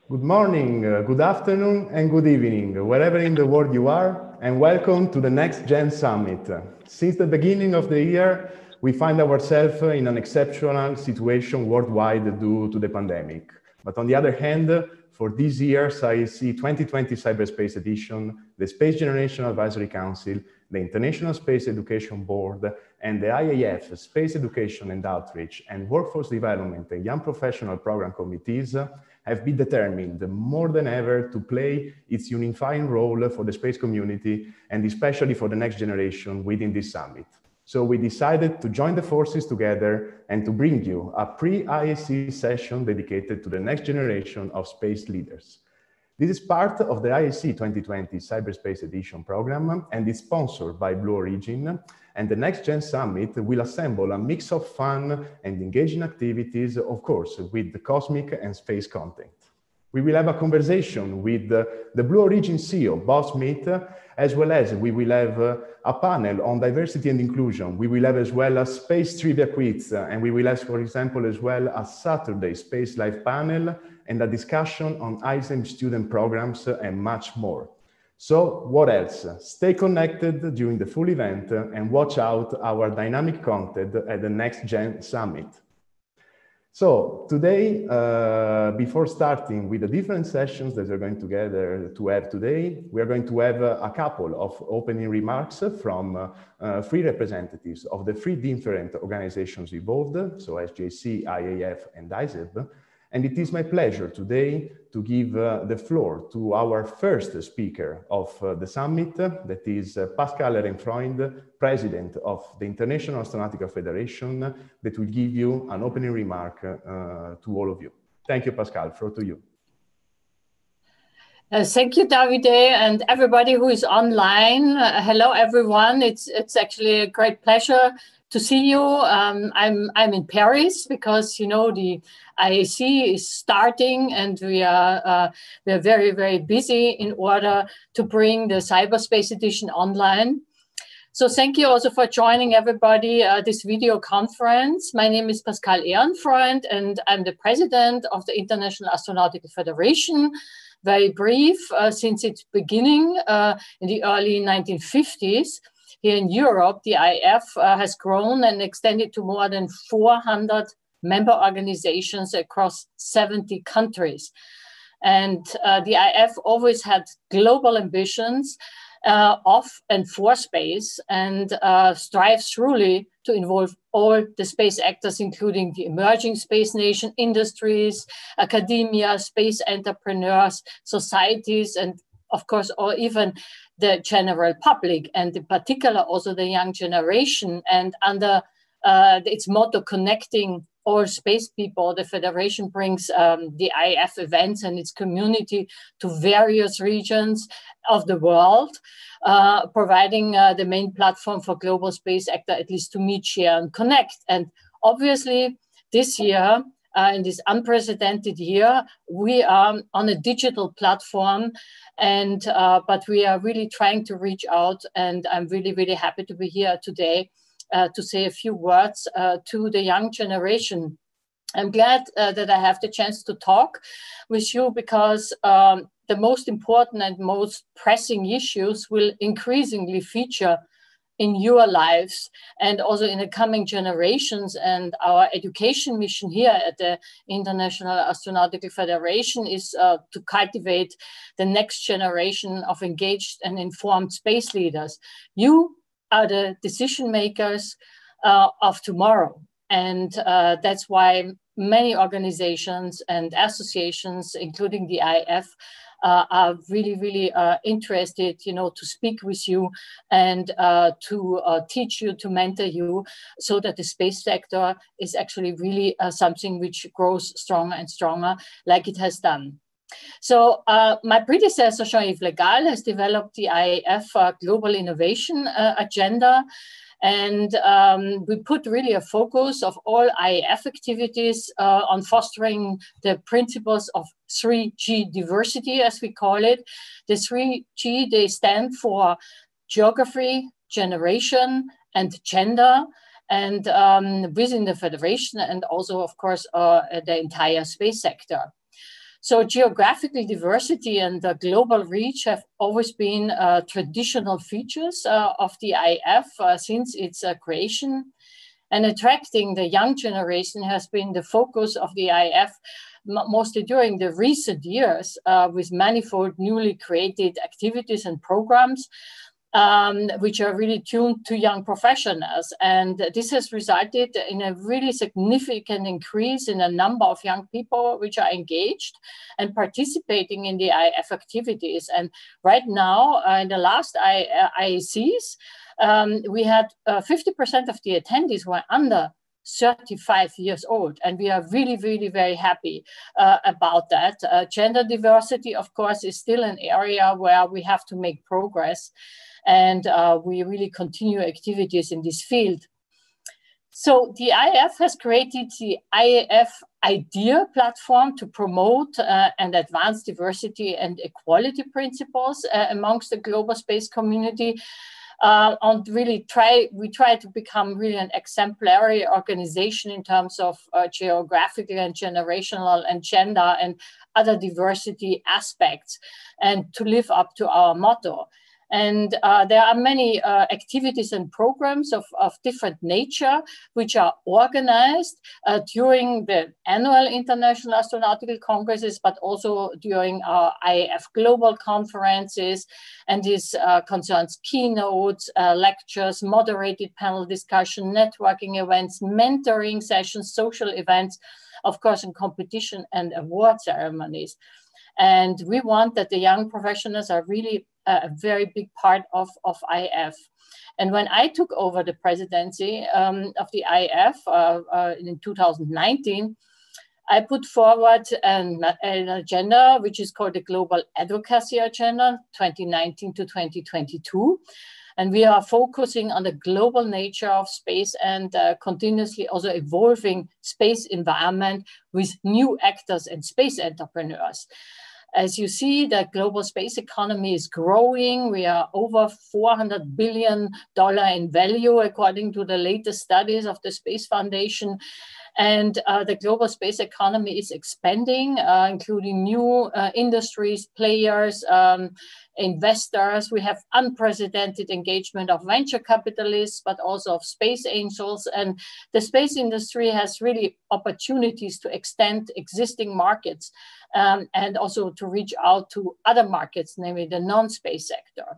Good morning, good afternoon, and good evening, wherever in the world you are, and welcome to the NextGen Summit. Since the beginning of the year, we find ourselves in an exceptional situation worldwide due to the pandemic. But on the other hand, for this year's IAC 2020 Cyberspace Edition, the Space Generation Advisory Council, the International Space Education Board, and the IAF Space Education and Outreach and Workforce Development and Young Professional Program Committees have been determined more than ever to play its unifying role for the space community and especially for the next generation within this summit. So we decided to join the forces together and to bring you a pre-IAC session dedicated to the next generation of space leaders. This is part of the IAC 2020 Cyberspace Edition program and is sponsored by Blue Origin, and the NextGen Summit will assemble a mix of fun and engaging activities, of course, with the cosmic and space content. We will have a conversation with the Blue Origin CEO, Bob Smith, as well as we will have a panel on diversity and inclusion. We will have as well a space trivia quiz, and we will have, for example, as well a Saturday Space Life panel and a discussion on ISEB student programs and much more. So what else? Stay connected during the full event and watch out our dynamic content at the NextGen Summit. So today, before starting with the different sessions that we're going to have today, we are going to have a couple of opening remarks from three representatives of the three different organizations involved, so SGAC, IAF, and ISEB. And it is my pleasure today to give the floor to our first speaker of the summit, that is Pascal Ehrenfreund, President of the International Astronautical Federation, that will give you an opening remark to all of you. Thank you, Pascal. Floor to you. Thank you, Davide, and everybody who is online. Hello, everyone. It's actually a great pleasure to see you. I'm in Paris because, you know, the IAC is starting and we are very, very busy in order to bring the Cyberspace Edition online. So thank you also for joining everybody this video conference. My name is Pascal Ehrenfreund and I'm the president of the International Astronautical Federation. Very brief, since its beginning in the early 1950s. Here in Europe, the IAF has grown and extended to more than 400 member organizations across 70 countries. And the IAF always had global ambitions of and for space and strives truly to involve all the space actors, including the emerging space nation, industries, academia, space entrepreneurs, societies, and of course, or even the general public, and in particular also the young generation. And under its motto, connecting all space people, the Federation brings the IAF events and its community to various regions of the world, providing the main platform for global space actors at least to meet, share, and connect. And obviously, this year, in this unprecedented year, we are on a digital platform, and but we are really trying to reach out, and I'm really, really happy to be here today to say a few words to the young generation. I'm glad that I have the chance to talk with you because the most important and most pressing issues will increasingly feature in your lives and also in the coming generations. And our education mission here at the International Astronautical Federation is to cultivate the next generation of engaged and informed space leaders. You are the decision makers of tomorrow. And that's why many organizations and associations, including the IAF, are really, really interested, you know, to speak with you and to teach you, to mentor you, so that the space sector is actually really something which grows stronger and stronger, like it has done. So my predecessor, Jean-Yves Le Gall, has developed the IAF Global Innovation Agenda. And we put really a focus of all IAF activities on fostering the principles of 3G diversity, as we call it. The 3G, they stand for geography, generation, and gender. And within the Federation and also, of course, the entire space sector. So geographical diversity and the global reach have always been traditional features of the IF since its creation. And attracting the young generation has been the focus of the IF mostly during the recent years with manifold newly created activities and programs which are really tuned to young professionals. And this has resulted in a really significant increase in the number of young people which are engaged and participating in the IF activities. And right now, in the last IACs, we had 50% of the attendees were under 35 years old, and we are really, really very happy about that. Gender diversity, of course, is still an area where we have to make progress, and we really continue activities in this field. So the IAF has created the IAF IDEA platform to promote and advance diversity and equality principles amongst the global space community. And really we try to become really an exemplary organization in terms of geographical and generational and gender and other diversity aspects, and to live up to our motto. And there are many activities and programs of different nature which are organized during the annual International Astronautical Congresses, but also during our IAF global conferences. And this concerns keynotes, lectures, moderated panel discussion, networking events, mentoring sessions, social events, of course, in competition and award ceremonies. And we want that the young professionals are really a very big part of IF. And when I took over the presidency of the IF in 2019, I put forward an agenda which is called the Global Advocacy Agenda 2019 to 2022. And we are focusing on the global nature of space and continuously also evolving space environment with new actors and space entrepreneurs. As you see, the global space economy is growing. We are over $400 billion in value, according to the latest studies of the Space Foundation. And the global space economy is expanding, including new industries, players, investors. We have unprecedented engagement of venture capitalists, but also of space angels. And the space industry has really opportunities to extend existing markets and also to reach out to other markets, namely the non-space sector.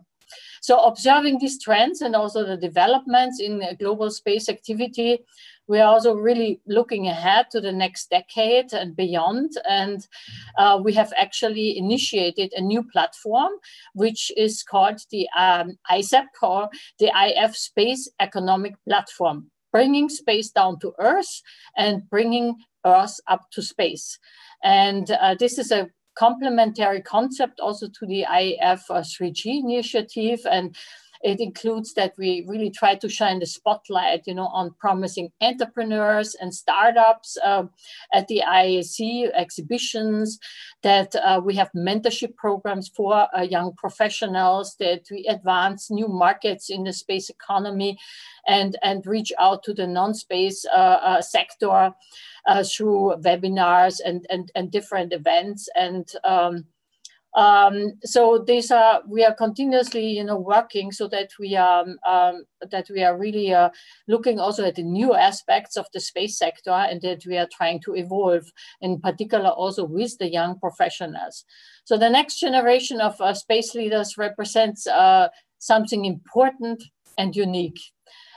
So observing these trends and also the developments in global space activity, we are also really looking ahead to the next decade and beyond. And we have actually initiated a new platform, which is called the ISEB, or the IF Space Economic Platform, bringing space down to Earth and bringing Earth up to space. And this is a complementary concept also to the IAF 3G initiative, and it includes that we really try to shine the spotlight, on promising entrepreneurs and startups at the IAC exhibitions, that we have mentorship programs for young professionals, that we advance new markets in the space economy and reach out to the non-space sector through webinars and different events. And so we are continuously, working so that we are really looking also at the new aspects of the space sector, and that we are trying to evolve, in particular also with the young professionals. So the next generation of space leaders represents something important and unique.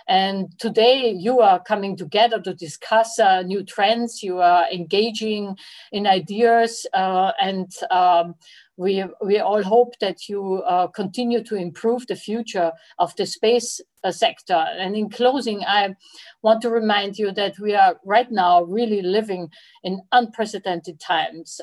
And today you are coming together to discuss new trends. You are engaging in ideas, and we all hope that you continue to improve the future of the space sector. And in closing, I want to remind you that we are right now really living in unprecedented times.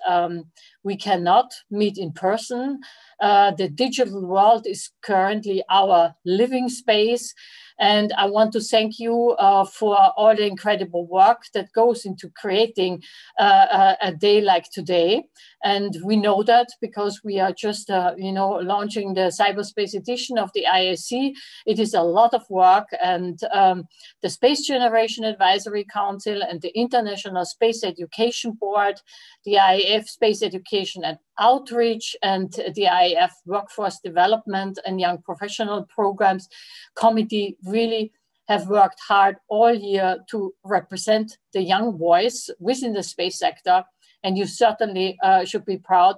We cannot meet in person. The digital world is currently our living space. And I want to thank you for all the incredible work that goes into creating a day like today. And we know that because because we are just, launching the cyberspace edition of the IAC. It is a lot of work, and the Space Generation Advisory Council and the International Space Education Board, the IAF Space Education and Outreach, and the IAF Workforce Development and Young Professional Programs Committee really have worked hard all year to represent the young voice within the space sector, and you certainly should be proud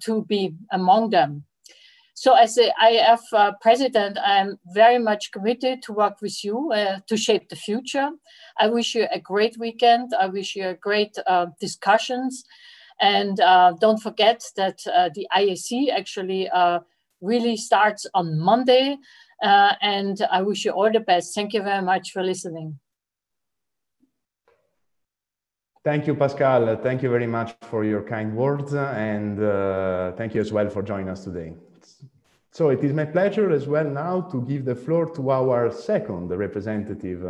to be among them. So as the IAF president, I'm very much committed to work with you to shape the future. I wish you a great weekend. I wish you a great discussions. And don't forget that the IAC actually really starts on Monday. And I wish you all the best. Thank you very much for listening. Thank you, Pascal. Thank you very much for your kind words, and thank you as well for joining us today. So it is my pleasure as well now to give the floor to our second representative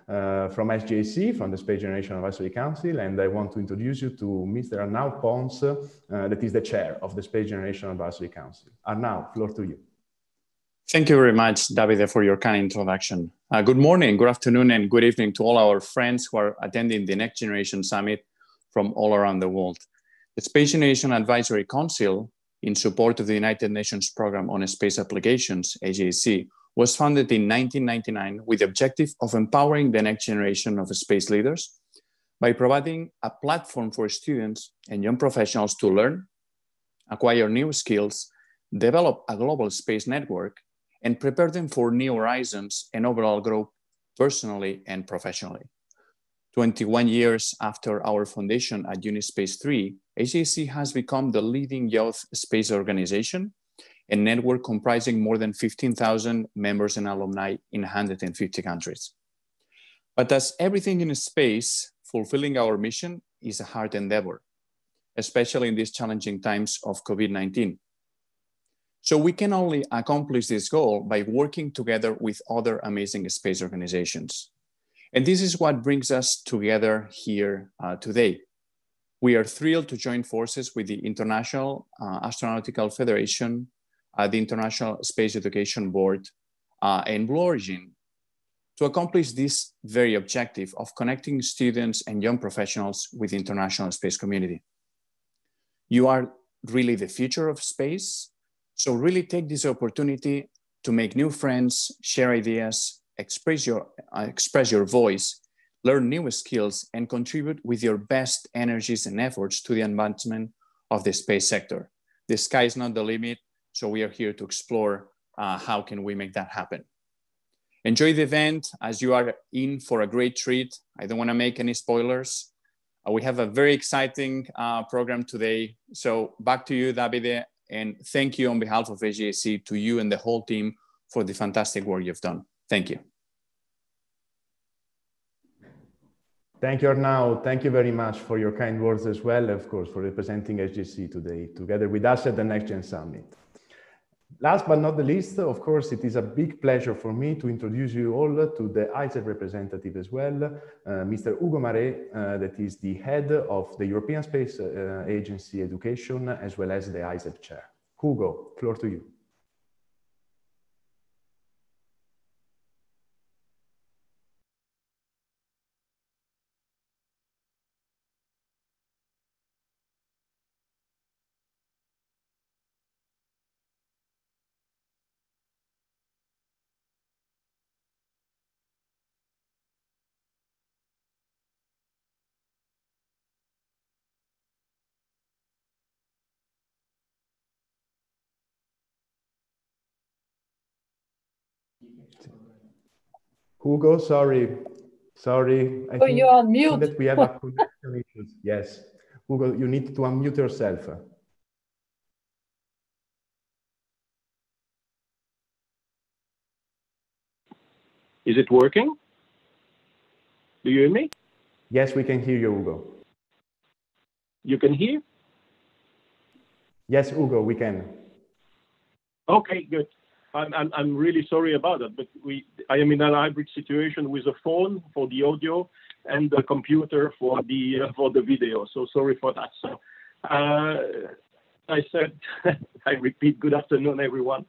from SGAC, from the Space Generation Advisory Council, and I want to introduce you to Mr. Arnaud Pons, that is the chair of the Space Generation Advisory Council. Arnaud, floor to you. Thank you very much, Davide, for your kind introduction. Good morning, good afternoon, and good evening to all our friends who are attending the Next Generation Summit from all around the world. The Space Generation Advisory Council, in support of the United Nations Programme on Space Applications, SGAC, was founded in 1999 with the objective of empowering the next generation of space leaders by providing a platform for students and young professionals to learn, acquire new skills, develop a global space network, and prepare them for new horizons and overall growth personally and professionally. 21 years after our foundation at Unispace 3, SGAC has become the leading youth space organization and network comprising more than 15,000 members and alumni in 150 countries. But as everything in space, fulfilling our mission is a hard endeavor, especially in these challenging times of COVID-19. So we can only accomplish this goal by working together with other amazing space organizations. And this is what brings us together here today. We are thrilled to join forces with the International Astronautical Federation, the International Space Education Board, and Blue Origin to accomplish this very objective of connecting students and young professionals with the international space community. You are really the future of space. So really take this opportunity to make new friends, share ideas, express your voice, learn new skills, and contribute with your best energies and efforts to the advancement of the space sector. The sky is not the limit, so we are here to explore how can we make that happen. Enjoy the event as you are in for a great treat. I don't want to make any spoilers. We have a very exciting program today. So back to you, Davide. And thank you on behalf of SGAC to you and the whole team for the fantastic work you've done. Thank you. Thank you, Arnaud. Thank you very much for your kind words as well, of course, for representing SGAC today, together with us at the NextGen Summit. Last but not the least, of course, it is a big pleasure for me to introduce you all to the ISEB representative as well, Mr. Hugo Marais, that is the head of the European Space Agency Education, as well as the ISEB chair. Hugo, floor to you. Hugo, sorry. I think you're on mute. that we have a connection issues. Yes. Hugo, you need to unmute yourself. Is it working? Do you hear me? Yes, we can hear you, Hugo. You can hear? Yes, Hugo, we can. Okay, good. I'm really sorry about that, but I am in a hybrid situation with a phone for the audio and the computer for the video. So sorry for that. So I said, I repeat, good afternoon, everyone,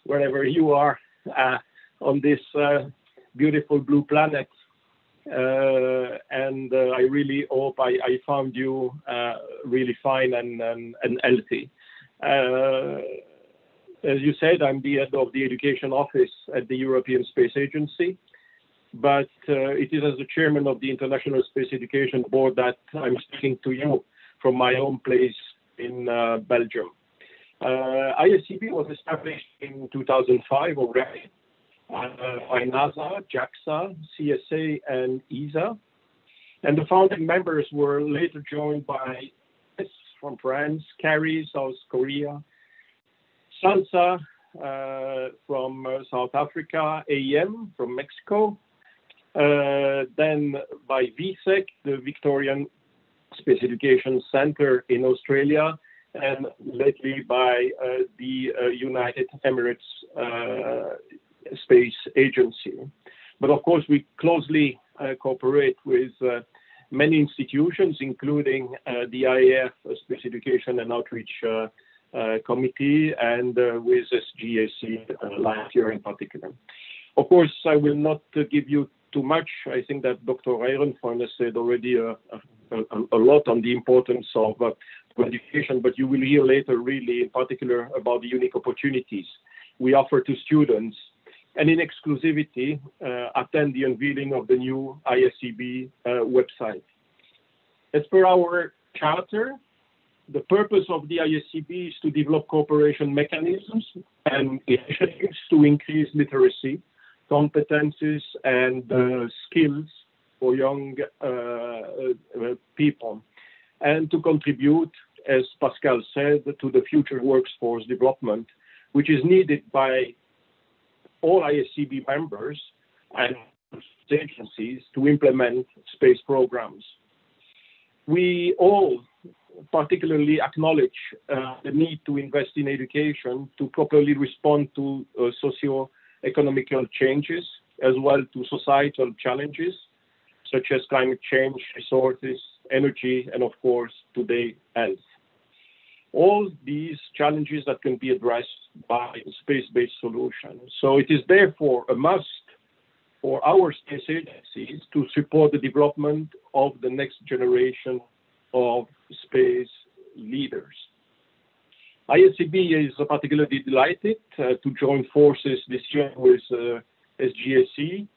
wherever you are on this beautiful blue planet. And I really hope I found you really fine and healthy. As you said, I'm the head of the education office at the European Space Agency, but it is as the chairman of the International Space Education Board that I'm speaking to you from my own place in Belgium. ISEB was established in 2005 already by NASA, JAXA, CSA, and ESA. And the founding members were later joined by from France, Carrie, South Korea, SALSA from South Africa, AEM from Mexico, then by VSEC, the Victorian Space Education Center in Australia, and lately by the United Emirates Space Agency. But of course, we closely cooperate with many institutions, including the IAF Space Education and Outreach Committee, and with SGAC last year in particular. Of course, I will not give you too much. I think that Dr. Ehrenfreund has said already a lot on the importance of education, but you will hear later really in particular about the unique opportunities we offer to students, and in exclusivity attend the unveiling of the new ISEB website. As per our charter, the purpose of the ISEB is to develop cooperation mechanisms and initiatives to increase literacy, competencies, and skills for young people, and to contribute, as Pascal said, to the future workforce development, which is needed by all ISEB members and agencies to implement space programs. We all particularly acknowledge the need to invest in education to properly respond to socio-economical changes, as well to societal challenges, such as climate change, resources, energy, and of course, today, health. All these challenges that can be addressed by space-based solutions. So it is therefore a must for our space agencies to support the development of the next generation of space leaders. ISEB is particularly delighted to join forces this year with SGAC,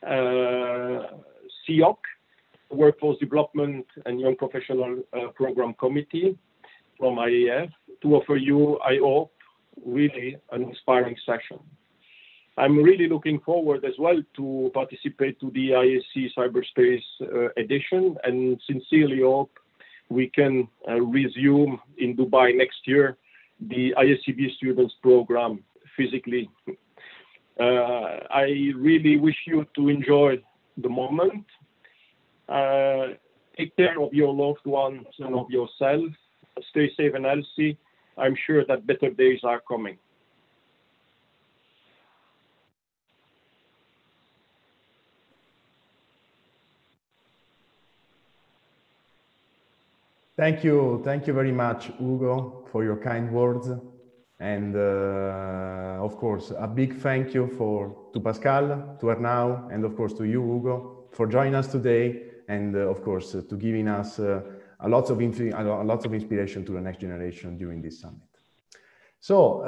SEOC, Workforce Development and Young Professional Program Committee from IAF, to offer you, I hope, really an inspiring session. I'm really looking forward as well to participate to the IAC Cyberspace edition, and sincerely hope we can resume in Dubai next year the ISEB students program physically. I really wish you to enjoy the moment. Take care of your loved ones and of yourself. Stay safe and healthy. I'm sure that better days are coming. Thank you very much, Ugo, for your kind words. And of course, a big thank you to Pascal, to Arnaud, and of course to you, Ugo, for joining us today, and of course to giving us a lot of inspiration to the next generation during this summit. So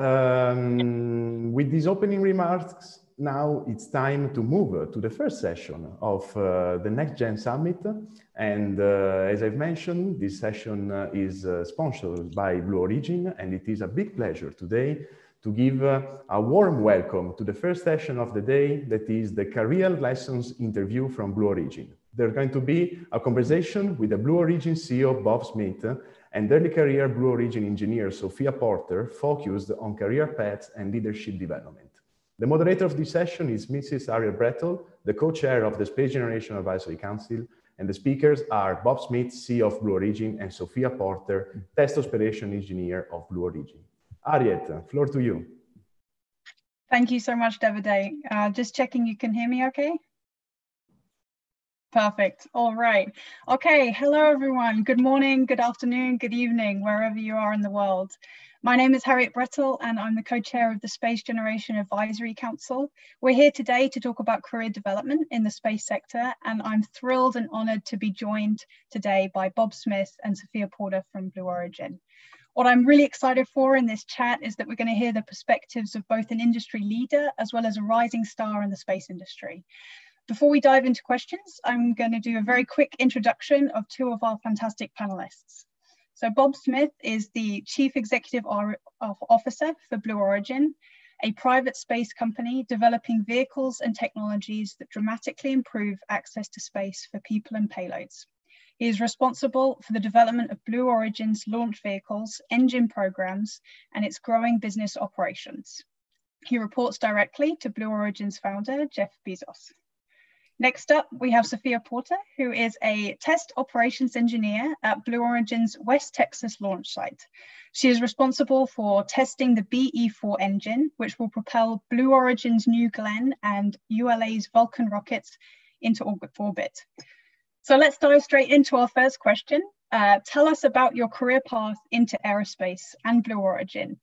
with these opening remarks, now it's time to move to the first session of the NextGen Summit. And as I've mentioned, this session is sponsored by Blue Origin, and it is a big pleasure today to give a warm welcome to the first session of the day, that is the Career Lessons interview from Blue Origin. There's going to be a conversation with the Blue Origin CEO, Bob Smith, and early career Blue Origin engineer, Sophia Porter, focused on career paths and leadership development. The moderator of this session is Mrs. Ariel Brettel, the co-chair of the Space Generation Advisory Council, and the speakers are Bob Smith, CEO of Blue Origin, and Sophia Porter, Test Operation Engineer of Blue Origin. Ariel, floor to you. Thank you so much, Davide. Just checking you can hear me okay? Perfect. All right. Okay. Hello, everyone. Good morning, good afternoon, good evening, wherever you are in the world. My name is Harriet Brettel, and I'm the co-chair of the Space Generation Advisory Council. We're here today to talk about career development in the space sector, and I'm thrilled and honored to be joined today by Bob Smith and Sophia Porter from Blue Origin. What I'm really excited for in this chat is that we're going to hear the perspectives of both an industry leader as well as a rising star in the space industry. Before we dive into questions, I'm going to do a very quick introduction of two of our fantastic panelists. So Bob Smith is the Chief Executive Officer for Blue Origin, a private space company developing vehicles and technologies that dramatically improve access to space for people and payloads. He is responsible for the development of Blue Origin's launch vehicles, engine programs, and its growing business operations. He reports directly to Blue Origin's founder, Jeff Bezos. Next up, we have Sophia Porter, who is a test operations engineer at Blue Origin's West Texas launch site. She is responsible for testing the BE-4 engine, which will propel Blue Origin's New Glenn and ULA's Vulcan rockets into orbit. So let's dive straight into our first question. Tell us about your career path into aerospace and Blue Origin.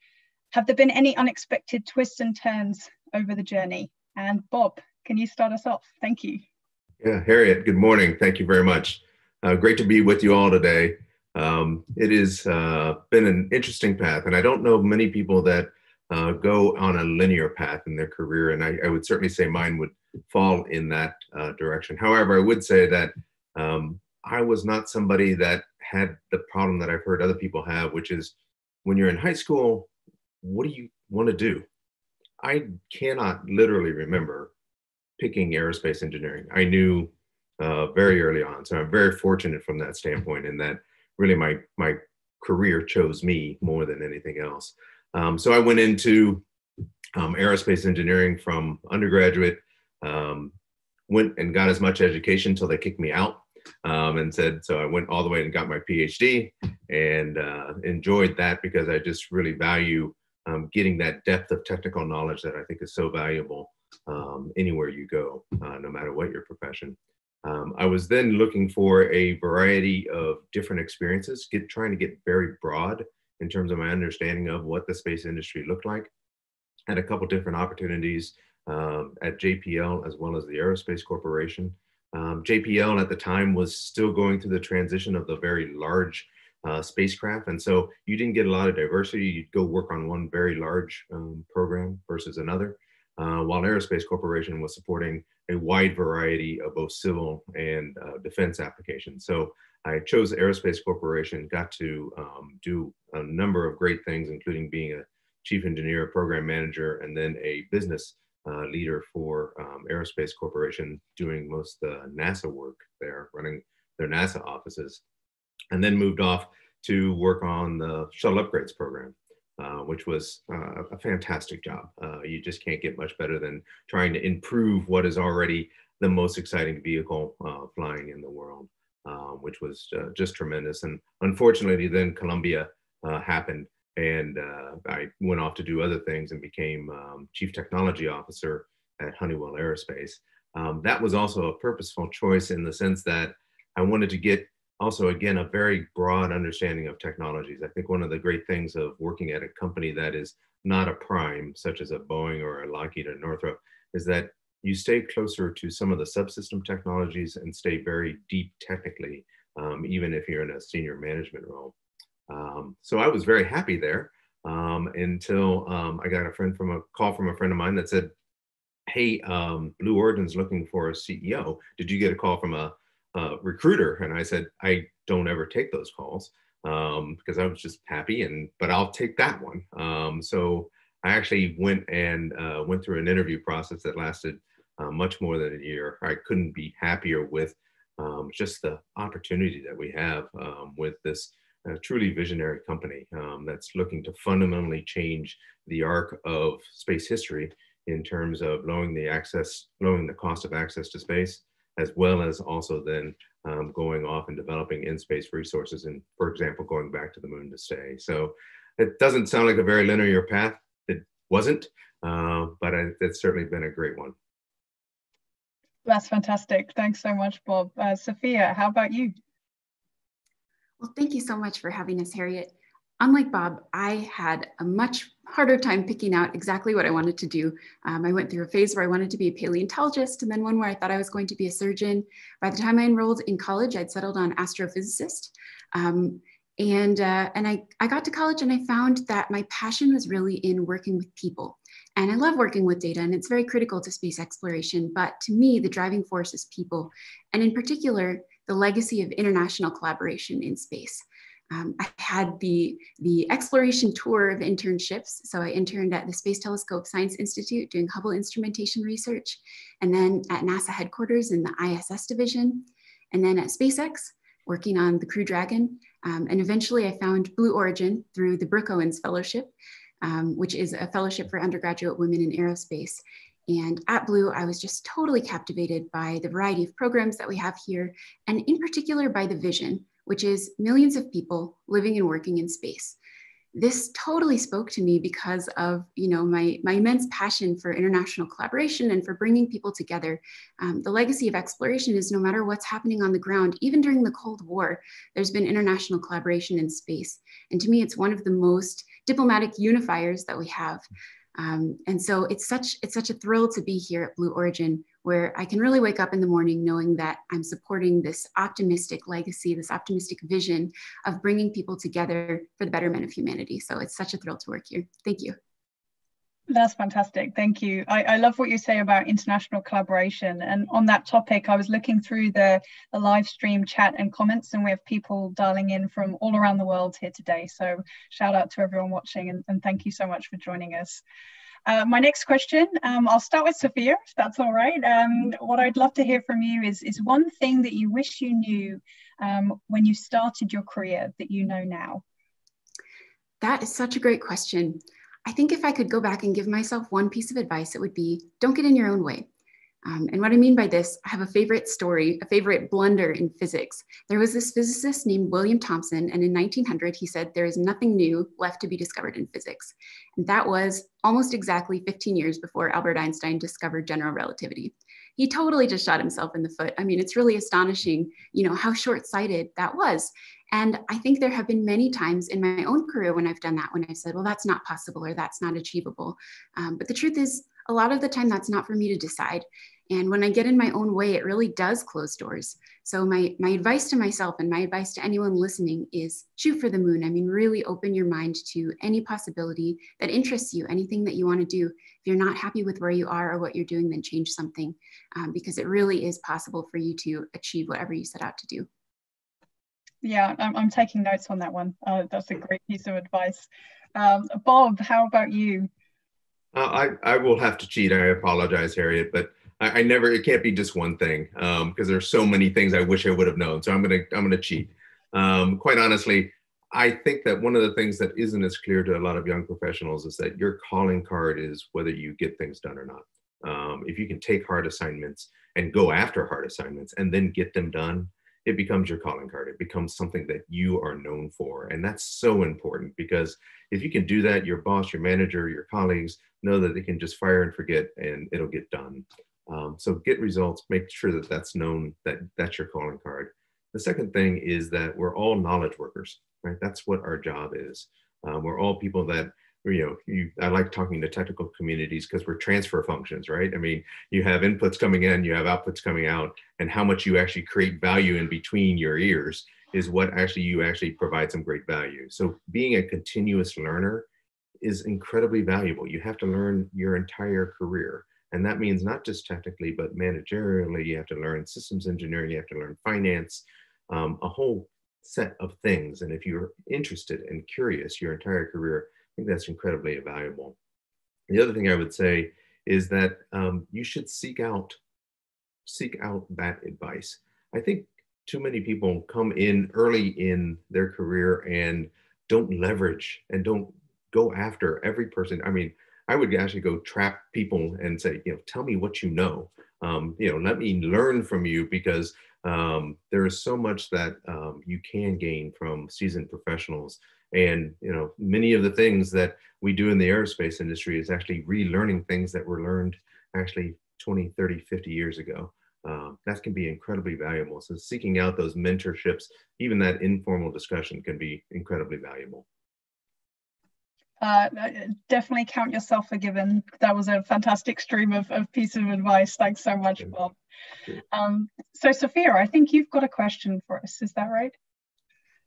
Have there been any unexpected twists and turns over the journey? And Bob, can you start us off? Thank you. Yeah, Harriet, good morning. Thank you very much. Great to be with you all today. It has been an interesting path, and I don't know many people that go on a linear path in their career, and I would certainly say mine would fall in that direction. However, I would say that I was not somebody that had the problem that I've heard other people have, which is when you're in high school, what do you want to do? I cannot literally remember picking aerospace engineering. I knew very early on, so I'm very fortunate from that standpoint in that really my career chose me more than anything else. So I went into aerospace engineering from undergraduate, went and got as much education until they kicked me out and said, so I went all the way and got my PhD and enjoyed that because I just really value getting that depth of technical knowledge that I think is so valuable anywhere you go, no matter what your profession. I was then looking for a variety of different experiences, trying to get very broad in terms of my understanding of what the space industry looked like. Had a couple different opportunities at JPL as well as the Aerospace Corporation. JPL at the time was still going through the transition of the very large spacecraft. And so you didn't get a lot of diversity. You'd go work on one very large program versus another, while Aerospace Corporation was supporting a wide variety of both civil and defense applications. So I chose Aerospace Corporation, got to do a number of great things, including being a chief engineer, program manager, and then a business leader for Aerospace Corporation, doing most of the NASA work there, running their NASA offices, and then moved off to work on the shuttle upgrades program, which was a fantastic job. You just can't get much better than trying to improve what is already the most exciting vehicle flying in the world, which was just tremendous. And unfortunately, then Columbia happened, and I went off to do other things and became Chief Technology Officer at Honeywell Aerospace. That was also a purposeful choice in the sense that I wanted to get also, again, a very broad understanding of technologies. I think one of the great things of working at a company that is not a prime, such as a Boeing or a Lockheed or Northrop, is that you stay closer to some of the subsystem technologies and stay very deep technically, even if you're in a senior management role. So I was very happy there until I got a call from a friend of mine that said, hey, Blue Origin's looking for a CEO. Did you get a call from a recruiter? And I said, I don't ever take those calls because I was just happy, but I'll take that one. So I actually went through an interview process that lasted much more than a year. I couldn't be happier with just the opportunity that we have with this truly visionary company that's looking to fundamentally change the arc of space history in terms of lowering the cost of access to space, as well as also then going off and developing in-space resources and, for example, going back to the moon to stay. So it doesn't sound like a very linear path. It wasn't, but it's certainly been a great one. That's fantastic. Thanks so much, Bob. Sophia, how about you? Well, thank you so much for having us, Harriet. Unlike Bob, I had a much harder time picking out exactly what I wanted to do. I went through a phase where I wanted to be a paleontologist, and then one where I thought I was going to be a surgeon. By the time I enrolled in college, I'd settled on astrophysicist. And I got to college and I found that my passion was really in working with people. And I love working with data, and it's very critical to space exploration. But to me, the driving force is people, and in particular, the legacy of international collaboration in space. I had the exploration tour of internships. So I interned at the Space Telescope Science Institute doing Hubble instrumentation research, and then at NASA headquarters in the ISS division, and then at SpaceX working on the Crew Dragon. And eventually I found Blue Origin through the Brooke Owens Fellowship, which is a fellowship for undergraduate women in aerospace. And at Blue, I was just totally captivated by the variety of programs that we have here, and in particular by the vision, which is millions of people living and working in space. This totally spoke to me because of my immense passion for international collaboration and for bringing people together. The legacy of exploration is no matter what's happening on the ground, even during the Cold War, there's been international collaboration in space. And to me, it's one of the most diplomatic unifiers that we have. And so it's such a thrill to be here at Blue Origin, where I can really wake up in the morning knowing that I'm supporting this optimistic legacy, this optimistic vision of bringing people together for the betterment of humanity. So it's such a thrill to work here. Thank you. That's fantastic. Thank you. I love what you say about international collaboration. And on that topic, I was looking through the live stream chat and comments, and we have people dialing in from all around the world here today. So shout out to everyone watching, and thank you so much for joining us. My next question, I'll start with Sophia, if that's all right. What I'd love to hear from you is one thing that you wish you knew when you started your career that you know now. That is such a great question. I think if I could go back and give myself one piece of advice, it would be, don't get in your own way. And what I mean by this, I have a favorite story, a favorite blunder in physics. There was this physicist named William Thomson, and in 1900, he said, there is nothing new left to be discovered in physics. And that was almost exactly 15 years before Albert Einstein discovered general relativity. He totally just shot himself in the foot. I mean, it's really astonishing, how short-sighted that was. And I think there have been many times in my own career when I've done that, when I've said, well, that's not possible or that's not achievable. But the truth is, a lot of the time that's not for me to decide. And when I get in my own way, it really does close doors. So my advice to myself and my advice to anyone listening is shoot for the moon. I mean, really open your mind to any possibility that interests you, anything that you want to do. If you're not happy with where you are or what you're doing, then change something, because it really is possible for you to achieve whatever you set out to do. Yeah, I'm taking notes on that one. That's a great piece of advice. Bob, how about you? I will have to cheat. I apologize, Harriet, but I never, it can't be just one thing, because there's so many things I wish I would have known. So I'm gonna cheat. Quite honestly, I think that one of the things that isn't as clear to a lot of young professionals is that your calling card is whether you get things done or not. If you can take hard assignments and go after hard assignments and then get them done, it becomes your calling card. It becomes something that you are known for. And that's so important, because if you can do that, your boss, your manager, your colleagues know that they can just fire and forget and it'll get done. So get results, make sure that that's known, that that's your calling card. The second thing is that we're all knowledge workers, right? That's what our job is. We're all people that, I like talking to technical communities because we're transfer functions, right? I mean, you have inputs coming in, you have outputs coming out, and how much you actually create value in between your ears is what you actually provide some great value. So being a continuous learner is incredibly valuable. You have to learn your entire career. And that means not just technically, but managerially. You have to learn systems engineering, you have to learn finance, a whole set of things. And if you're interested and curious your entire career, I think that's incredibly valuable. The other thing I would say is that you should seek out that advice. I think too many people come in early in their career and don't leverage and don't go after every person. I mean, I would actually go trap people and say, tell me what you know. Let me learn from you, because there is so much that you can gain from seasoned professionals. And, many of the things that we do in the aerospace industry is actually relearning things that were learned actually 20, 30, 50 years ago. that can be incredibly valuable. So seeking out those mentorships, even that informal discussion, can be incredibly valuable. Definitely count yourself forgiven. That was a fantastic stream of piece of advice. Thanks so much, Bob. So Sophia, I think you've got a question for us. Is that right?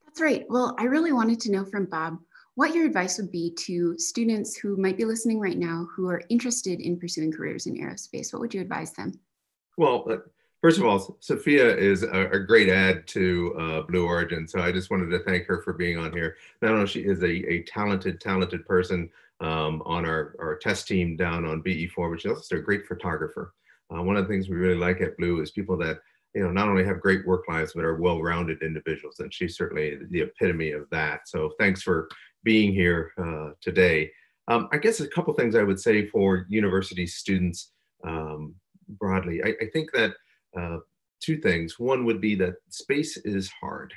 That's right. Well, I really wanted to know from Bob what your advice would be to students who might be listening right now who are interested in pursuing careers in aerospace. What would you advise them? Well, first of all, Sophia is a great add to Blue Origin. So I just wanted to thank her for being on here. Not only she is a talented person on our test team down on BE4, but she's also a great photographer. One of the things we really like at Blue is people that, you know, not only have great work lives, but are well-rounded individuals. And she's certainly the epitome of that. So thanks for being here today. I guess a couple things I would say for university students broadly. I think that two things. One would be that space is hard.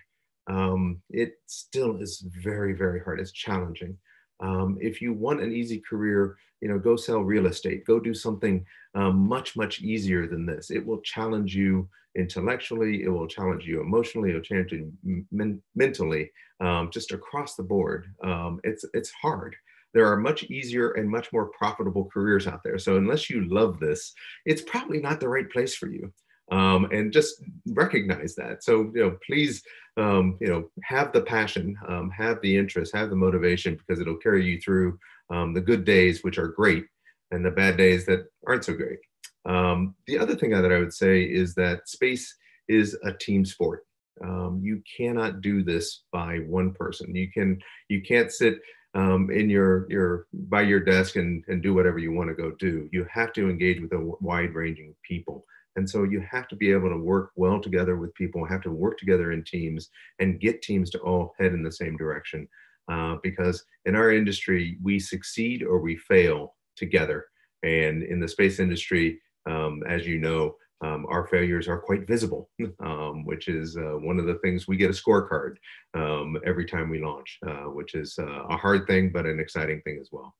It still is very, very hard. It's challenging. If you want an easy career, you know, go sell real estate, go do something much, much easier than this. It will challenge you intellectually, it will challenge you emotionally, it will challenge you mentally, just across the board. It's hard. There are much easier and much more profitable careers out there. So unless you love this, it's probably not the right place for you. And just recognize that. So, you know, please, you know, have the passion, have the interest, have the motivation, because it'll carry you through the good days, which are great, and the bad days that aren't so great. The other thing that I would say is that space is a team sport. You cannot do this by one person. You can't sit in by your desk and do whatever you want to go do. You have to engage with a wide ranging people. And so you have to be able to work well together with people, have to work together in teams and get teams to all head in the same direction. Because in our industry, we succeed or we fail together. And in the space industry, as you know, our failures are quite visible, which is one of the things. We get a scorecard every time we launch, which is a hard thing, but an exciting thing as well.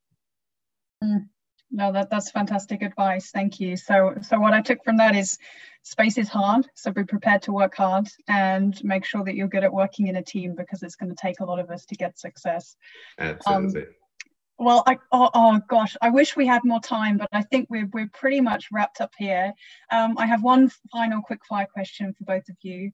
No, that's fantastic advice. Thank you. So what I took from that is space is hard. So be prepared to work hard and make sure that you're good at working in a team, because it's going to take a lot of us to get success. Absolutely. Well, oh gosh, I wish we had more time, but I think we're pretty much wrapped up here. I have one final quick fire question for both of you.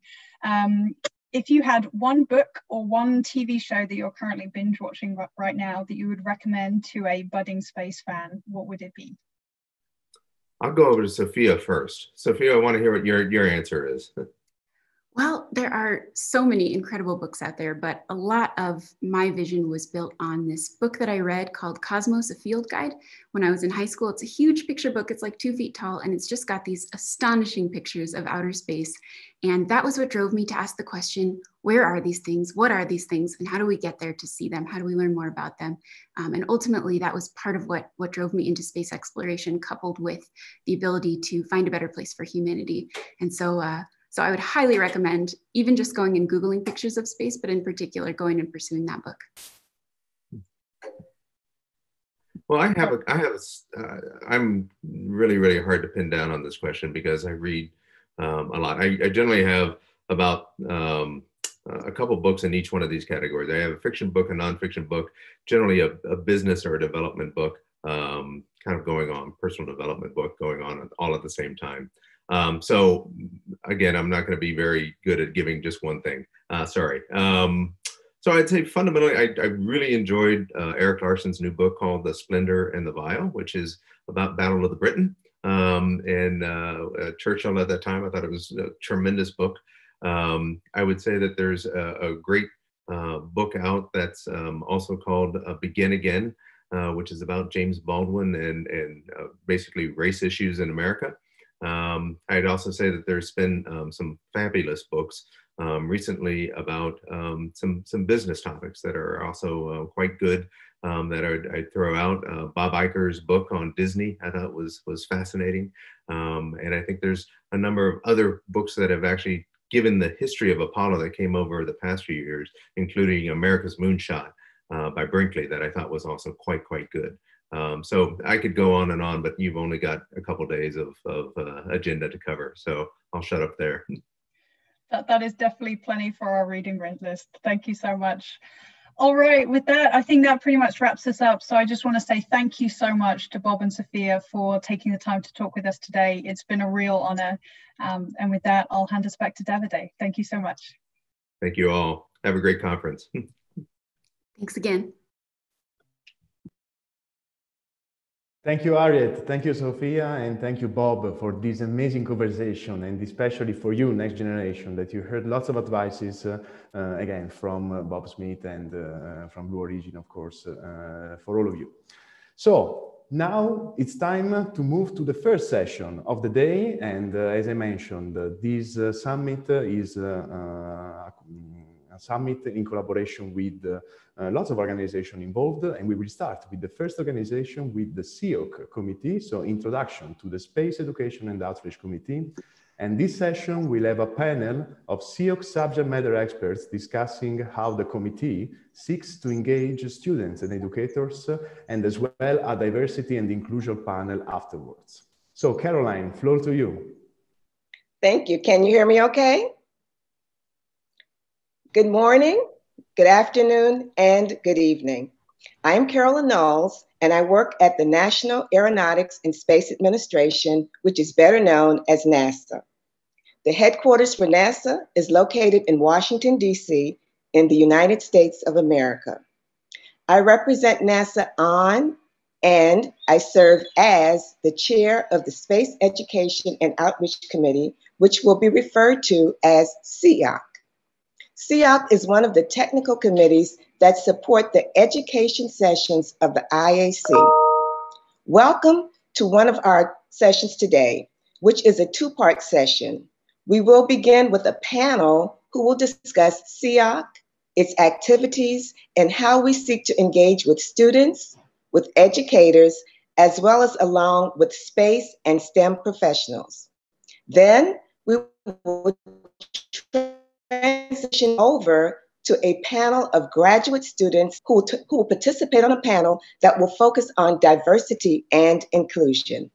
If you had one book or one TV show that you're currently binge watching right now that you would recommend to a budding space fan, what would it be? I'll go over to Sophia first. Sophia, I want to hear what your answer is. Well, there are so many incredible books out there, but a lot of my vision was built on this book that I read called Cosmos, a Field Guide when I was in high school. It's a huge picture book. It's like 2 feet tall, and it's just got these astonishing pictures of outer space. And that was what drove me to ask the question, where are these things? What are these things? And how do we get there to see them? How do we learn more about them? And ultimately, that was part of what drove me into space exploration, coupled with the ability to find a better place for humanity. And so I would highly recommend even just going and Googling pictures of space, but in particular, going and pursuing that book. Well, I'm really, really hard to pin down on this question because I read a lot. I generally have about a couple books in each one of these categories. I have a fiction book, a nonfiction book, generally a business or a development book, kind of going on, personal development book going on all at the same time. So again, I'm not going to be very good at giving just one thing. Sorry. So I'd say fundamentally, I really enjoyed Eric Larson's new book called The Splendor and the Vial, which is about Battle of the Britain. And Churchill at that time, I thought it was a tremendous book. I would say that there's a great book out that's also called Begin Again, which is about James Baldwin and basically race issues in America. I'd also say that there's been some fabulous books recently about some business topics that are also quite good that I'd throw out. Bob Iger's book on Disney, I thought was fascinating. And I think there's a number of other books that have actually given the history of Apollo that came over the past few years, including America's Moonshot by Brinkley, that I thought was also quite good. So I could go on and on, but you've only got a couple days of agenda to cover. So I'll shut up there. That is definitely plenty for our reading list. Thank you so much. All right, with that, I think that pretty much wraps us up. So I just want to say thank you so much to Bob and Sophia for taking the time to talk with us today. It's been a real honor. And with that, I'll hand us back to Davide. Thank you so much. Thank you all. Have a great conference. Thanks again. Thank you, Harriet. Thank you, Sophia. And thank you, Bob, for this amazing conversation, and especially for you, Next Generation, that you heard lots of advices, again, from Bob Smith and from Blue Origin, of course, for all of you. So now it's time to move to the first session of the day. And as I mentioned, this summit is a summit in collaboration with lots of organizations involved, and we will start with the first organization, with the SEOC committee, so Introduction to the Space Education and Outreach Committee. And this session will have a panel of SEOC subject matter experts discussing how the committee seeks to engage students and educators, and as well a diversity and inclusion panel afterwards. So Caroline, floor to you. Thank you. Can you hear me okay? Good morning, good afternoon, and good evening. I'm Carolyn Knowles, and I work at the National Aeronautics and Space Administration, which is better known as NASA. The headquarters for NASA is located in Washington, D.C., in the United States of America. I represent NASA on, and I serve as the chair of the Space Education and Outreach Committee, which will be referred to as SEOC. SEOC is one of the technical committees that support the education sessions of the IAC. Welcome to one of our sessions today, which is a two-part session. We will begin with a panel who will discuss SEOC, its activities, and how we seek to engage with students, with educators, as well as along with space and STEM professionals. Then we will transition over to a panel of graduate students who will participate on a panel that will focus on diversity and inclusion.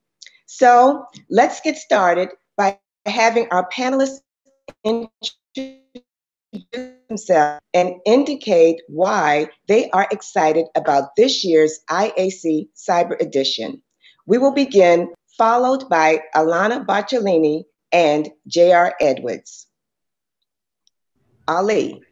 So let's get started by having our panelists introduce themselves and indicate why they are excited about this year's IAC Cyber Edition. We will begin, followed by Alana Bocciolini and J.R. Edwards. Ali.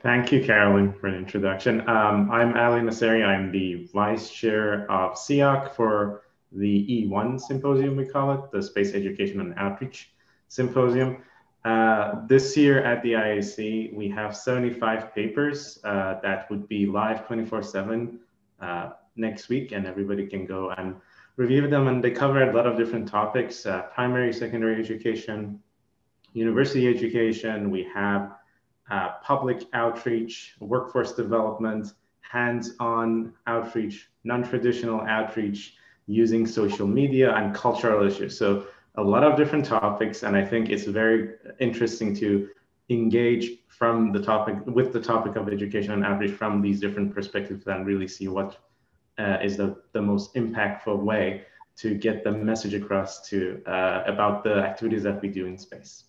Thank you, Carolyn, for the introduction. I'm Ali Nasseri. I'm the vice chair of SEOC for the E1 symposium, we call it, the Space Education and Outreach Symposium. This year at the IAC, we have 75 papers that would be live 24/7 next week, and everybody can go and review them. And they cover a lot of different topics, primary, secondary education, university education. We have public outreach, workforce development, hands-on outreach, non-traditional outreach, using social media, and cultural issues. So a lot of different topics, and I think it's very interesting to engage from the topic, with the topic of education and outreach from these different perspectives, and really see what is the most impactful way to get the message across to about the activities that we do in space.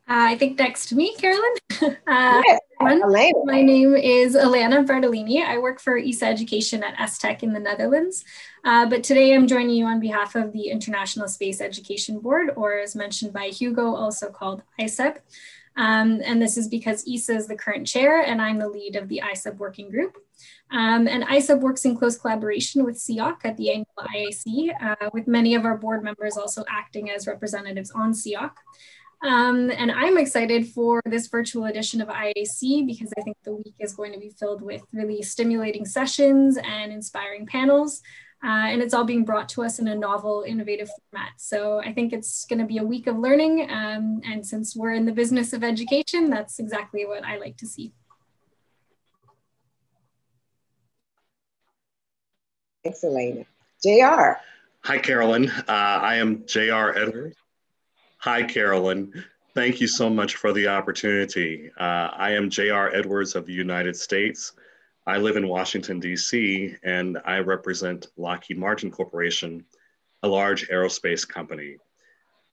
I think next to me, Carolyn. Yes, everyone. My name is Alana Bardolini. I work for ISA Education at STEC in the Netherlands. But today I'm joining you on behalf of the International Space Education Board, or as mentioned by Hugo, also called ISEB. And this is because ISA is the current chair and I'm the lead of the ISEB working group. And ISEB works in close collaboration with SEOC at the annual IAC, with many of our board members also acting as representatives on SEOC. And I'm excited for this virtual edition of IAC because I think the week is going to be filled with really stimulating sessions and inspiring panels. And it's all being brought to us in a novel, innovative format. So I think it's going to be a week of learning. And since we're in the business of education, that's exactly what I like to see. Thanks, Elena. JR. Hi, Carolyn. I am J.R. Edwards. Hi, Carolyn. Thank you so much for the opportunity. I am J.R. Edwards of the United States. I live in Washington, D.C., and I represent Lockheed Martin Corporation, a large aerospace company.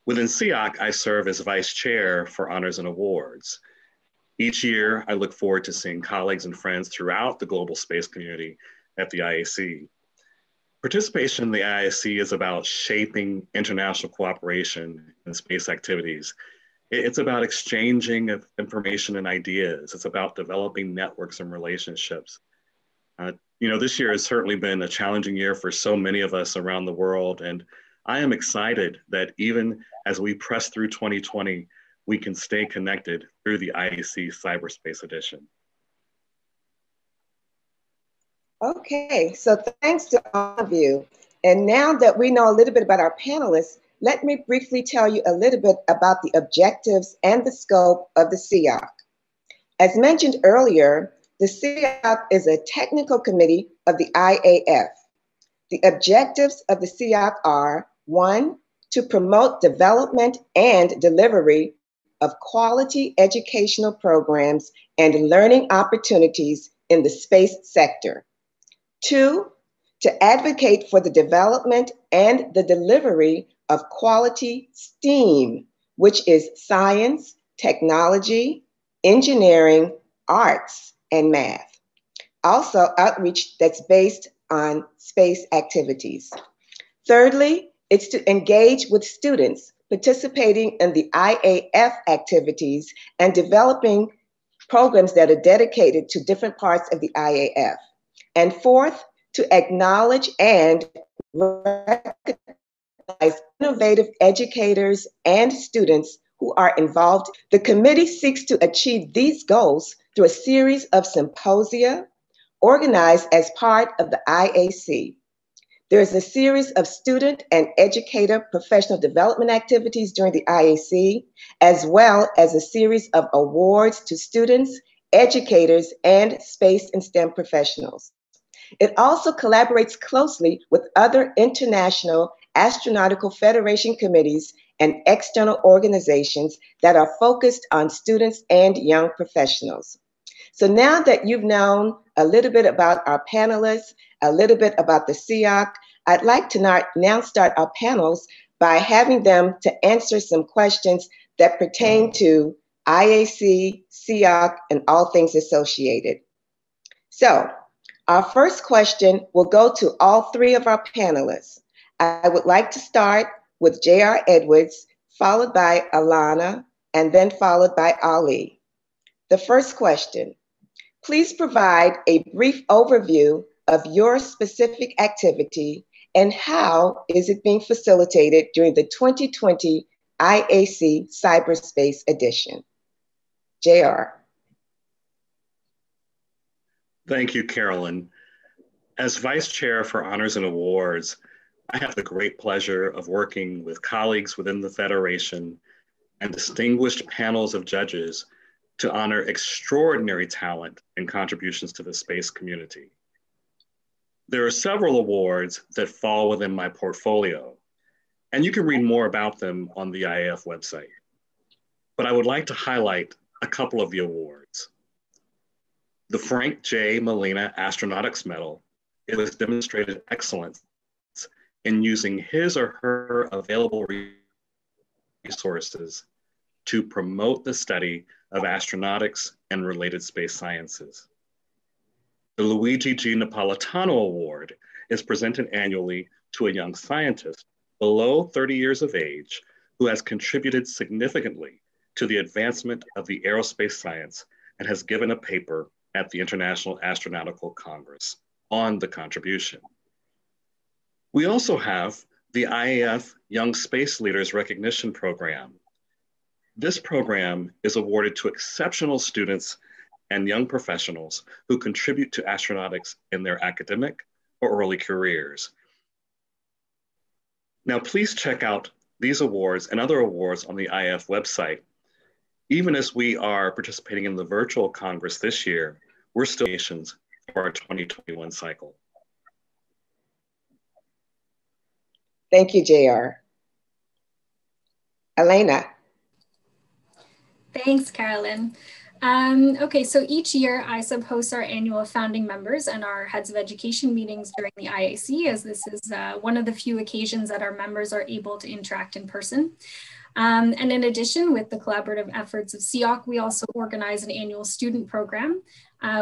Within SEOC, I serve as Vice Chair for Honors and Awards. Each year, I look forward to seeing colleagues and friends throughout the global space community at the IAC. Participation in the IAC is about shaping international cooperation in space activities. It's about exchanging of information and ideas. It's about developing networks and relationships. This year has certainly been a challenging year for so many of us around the world. And I am excited that even as we press through 2020, we can stay connected through the IAC Cyberspace Edition. Okay, so thanks to all of you. And now that we know a little bit about our panelists, let me briefly tell you a little bit about the objectives and the scope of the SEOC. As mentioned earlier, the SEOC is a technical committee of the IAF. The objectives of the SEOC are: 1, to promote development and delivery of quality educational programs and learning opportunities in the space sector. 2, to advocate for the development and the delivery of quality STEAM, which is science, technology, engineering, arts, and math. Also, outreach that's based on space activities. Thirdly, it's to engage with students participating in the IAF activities and developing programs that are dedicated to different parts of the IAF. And fourth, to acknowledge and recognize innovative educators and students who are involved. The committee seeks to achieve these goals through a series of symposia organized as part of the IAC. There is a series of student and educator professional development activities during the IAC, as well as a series of awards to students, educators, and space and STEM professionals. It also collaborates closely with other international astronautical federation committees and external organizations that are focused on students and young professionals. So now that you've known a little bit about our panelists, a little bit about the SEOC, I'd like to now start our panels by having them to answer some questions that pertain to IAC, SEOC, and all things associated. So our first question will go to all three of our panelists. I would like to start with J.R. Edwards, followed by Alana, and then followed by Ali. The first question: please provide a brief overview of your specific activity and how is it being facilitated during the 2020 IAC Cyberspace Edition. J.R. Thank you, Carolyn. As Vice Chair for Honors and Awards, I have the great pleasure of working with colleagues within the Federation and distinguished panels of judges to honor extraordinary talent and contributions to the space community. There are several awards that fall within my portfolio, and you can read more about them on the IAF website. But I would like to highlight a couple of the awards. The Frank J. Molina Astronautics Medal is demonstrated excellence in using his or her available resources to promote the study of astronautics and related space sciences. The Luigi G. Napolitano Award is presented annually to a young scientist below 30 years of age who has contributed significantly to the advancement of the aerospace science and has given a paper at the International Astronautical Congress on the contribution. We also have the IAF Young Space Leaders Recognition Program. This program is awarded to exceptional students and young professionals who contribute to astronautics in their academic or early careers. Now, please check out these awards and other awards on the IAF website. Even as we are participating in the virtual Congress this year, we're still nations for our 2021 cycle. Thank you, J.R. Elena. Thanks, Carolyn. Okay, so each year ISEB hosts our annual founding members and our heads of education meetings during the IAC, as this is one of the few occasions that our members are able to interact in person. And in addition, with the collaborative efforts of SEOC, we also organize an annual student program,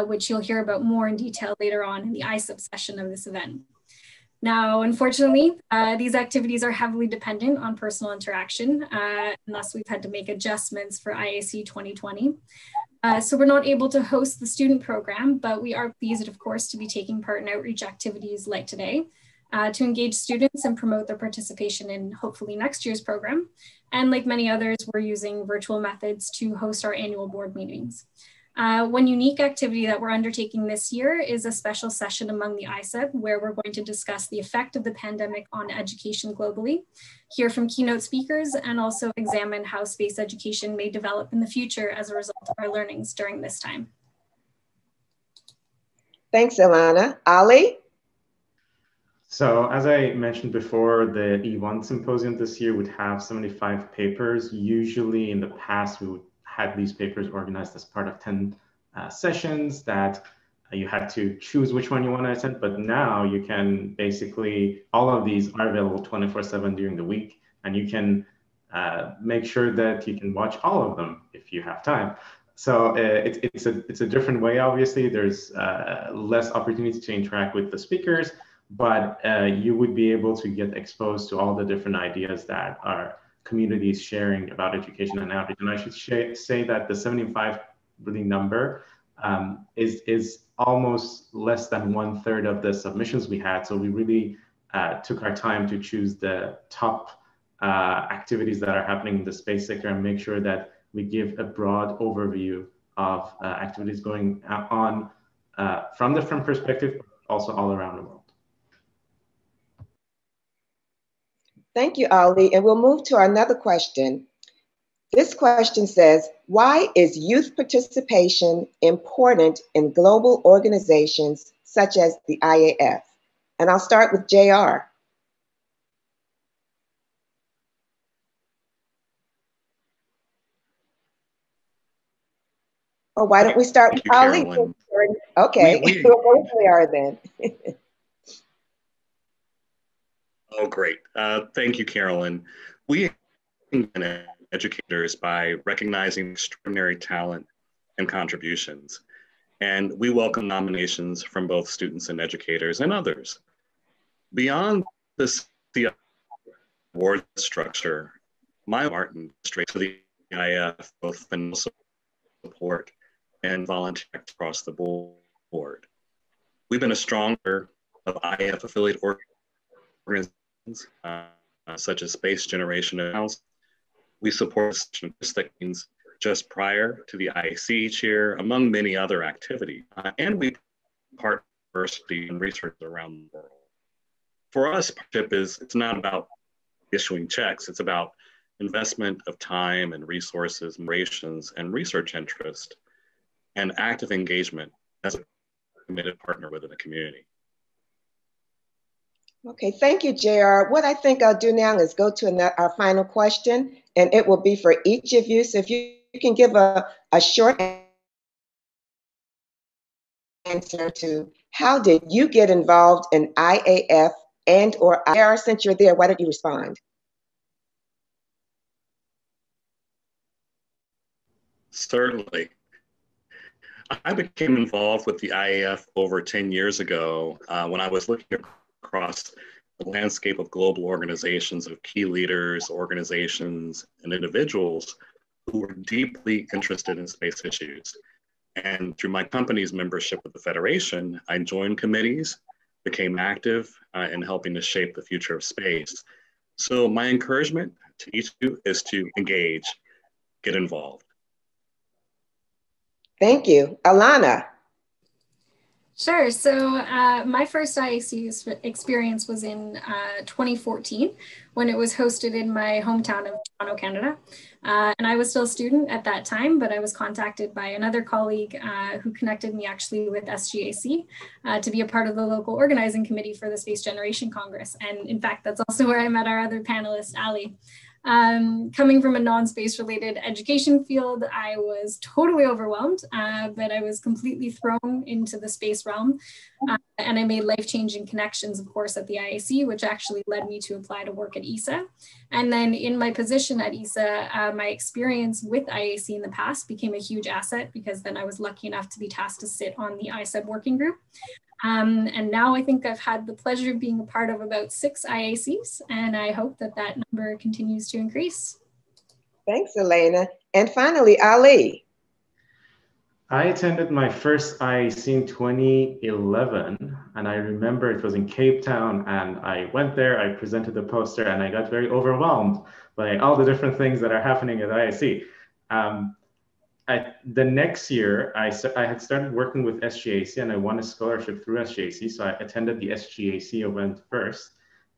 which you'll hear about more in detail later on in the ISEB session of this event. Now, unfortunately, these activities are heavily dependent on personal interaction, and thus we've had to make adjustments for IAC 2020. So we're not able to host the student program, but we are pleased, of course, to be taking part in outreach activities like today to engage students and promote their participation in hopefully next year's program. And like many others, we're using virtual methods to host our annual board meetings. One unique activity that we're undertaking this year is a special session among the ISEB, where we're going to discuss the effect of the pandemic on education globally, hear from keynote speakers, and also examine how space education may develop in the future as a result of our learnings during this time. Thanks, Ilana. Ali? So as I mentioned before, the E1 symposium this year would have 75 papers. Usually in the past, we would have these papers organized as part of 10 sessions that you had to choose which one you want to attend. But now you can basically, all of these are available 24/7 during the week, and you can make sure that you can watch all of them if you have time. So it's a different way, obviously. There's less opportunity to interact with the speakers, but you would be able to get exposed to all the different ideas that our community is sharing about education and outreach. And I should say that the 75 really number is almost less than 1/3 of the submissions we had. So we really took our time to choose the top activities that are happening in the space sector and make sure that we give a broad overview of activities going on from the different perspective, but also all around the world. Thank you, Ali. And we'll move to another question. This question says, why is youth participation important in global organizations such as the IAF? And I'll start with JR. Or why don't we start with Ali? Okay, we'll go with JR then. Oh, great. Thank you, Carolyn. We educators by recognizing extraordinary talent and contributions. And we welcome nominations from both students and educators and others. Beyond this award structure, my Martin straight to the IAF, both financial support and volunteer across the board. We've been a stronger of IAF affiliate organizations such as Space Generation House. We support things just prior to the IAC each year, among many other activities. And we partner with university and research around the world. For us, partnership it's not about issuing checks, it's about investment of time and resources, and research interest, and active engagement as a committed partner within the community. Okay, thank you, JR. What I think I'll do now is go to our final question, and it will be for each of you. So if you can give a short answer to how did you get involved in IAF and or JR, since you're there, why don't you respond? Certainly. I became involved with the IAF over 10 years ago when I was looking across the landscape of global organizations of key leaders, organizations, and individuals who were deeply interested in space issues. And through my company's membership with the Federation, I joined committees, became active in helping to shape the future of space. So my encouragement to each of you is to engage, get involved. Thank you. Alana. Sure. So my first IAC experience was in 2014 when it was hosted in my hometown of Toronto, Canada. And I was still a student at that time, but I was contacted by another colleague who connected me actually with SGAC to be a part of the local organizing committee for the Space Generation Congress. And in fact, that's also where I met our other panelist, Ali. Coming from a non-space related education field, I was totally overwhelmed, but I was completely thrown into the space realm. And I made life-changing connections, of course, at the IAC, which actually led me to apply to work at ESA. And then in my position at ESA, my experience with IAC in the past became a huge asset, because then I was lucky enough to be tasked to sit on the ISEB working group. And now I think I've had the pleasure of being a part of about 6 IACs, and I hope that that number continues to increase. Thanks, Elena. And finally, Ali. I attended my first IAC in 2011, and I remember it was in Cape Town, and I went there, I presented the poster, and I got very overwhelmed by all the different things that are happening at IAC. The next year, I had started working with SGAC, and I won a scholarship through SGAC, so I attended the SGAC event first,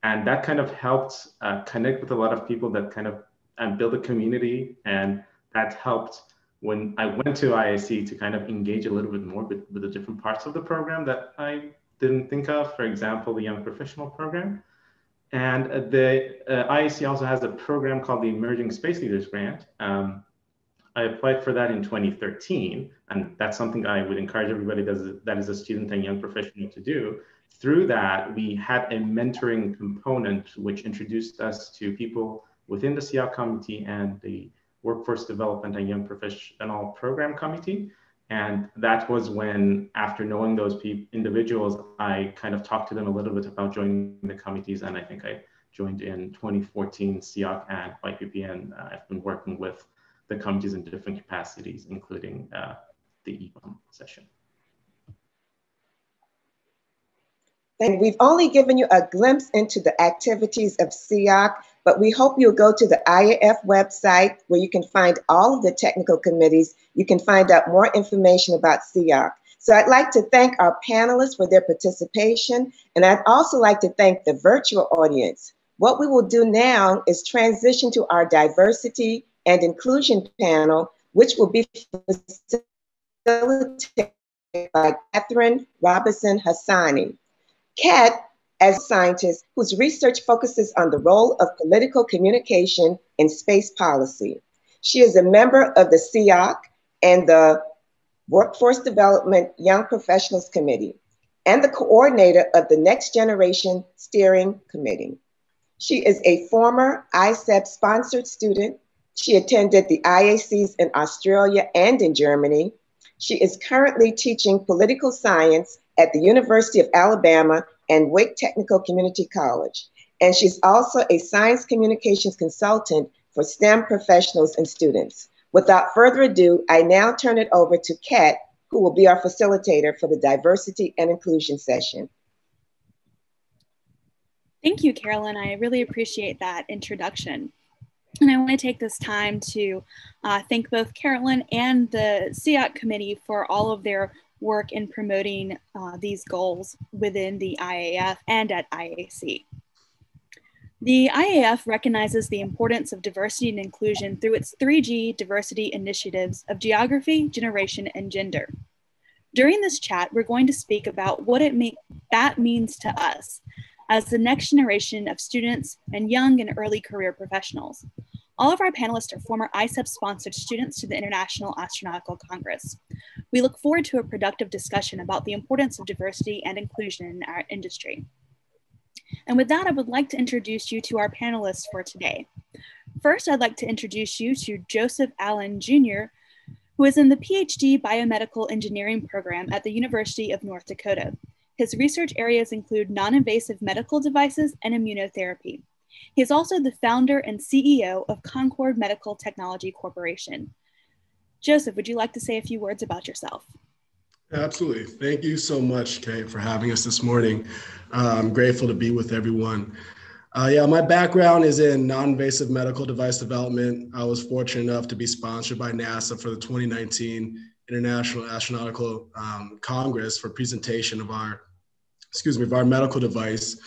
and that kind of helped connect with a lot of people that kind of build a community, and that helped when I went to IAC to kind of engage a little bit more with the different parts of the program that I didn't think of, for example, the Young Professional Program. And the IAC also has a program called the Emerging Space Leaders Grant. I applied for that in 2013, and that's something I would encourage everybody that is a student and young professional to do. Through that, we had a mentoring component which introduced us to people within the SEOC committee and the Workforce Development and Young Professional Program Committee. And that was when, after knowing those individuals, I kind of talked to them a little bit about joining the committees. And I think I joined in 2014 SEOC and YPP, and I've been working with the committees in different capacities, including the E1 session. And we've only given you a glimpse into the activities of SEOC, but we hope you'll go to the IAF website where you can find all of the technical committees. You can find out more information about SEOC. So I'd like to thank our panelists for their participation, and I'd also like to thank the virtual audience. What we will do now is transition to our diversity and inclusion panel, which will be facilitated by Catherine Robinson Hassani. Kat, as a scientist whose research focuses on the role of political communication in space policy. She is a member of the SEOC and the Workforce Development Young Professionals Committee, and the coordinator of the Next Generation Steering Committee. She is a former ISEB sponsored student. She attended the IACs in Australia and in Germany. She is currently teaching political science at the University of Alabama and Wake Technical Community College. And she's also a science communications consultant for STEM professionals and students. Without further ado, I now turn it over to Kat, who will be our facilitator for the diversity and inclusion session. Thank you, Carolyn. I really appreciate that introduction. And I want to take this time to thank both Carolyn and the SEOC committee for all of their work in promoting these goals within the IAF and at IAC. The IAF recognizes the importance of diversity and inclusion through its 3G diversity initiatives of geography, generation, and gender. During this chat, we're going to speak about what that means to us as the next generation of students and young and early career professionals. All of our panelists are former ISEB-sponsored students to the International Astronautical Congress. We look forward to a productive discussion about the importance of diversity and inclusion in our industry. And with that, I would like to introduce you to our panelists for today. First, I'd like to introduce you to Joseph Allen Jr., who is in the PhD Biomedical Engineering program at the University of North Dakota. His research areas include non-invasive medical devices and immunotherapy. He is also the founder and CEO of Concord Medical Technology Corporation. Joseph, would you like to say a few words about yourself? Absolutely. Thank you so much, Kate, for having us this morning. I'm grateful to be with everyone. My background is in non-invasive medical device development. I was fortunate enough to be sponsored by NASA for the 2019 International Astronautical Congress for presentation of our medical device.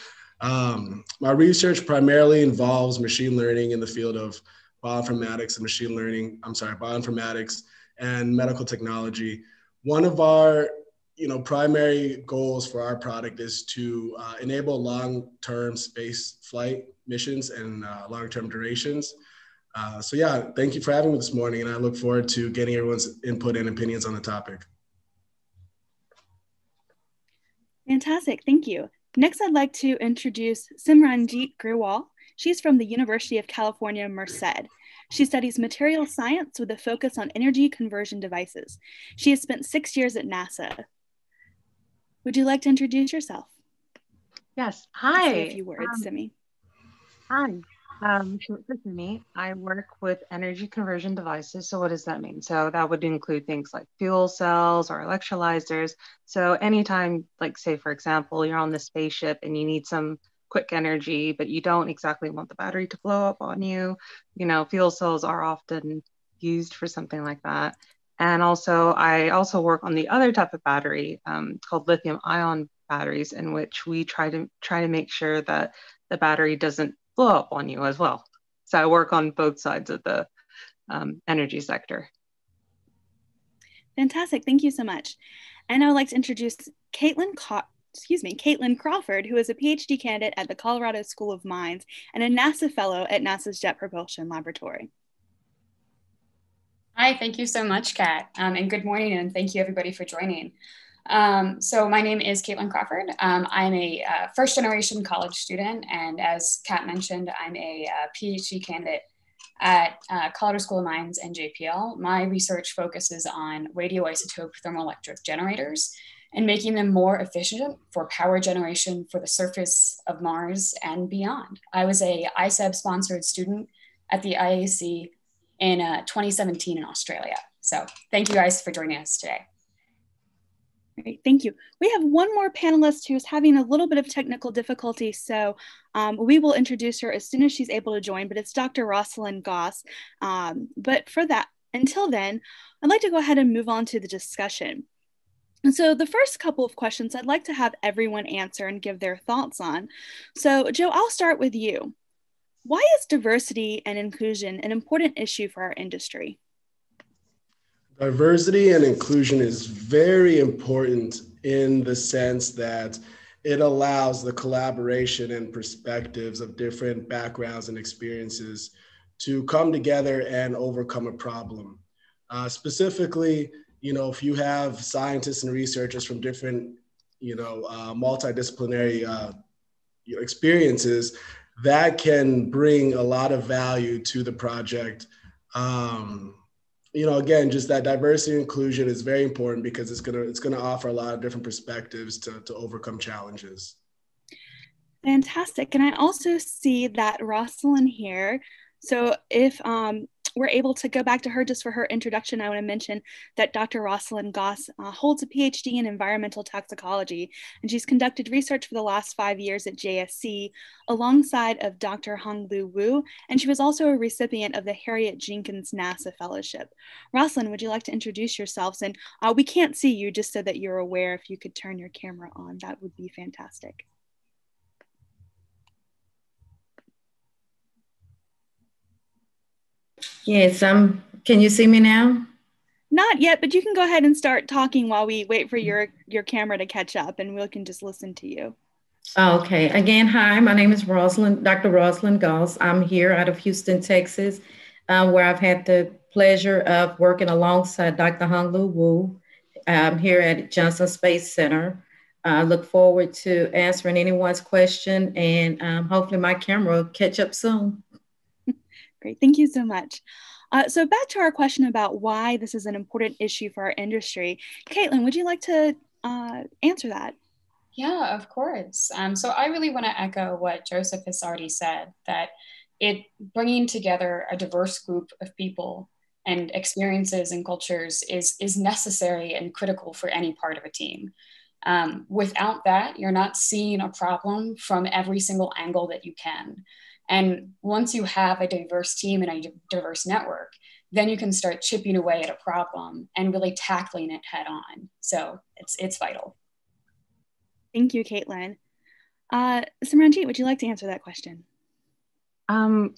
My research primarily involves machine learning in the field of bioinformatics and medical technology. One of our primary goals for our product is to enable long-term space flight missions and long-term durations. So yeah, thank you for having me this morning, and I look forward to getting everyone's input and opinions on the topic. Fantastic, thank you. Next, I'd like to introduce Simranjeet Grewal. She's from the University of California, Merced. She studies material science with a focus on energy conversion devices. She has spent 6 years at NASA. Would you like to introduce yourself? Yes, hi. Say a few words, Simi. Hi, so for me, I work with energy conversion devices. So what does that mean? So that would include things like fuel cells or electrolyzers. So anytime, like say, for example, you're on the spaceship and you need some quick energy, but you don't exactly want the battery to blow up on you, fuel cells are often used for something like that. And also, I also work on the other type of battery called lithium ion batteries, in which we try to make sure that the battery doesn't blow up on you as well. So I work on both sides of the energy sector. Fantastic, thank you so much. And I would like to introduce Caitlin Crawford, who is a PhD candidate at the Colorado School of Mines and a NASA fellow at NASA's Jet Propulsion Laboratory. Hi, thank you so much, Kat, and good morning, and thank you everybody for joining. So my name is Caitlin Crawford. I'm a first generation college student, and as Kat mentioned, I'm a PhD candidate at Colorado School of Mines and JPL. My research focuses on radioisotope thermoelectric generators and making them more efficient for power generation for the surface of Mars and beyond. I was a ISEB sponsored student at the IAC in 2017 in Australia. So thank you guys for joining us today. Great, thank you. We have one more panelist who's having a little bit of technical difficulty, so we will introduce her as soon as she's able to join, but it's Dr. Rosalind Goss. But for that, until then, I'd like to go ahead and move on to the discussion. And so the first couple of questions I'd like to have everyone answer and give their thoughts on. So Joe, I'll start with you. Why is diversity and inclusion an important issue for our industry? Diversity and inclusion is very important in the sense that it allows the collaboration and perspectives of different backgrounds and experiences to come together and overcome a problem. Specifically, if you have scientists and researchers from different, multidisciplinary experiences, that can bring a lot of value to the project. Again, just that diversity and inclusion is very important because it's gonna offer a lot of different perspectives to overcome challenges. Fantastic. And I also see that Rosalind here. So if we're able to go back to her just for her introduction, I want to mention that Dr. Rosalind Goss holds a PhD in environmental toxicology, and she's conducted research for the last 5 years at JSC alongside of Dr. Honglu Wu, and she was also a recipient of the Harriet Jenkins NASA Fellowship. Rosalind, would you like to introduce yourselves? And we can't see you, just so that you're aware, if you could turn your camera on, that would be fantastic. Yes, can you see me now? Not yet, but you can go ahead and start talking while we wait for your camera to catch up, and we can just listen to you. Okay, again, hi, my name is Dr. Rosalind Goss. I'm here out of Houston, Texas, where I've had the pleasure of working alongside Dr. Honglu Wu here at Johnson Space Center. I look forward to answering anyone's question, and hopefully my camera will catch up soon. Great, thank you so much. So back to our question about why this is an important issue for our industry. Caitlin, would you like to answer that? Yeah, of course. So I really want to echo what Joseph has already said, that bringing together a diverse group of people and experiences and cultures is necessary and critical for any part of a team. Without that, you're not seeing a problem from every single angle that you can. And once you have a diverse team and a diverse network, then you can start chipping away at a problem and really tackling it head on. So it's vital. Thank you, Caitlin. Simranjeet, would you like to answer that question? I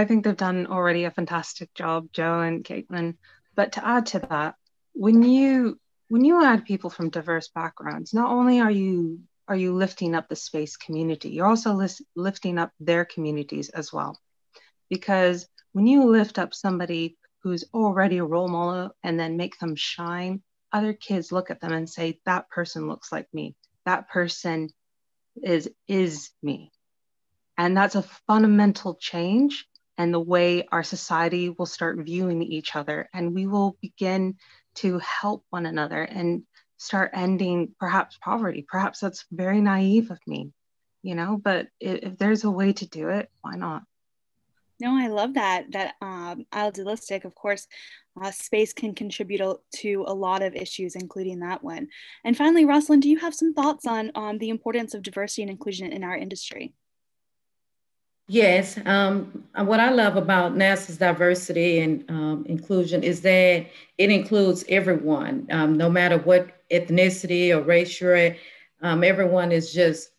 think they've done already a fantastic job, Joe and Caitlin. But to add to that, when you when you add people from diverse backgrounds, not only are you lifting up the space community, you're also lifting up their communities as well. Because when you lift up somebody who's already a role model and then make them shine, other kids look at them and say, that person looks like me. That person is me. And that's a fundamental change in the way our society will start viewing each other. And we will begin to help one another and start ending perhaps poverty. Perhaps that's very naive of me, you know, but if there's a way to do it, why not? No, I love that idealistic. Of course, space can contribute to a lot of issues, including that one. And finally, Rosalind, do you have some thoughts on the importance of diversity and inclusion in our industry? Yes, what I love about NASA's diversity and inclusion is that it includes everyone, no matter what ethnicity or race you're at. Everyone is just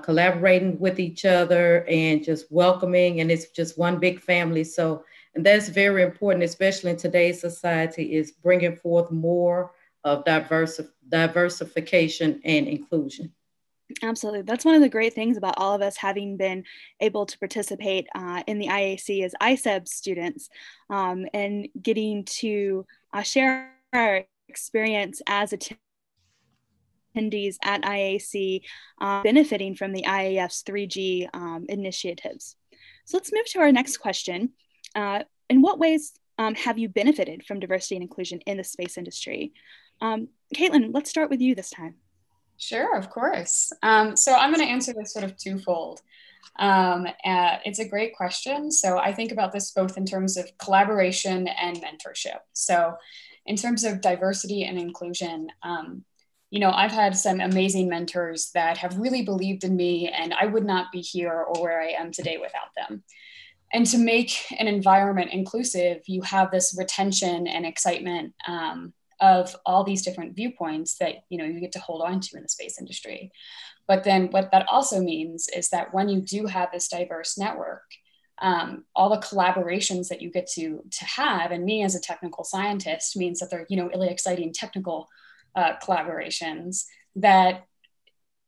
collaborating with each other and just welcoming, and it's just one big family. So, and that's very important, especially in today's society, is bringing forth more of diversification and inclusion. Absolutely. That's one of the great things about all of us having been able to participate in the IAC as ISEB students, and getting to share our experience as attendees at IAC, benefiting from the IAF's 3G initiatives. So let's move to our next question. In what ways have you benefited from diversity and inclusion in the space industry? Caitlin, let's start with you this time. Sure, of course. So I'm going to answer this sort of twofold. It's a great question. So I think about this both in terms of collaboration and mentorship. So in terms of diversity and inclusion, you know, I've had some amazing mentors that have really believed in me, and I would not be here or where I am today without them. And to make an environment inclusive, you have this retention and excitement of all these different viewpoints that, you know, you get to hold on to in the space industry. But then what that also means is that when you do have this diverse network, all the collaborations that you get to have, and me as a technical scientist means that they're, you know, really exciting technical collaborations, that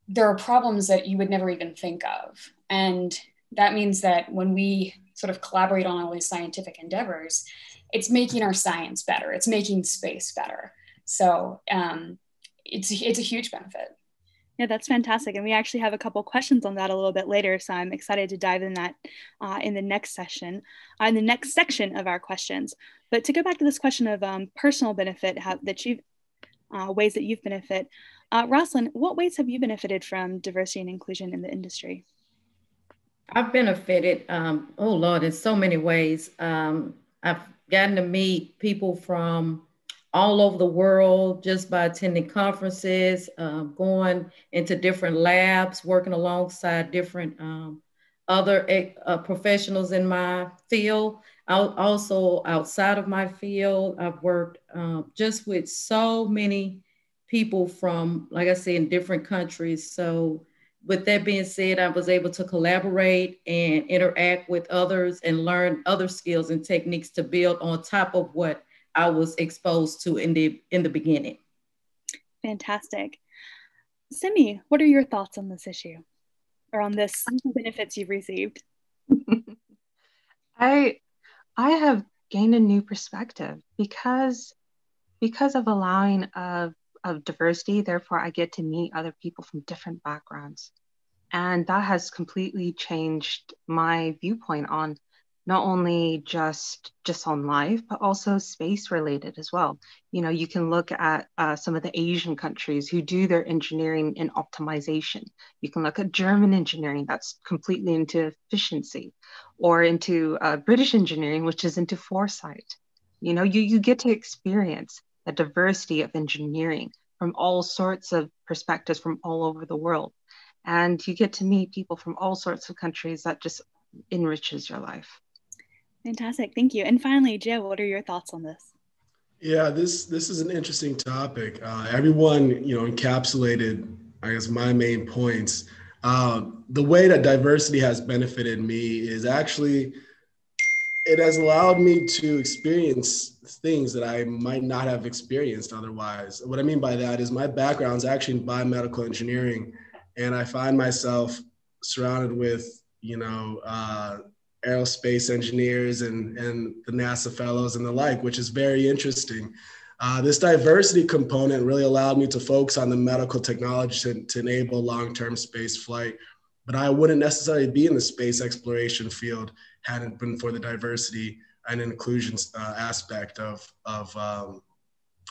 there are problems that you would never even think of. And that means that when we sort of collaborate on all these scientific endeavors, it's making our science better. It's making space better. So it's a huge benefit. Yeah, that's fantastic. And we actually have a couple questions on that a little bit later. So I'm excited to dive in that in the next session, in the next section of our questions. But to go back to this question of personal benefit, ways that you've benefited, Rosalind, what ways have you benefited from diversity and inclusion in the industry? I've benefited, oh Lord, in so many ways. I've gotten to meet people from all over the world just by attending conferences, going into different labs, working alongside different other professionals in my field. Also outside of my field, I've worked just with so many people from, like I said, in different countries. So with that being said, I was able to collaborate and interact with others and learn other skills and techniques to build on top of what I was exposed to in the beginning. Fantastic. Simi, what are your thoughts on this issue or on this benefits you've received? I have gained a new perspective because of allowing of diversity. Therefore, I get to meet other people from different backgrounds. And that has completely changed my viewpoint on not only just on life, but also space related as well. You know, you can look at some of the Asian countries who do their engineering in optimization. You can look at German engineering that's completely into efficiency, or into British engineering, which is into foresight. You know, you get to experience the diversity of engineering from all sorts of perspectives from all over the world. And you get to meet people from all sorts of countries. That just enriches your life. Fantastic, thank you. And finally, Joe, what are your thoughts on this? Yeah, this is an interesting topic. Everyone, you know, encapsulated, I guess, my main points. The way that diversity has benefited me is actually it has allowed me to experience things that I might not have experienced otherwise. What I mean by that is my background is actually in biomedical engineering, and I find myself surrounded with, aerospace engineers and the NASA fellows and the like, which is very interesting. This diversity component really allowed me to focus on the medical technology to enable long-term space flight, but I wouldn't necessarily be in the space exploration field hadn't been for the diversity and inclusion aspect of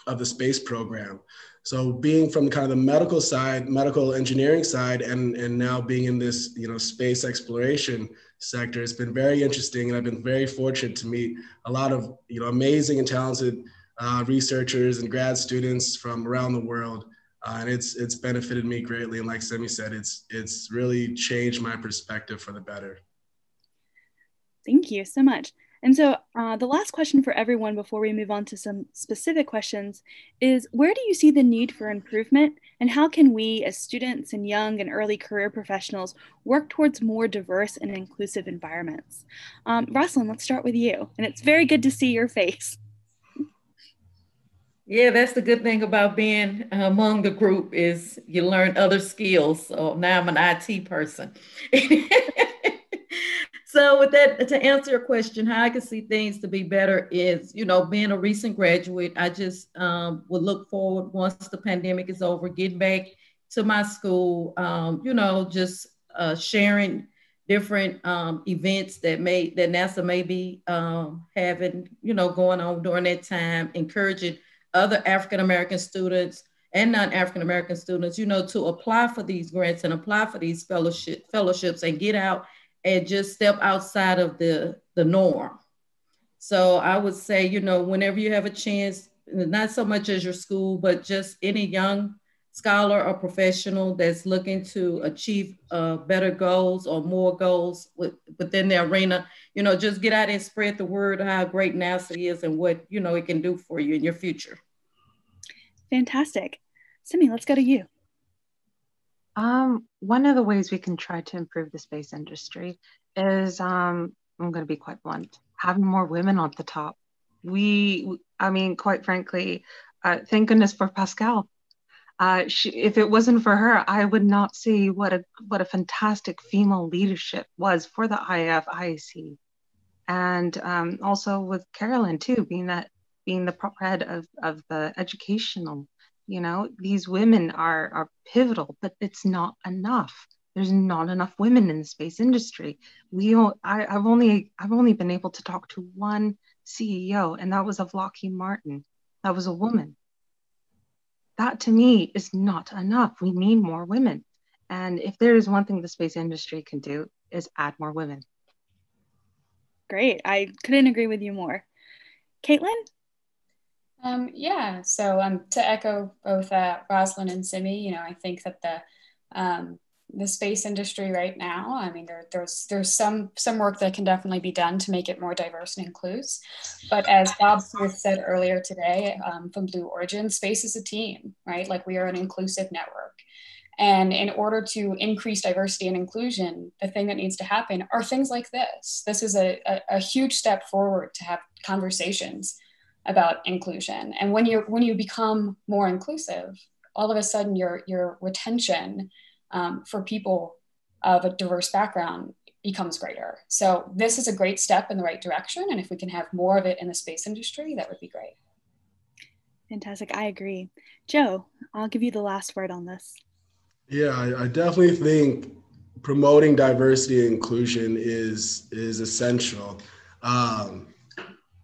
the space program. So being from kind of the medical side, medical engineering side, and now being in this, space exploration sector, it's been very interesting. And I've been very fortunate to meet a lot of, amazing and talented researchers and grad students from around the world. And it's benefited me greatly. And like Semi said, it's really changed my perspective for the better. Thank you so much. And so the last question for everyone before we move on to some specific questions is, where do you see the need for improvement, and how can we as students and young and early career professionals work towards more diverse and inclusive environments? Rosalind, let's start with you. And it's very good to see your face. Yeah, that's the good thing about being among the group is you learn other skills. So now I'm an IT person. So with that, to answer your question, how I can see things to be better is, being a recent graduate, I just would look forward once the pandemic is over, getting back to my school, just sharing different events that NASA may be having, going on during that time, encouraging other African-American students and non-African-American students, to apply for these grants and apply for these fellowships and get out and just step outside of the norm. So I would say, whenever you have a chance, not so much as your school, but just any young scholar or professional that's looking to achieve better goals or more goals within the arena, just get out and spread the word of how great NASA is and what, it can do for you in your future. Fantastic. Simi, let's go to you. One of the ways we can try to improve the space industry is, I'm going to be quite blunt, having more women at the top. Quite frankly, thank goodness for Pascal. If it wasn't for her, I would not see what a fantastic female leadership was for the IAF, IAC. And also with Carolyn too, being the proper head of the educational, these women are pivotal, but it's not enough. There's not enough women in the space industry. I've only been able to talk to one CEO, and that was of Lockheed Martin. That was a woman. That to me is not enough. We need more women. And if there is one thing the space industry can do, is add more women. Great. I couldn't agree with you more. Caitlin? To echo both Rosalind and Simi, I think that the space industry right now, there's some work that can definitely be done to make it more diverse and inclusive. But as Bob Smith said earlier today from Blue Origin, space is a team, right? Like, we are an inclusive network. And in order to increase diversity and inclusion, the thing that needs to happen are things like this. This is a huge step forward to have conversations about inclusion. And when you become more inclusive, all of a sudden your retention for people of a diverse background becomes greater. So this is a great step in the right direction. And if we can have more of it in the space industry, that would be great. Fantastic. I agree. Joe, I'll give you the last word on this. Yeah, I definitely think promoting diversity and inclusion is essential.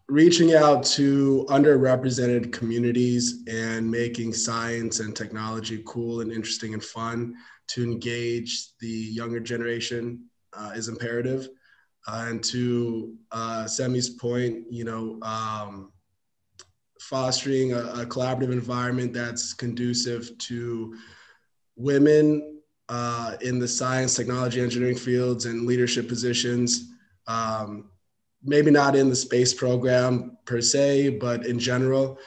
Reaching out to underrepresented communities and making science and technology cool and interesting and fun to engage the younger generation is imperative. And to Semi's point, fostering a collaborative environment that's conducive to women in the science, technology, engineering fields and leadership positions. Maybe not in the space program per se, but in general,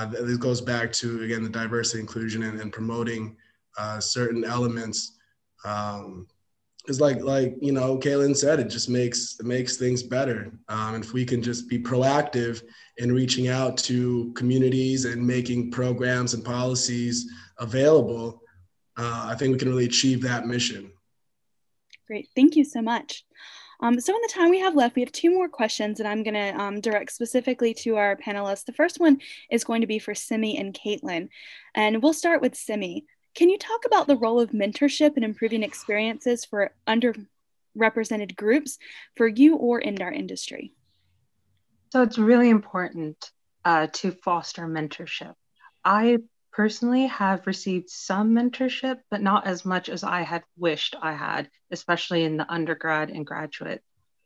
this goes back to, again, the diversity, inclusion, and promoting certain elements you know, Kaylin said, it just makes things better. And if we can just be proactive in reaching out to communities and making programs and policies available, I think we can really achieve that mission. Great, thank you so much. So in the time we have left, we have two more questions that I'm gonna direct specifically to our panelists. The first one is going to be for Simi and Caitlin. And we'll start with Simi. Can you talk about the role of mentorship in improving experiences for underrepresented groups for you or in our industry? So it's really important to foster mentorship. I personally have received some mentorship, but not as much as I had wished I had, especially in the undergrad and graduate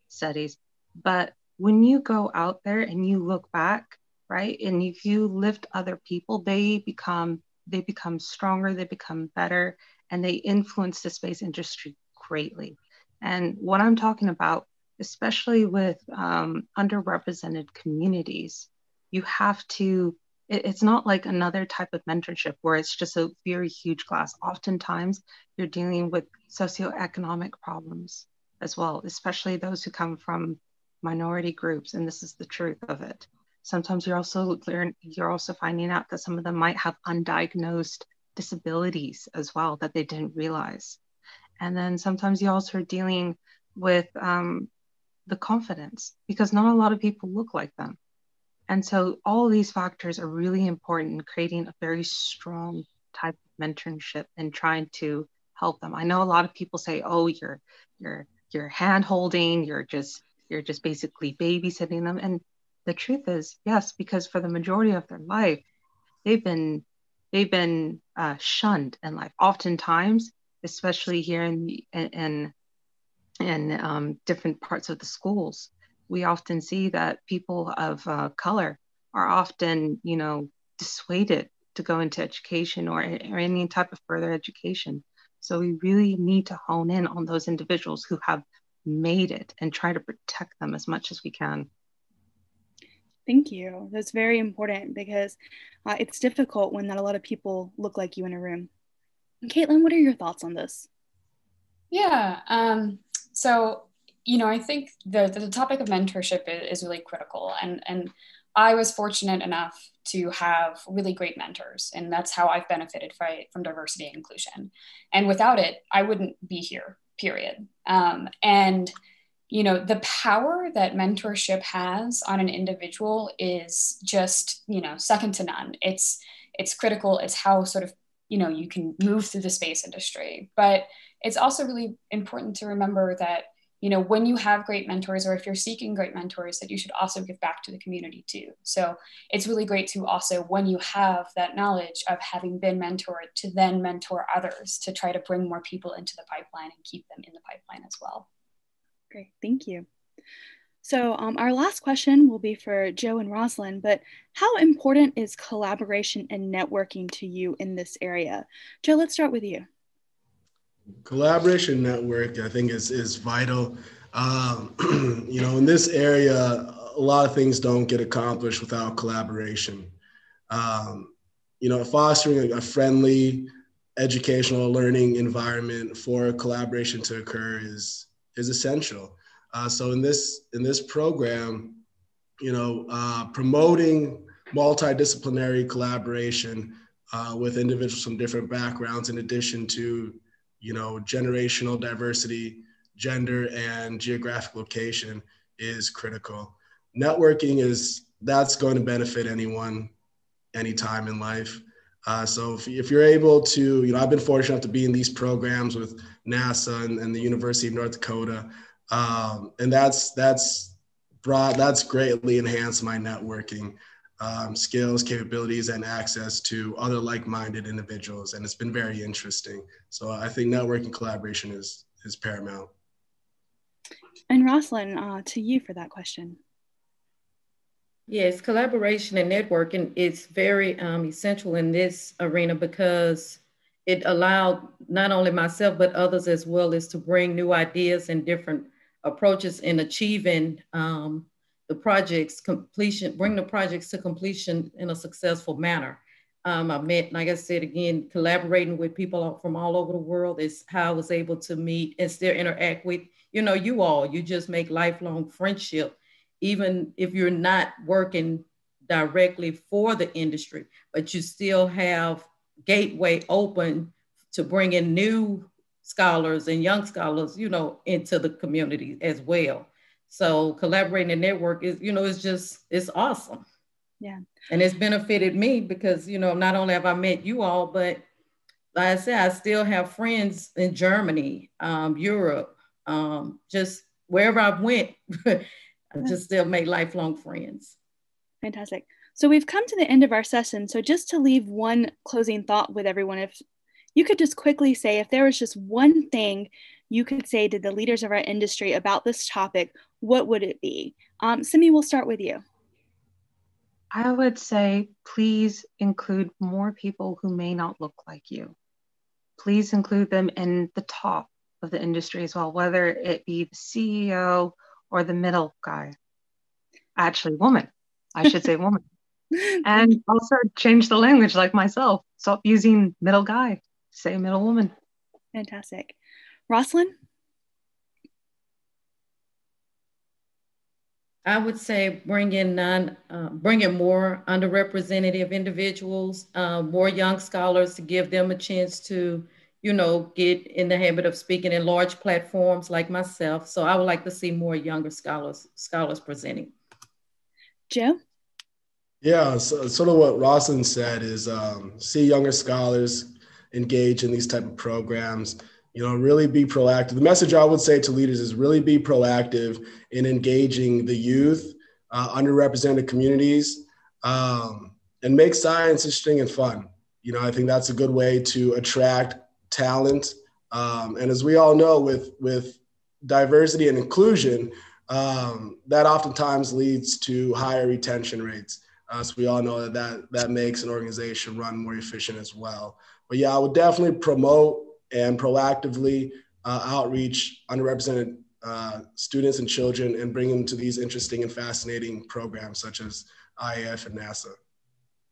studies. But when you go out there and you look back, right, and if you lift other people, they become stronger, they become better, and they influence the space industry greatly. And what I'm talking about, especially with underrepresented communities, you have to, it's not like another type of mentorship where it's just a very huge class. Oftentimes you're dealing with socioeconomic problems as well, especially those who come from minority groups. And this is the truth of it. Sometimes you're also finding out that some of them might have undiagnosed disabilities as well that they didn't realize. And then sometimes you also are dealing with the confidence, because not a lot of people look like them. And so all of these factors are really important in creating a very strong type of mentorship and trying to help them. I know a lot of people say, oh, you're hand holding, you're just basically babysitting them. And the truth is, yes, because for the majority of their life, they've been shunned in life. Oftentimes, especially here in different parts of the schools, we often see that people of color are often, you know, dissuaded to go into education or any type of further education. So we really need to hone in on those individuals who have made it and try to protect them as much as we can. Thank you. That's very important because it's difficult when not a lot of people look like you in a room. And Caitlin, what are your thoughts on this? Yeah, so, you know, I think the topic of mentorship is really critical. And I was fortunate enough to have really great mentors, and that's how I've benefited from diversity and inclusion. And without it, I wouldn't be here, period. And you know, the power that mentorship has on an individual is just, you know, second to none. It's critical. It's how sort of, you know, you can move through the space industry. But it's also really important to remember that, you know, when you have great mentors, or if you're seeking great mentors, that you should also give back to the community too. So it's really great to also, when you have that knowledge of having been mentored, to then mentor others to try to bring more people into the pipeline and keep them in the pipeline as well. Great, thank you. So our last question will be for Joe and Rosalind, but how important is collaboration and networking to you in this area? Joe, let's start with you. Collaboration network, I think, is vital. You know, in this area, a lot of things don't get accomplished without collaboration. You know, fostering a friendly educational learning environment for collaboration to occur is essential. So in this program, you know, promoting multidisciplinary collaboration with individuals from different backgrounds, in addition to, you know, generational diversity, gender, and geographic location, is critical. Networking that's going to benefit anyone, anytime in life. So if you're able to, you know, I've been fortunate enough to be in these programs with NASA and the University of North Dakota, and that's greatly enhanced my networking skills, capabilities, and access to other like-minded individuals, and it's been very interesting. So I think networking collaboration is paramount. And Rosalind, to you for that question. Yes, collaboration and networking is very essential in this arena, because it allowed not only myself, but others as well, is to bring new ideas and different approaches in achieving the project's completion, bring the projects to completion in a successful manner. I met, like I said, again, collaborating with people from all over the world is how I was able to meet and still interact with, you all. You just make lifelong friendship, even if you're not working directly for the industry, but you still have gateway open to bring in new scholars and young scholars, into the community as well. So collaborating and network is, it's awesome. Yeah. And it's benefited me because, not only have I met you all, but like I said, I still have friends in Germany, Europe, just wherever I've went, I just still make lifelong friends. Fantastic. So we've come to the end of our session. So just to leave one closing thought with everyone, if you could just quickly say, if there was just one thing you could say to the leaders of our industry about this topic, what would it be? Simi, we'll start with you. I would say, please include more people who may not look like you. Please include them in the top of the industry as well, whether it be the CEO or the middle guy. Actually, woman. I should say woman. And also change the language like myself. Stop using middle guy. Say middle woman. Fantastic. Rosalind? I would say bring in more underrepresented individuals, more young scholars to give them a chance to, get in the habit of speaking in large platforms like myself. So I would like to see more younger scholars presenting. Joe? Yeah, so sort of what Rosalind said is see younger scholars engage in these type of programs, really be proactive. The message I would say to leaders is really be proactive in engaging the youth, underrepresented communities, and make science interesting and fun. I think that's a good way to attract talent. And as we all know, with diversity and inclusion, that oftentimes leads to higher retention rates. So we all know that makes an organization run more efficient as well. But yeah, I would definitely promote and proactively outreach underrepresented students and children and bring them to these interesting and fascinating programs such as IAF and NASA.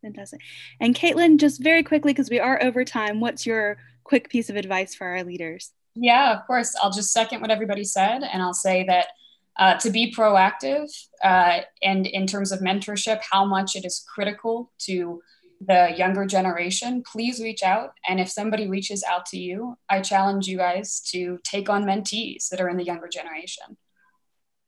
Fantastic. And Caitlin, just very quickly, because we are over time, what's your quick piece of advice for our leaders? Yeah, of course. I'll just second what everybody said, and I'll say that to be proactive and in terms of mentorship, how much it is critical to the younger generation, please reach out. And if somebody reaches out to you, I challenge you guys to take on mentees that are in the younger generation.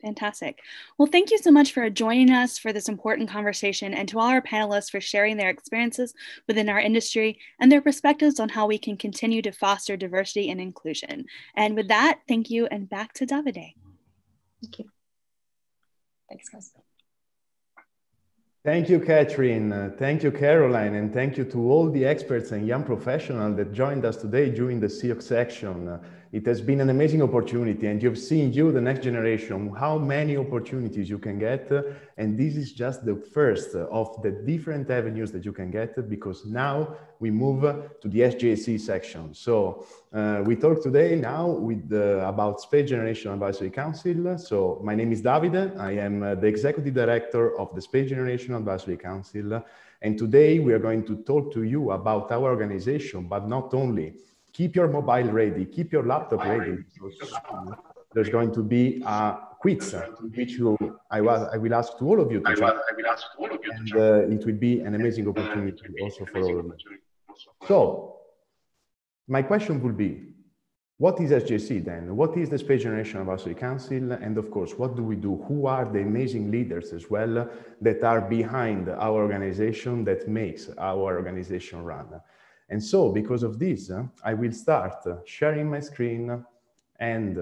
Fantastic. Well, thank you so much for joining us for this important conversation, and to all our panelists for sharing their experiences within our industry and their perspectives on how we can continue to foster diversity and inclusion. And with that, thank you, and back to Davide. Thank you. Thanks, guys. Thank you, Catherine. Thank you, Caroline. And thank you to all the experts and young professionals that joined us today during the SEOC section. It has been an amazing opportunity, and you've seen, the next generation, how many opportunities you can get. And this is just the first of the different avenues that you can get, because now we move to the SGAC section. So we talk today now about Space Generation Advisory Council. So my name is Davide. I am the Executive Director of the Space Generation Advisory Council. And today we are going to talk to you about our organization, but not only. Keep your mobile ready, keep your laptop ready. There's going to be a quiz, which I will ask to all of you to join. And it will be an amazing opportunity also for all of you. So, my question would be, what is SGAC then? What is the Space Generation Advisory Council? And of course, what do we do? Who are the amazing leaders as well that are behind our organization, that makes our organization run? And so, because of this, I will start sharing my screen and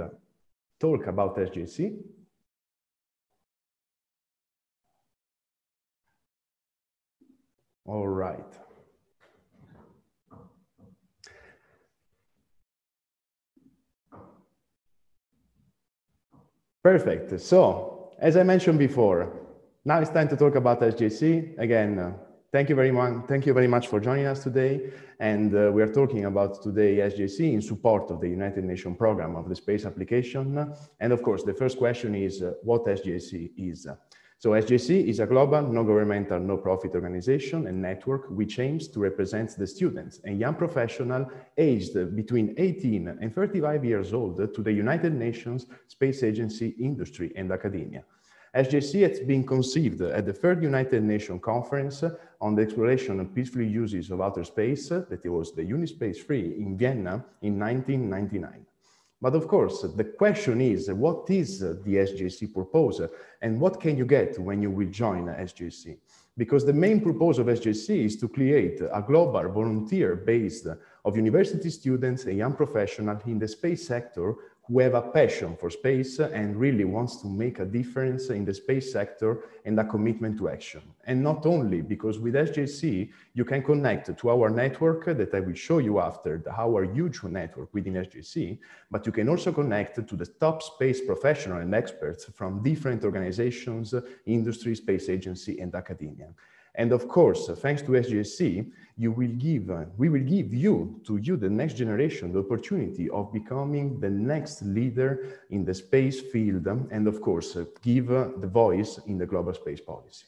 talk about SGAC. All right. Perfect. So, as I mentioned before, now it's time to talk about SGAC. Again, thank you very much for joining us today. And we are talking about today SGAC in support of the United Nations program of the space application. And of course, the first question is what SGAC is. So SGAC is a global, non-governmental, no-profit organization and network which aims to represent the students and young professionals aged between 18 and 35 years old to the United Nations Space Agency, industry and academia. SGAC has been conceived at the third United Nations Conference on the Exploration and Peaceful Uses of Outer Space, that it was the Unispace 3 in Vienna in 1999. But of course, the question is, what is the SGAC purpose and what can you get when you will join SGAC? Because the main purpose of SGAC is to create a global volunteer base of university students and young professionals in the space sector who have a passion for space and really wants to make a difference in the space sector and a commitment to action. And not only because with SGAC, you can connect to our network that I will show you after, our huge network within SGAC, but you can also connect to the top space professionals and experts from different organizations, industry, space agency, and academia. And of course, thanks to SGAC, we will give you, the next generation, the opportunity of becoming the next leader in the space field, and of course, give the voice in the global space policy.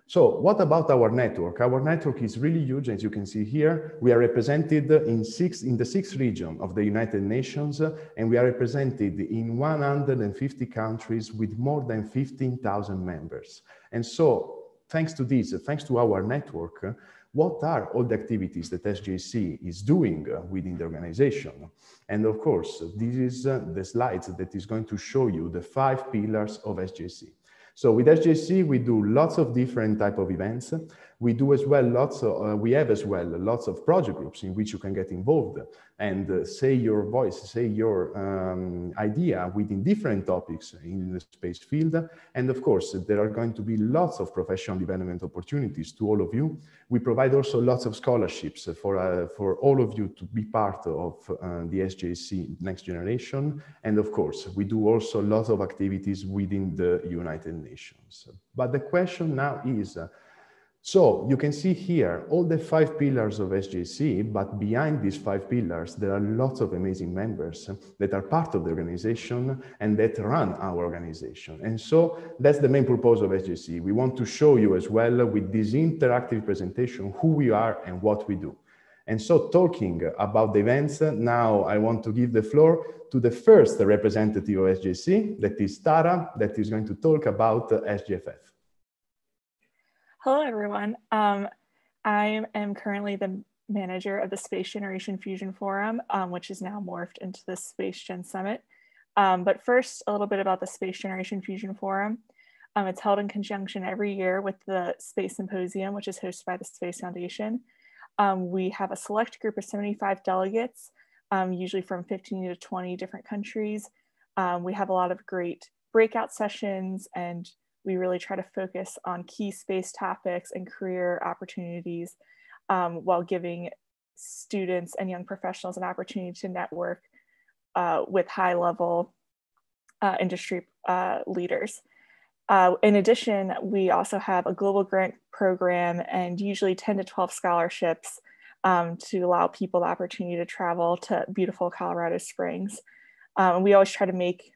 So what about our network? Our network is really huge, as you can see here. We are represented in the sixth region of the United Nations, and we are represented in 150 countries with more than 15,000 members. And so, thanks to this, thanks to our network, what are all the activities that SGAC is doing within the organization? And of course, this is the slides that is going to show you the 5 pillars of SGAC. So with SGAC, we do lots of different type of events. We do as well we have as well lots of project groups in which you can get involved and say your voice, say your idea within different topics in the space field. And of course, there are going to be lots of professional development opportunities to all of you. We provide also lots of scholarships for all of you to be part of the SGAC Next Generation. And of course, we do also lots of activities within the United Nations. But the question now is, so you can see here all the 5 pillars of SGAC, but behind these 5 pillars, there are lots of amazing members that are part of the organization and that run our organization. And so that's the main purpose of SGAC. We want to show you as well with this interactive presentation who we are and what we do. And so talking about the events, now I want to give the floor to the first representative of SGAC, that is Tara, that is going to talk about SGFF. Hello, everyone. I am currently the manager of the Space Generation Fusion Forum, which is now morphed into the Space Gen Summit. But first, a little bit about the Space Generation Fusion Forum. It's held in conjunction every year with the Space Symposium, which is hosted by the Space Foundation. We have a select group of 75 delegates, usually from 15 to 20 different countries. We have a lot of great breakout sessions, and we really try to focus on key space topics and career opportunities while giving students and young professionals an opportunity to network with high-level industry leaders. In addition, we also have a global grant program and usually 10 to 12 scholarships to allow people the opportunity to travel to beautiful Colorado Springs. We always try to make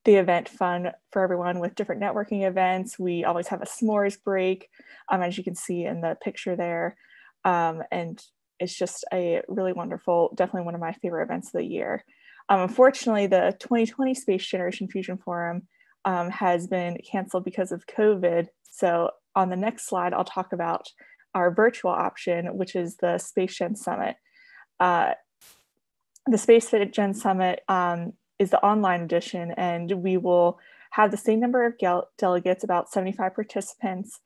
the event fun for everyone with different networking events. We always have a s'mores break, as you can see in the picture there. And it's just a really wonderful, definitely one of my favorite events of the year. Unfortunately, the 2020 Space Generation Fusion Forum has been canceled because of COVID. So on the next slide, I'll talk about our virtual option, which is the Space Gen Summit. The Space Gen Summit is the online edition, and we will have the same number of delegates, about 75 participants,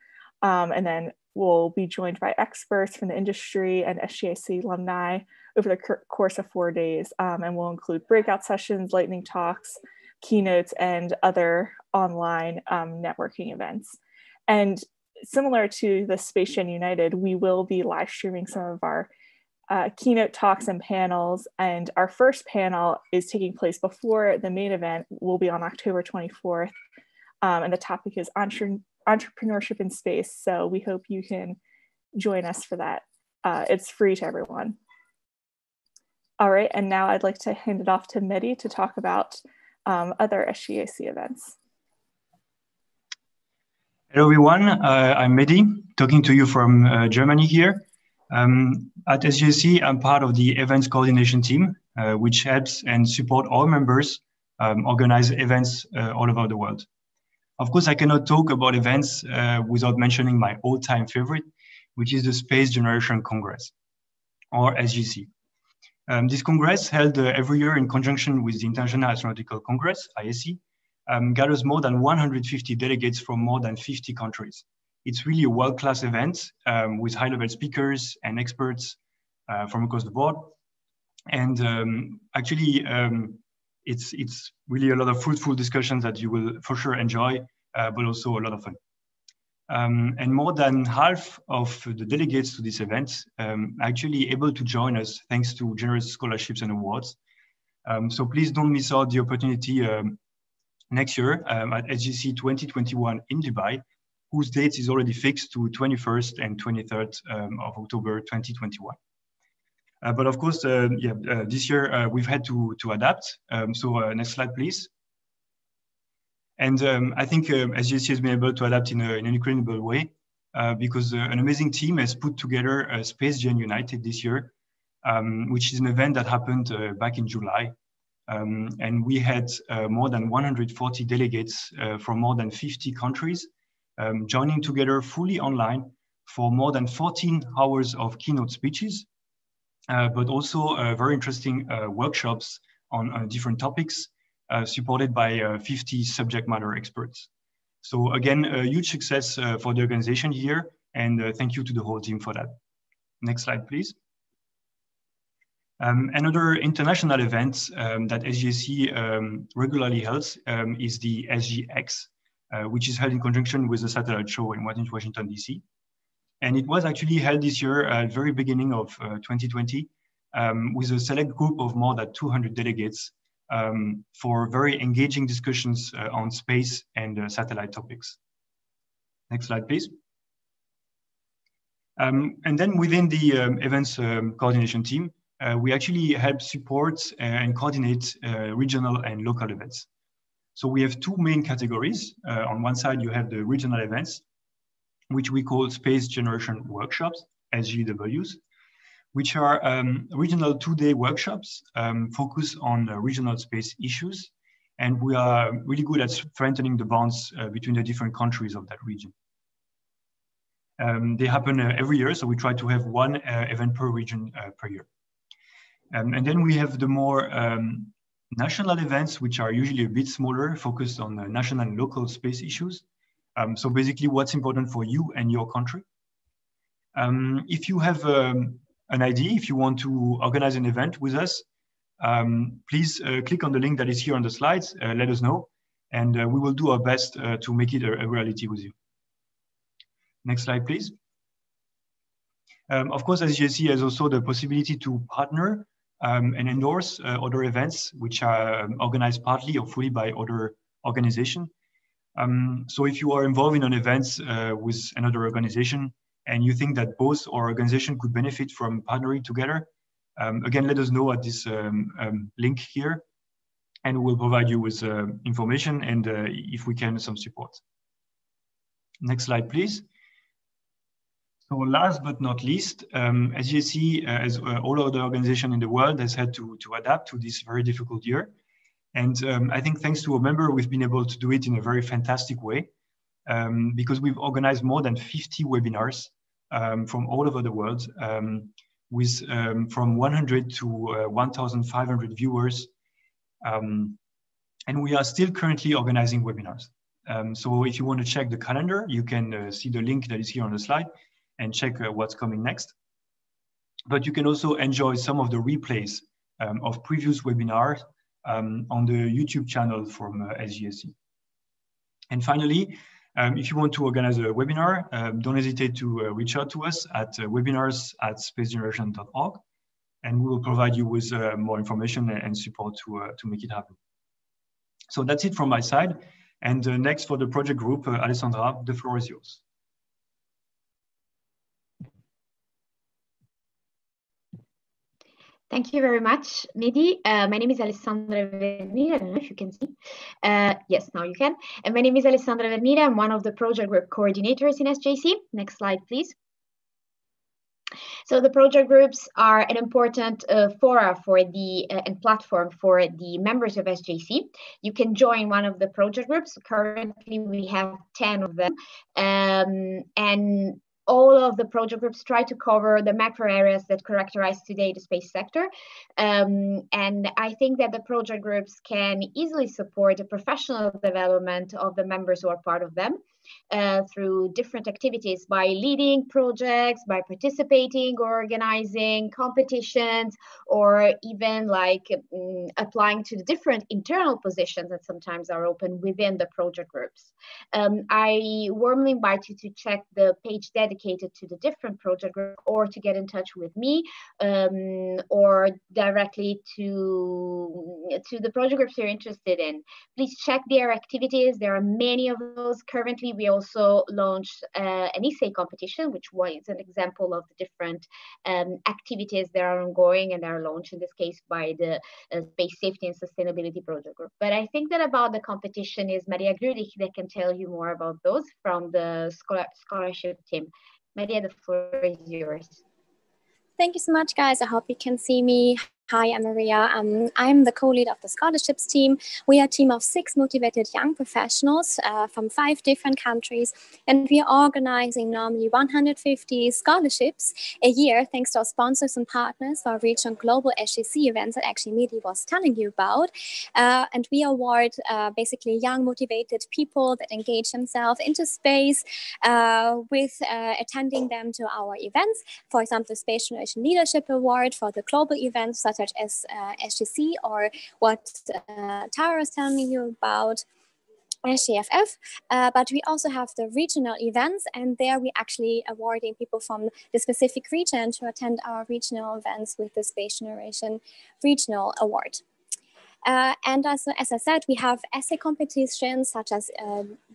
and then we'll be joined by experts from the industry and SGAC alumni over the course of 4 days, and we'll include breakout sessions, lightning talks, keynotes, and other online networking events. And similar to the Space Gen United, we will be live streaming some of our keynote talks and panels, and our first panel is taking place before the main event. Will be on October 24th, and the topic is entrepreneurship in space. So we hope you can join us for that. It's free to everyone. All right, and now I'd like to hand it off to Mehdi to talk about other SGAC events. Hello everyone, I'm Mehdi, talking to you from Germany here. At SGAC, I'm part of the events coordination team, which helps and support all members organize events all over the world. Of course, I cannot talk about events without mentioning my all-time favorite, which is the Space Generation Congress, or SGC. This Congress, held every year in conjunction with the International Astronautical Congress, ISEB, gathers more than 150 delegates from more than 50 countries. It's really a world-class event with high-level speakers and experts from across the board. And it's really a lot of fruitful discussions that you will for sure enjoy, but also a lot of fun. And more than half of the delegates to this event are actually able to join us thanks to generous scholarships and awards. So please don't miss out the opportunity next year at SGC 2021 in Dubai, whose date is already fixed to 21st and 23rd of October 2021. But of course, this year we've had to adapt. Next slide, please. And I think SGC has been able to adapt in an incredible way because an amazing team has put together Space Gen United this year, which is an event that happened back in July. And we had more than 140 delegates from more than 50 countries joining together fully online for more than 14 hours of keynote speeches, but also very interesting workshops on different topics supported by 50 subject matter experts. So again, a huge success for the organization here, and thank you to the whole team for that. Next slide, please. Another international event that SGAC regularly holds is the SGAC, which is held in conjunction with the satellite show in Washington, DC. And it was actually held this year at the very beginning of 2020 with a select group of more than 200 delegates for very engaging discussions on space and satellite topics. Next slide, please. And then within the events coordination team, we actually help support and coordinate regional and local events. So we have two main categories. On one side, you have the regional events, which we call Space Generation Workshops, SGWs, which are regional two-day workshops focused on regional space issues. And we are really good at strengthening the bonds between the different countries of that region. They happen every year, so we try to have one event per region per year. And then we have the more national events, which are usually a bit smaller, focused on national and local space issues. So basically what's important for you and your country. If you have an idea, if you want to organize an event with us, please click on the link that is here on the slides, let us know, and we will do our best to make it a reality with you. Next slide, please. Of course, SGAC has also the possibility to partner and endorse other events which are organized partly or fully by other organizations. So if you are involved in an event with another organization and you think that both our organization could benefit from partnering together, again, let us know at this link here, and we'll provide you with information and if we can, some support. Next slide, please. So last but not least, SGAC, as all other organizations in the world, has had to adapt to this very difficult year. And I think thanks to a member, we've been able to do it in a very fantastic way because we've organized more than 50 webinars from all over the world with from 100 to 1,500 viewers. And we are still currently organizing webinars. So if you want to check the calendar, you can see the link that is here on the slide and check what's coming next. But you can also enjoy some of the replays of previous webinars on the YouTube channel from SGAC. And finally, if you want to organize a webinar, don't hesitate to reach out to us at webinars@spacegeneration.org, and we will provide you with more information and support to make it happen. So that's it from my side. And next for the project group, Alessandra, the floor is yours. Thank you very much, Mehdi. My name is Alessandra Vernida. I don't know if you can see. Yes, now you can. And my name is Alessandra Vernida. I'm one of the project group coordinators in SGAC. Next slide, please. So the project groups are an important fora for the and platform for the members of SGAC. You can join one of the project groups. Currently, we have 10 of them. And all of the project groups try to cover the macro areas that characterize today the space sector. And I think that the project groups can easily support the professional development of the members who are part of them. Through different activities, by leading projects, by participating, organizing competitions, or even like applying to the different internal positions that sometimes are open within the project groups. I warmly invite you to check the page dedicated to the different project groups, or to get in touch with me, or directly to the project groups you're interested in. Please check their activities. There are many of those. Currently, we also launched an essay competition, which was an example of the different activities that are ongoing and are launched, in this case, by the Space Safety and Sustainability Project Group. But I think that about the competition is Maria Grulich that can tell you more about those from the scholarship team. Maria, the floor is yours. Thank you so much, guys. I hope you can see me. Hi, I'm Maria. I'm the co-lead of the scholarships team. We are a team of 6 motivated young professionals from 5 different countries, and we are organizing normally 150 scholarships a year, thanks to our sponsors and partners for our regional global SGC events that actually Mehdi was telling you about. And we award basically young motivated people that engage themselves into space with attending them to our events. For example, the Space Generation Leadership Award for the global events such as SGC, or what Tara was telling you about, SGFF, but we also have the regional events, and there we actually awarding people from the specific region to attend our regional events with the Space Generation Regional Award. And as I said, we have essay competitions such as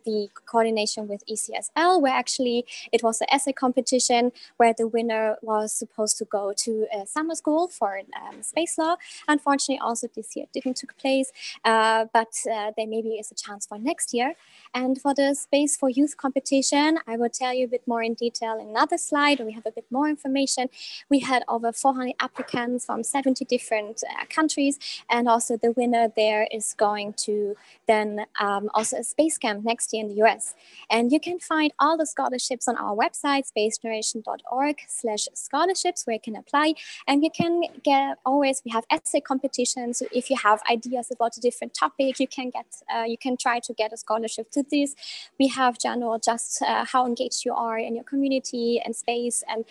the coordination with ECSL, where actually it was an essay competition where the winner was supposed to go to a summer school for space law. Unfortunately, also this year didn't take place, but there maybe is a chance for next year. And for the Space for Youth competition, I will tell you a bit more in detail in another slide, and we have a bit more information. We had over 400 applicants from 70 different countries, and also the winner there is going to then also a space camp next year in the US. And you can find all the scholarships on our website, spacegeneration.org/scholarships, where you can apply. And you can get always, we have essay competitions. So if you have ideas about a different topic, you can get, you can try to get a scholarship to this. We have general just how engaged you are in your community and space. And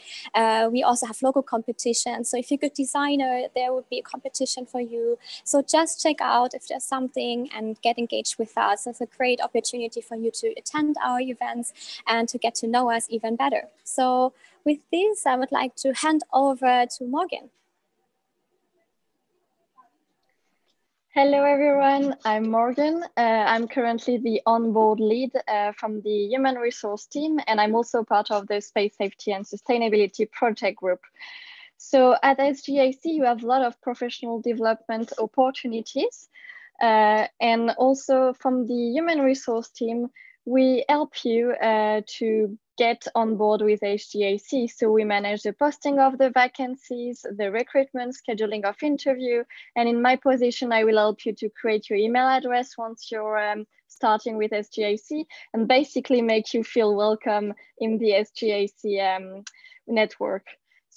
we also have logo competitions. So if you're a good designer, there would be a competition for you. So just check out if there's something and get engaged with us. It's a great opportunity for you to attend our events and to get to know us even better. So with this, I would like to hand over to Morgan. Hello, everyone. I'm Morgan. I'm currently the onboard lead from the Human Resource team, and I'm also part of the Space Safety and Sustainability Project Group. So at SGAC, you have a lot of professional development opportunities. And also from the Human Resource team, we help you to get on board with SGAC. So we manage the posting of the vacancies, the recruitment, scheduling of interview. And in my position, I will help you to create your email address once you're starting with SGAC, and basically make you feel welcome in the SGAC network.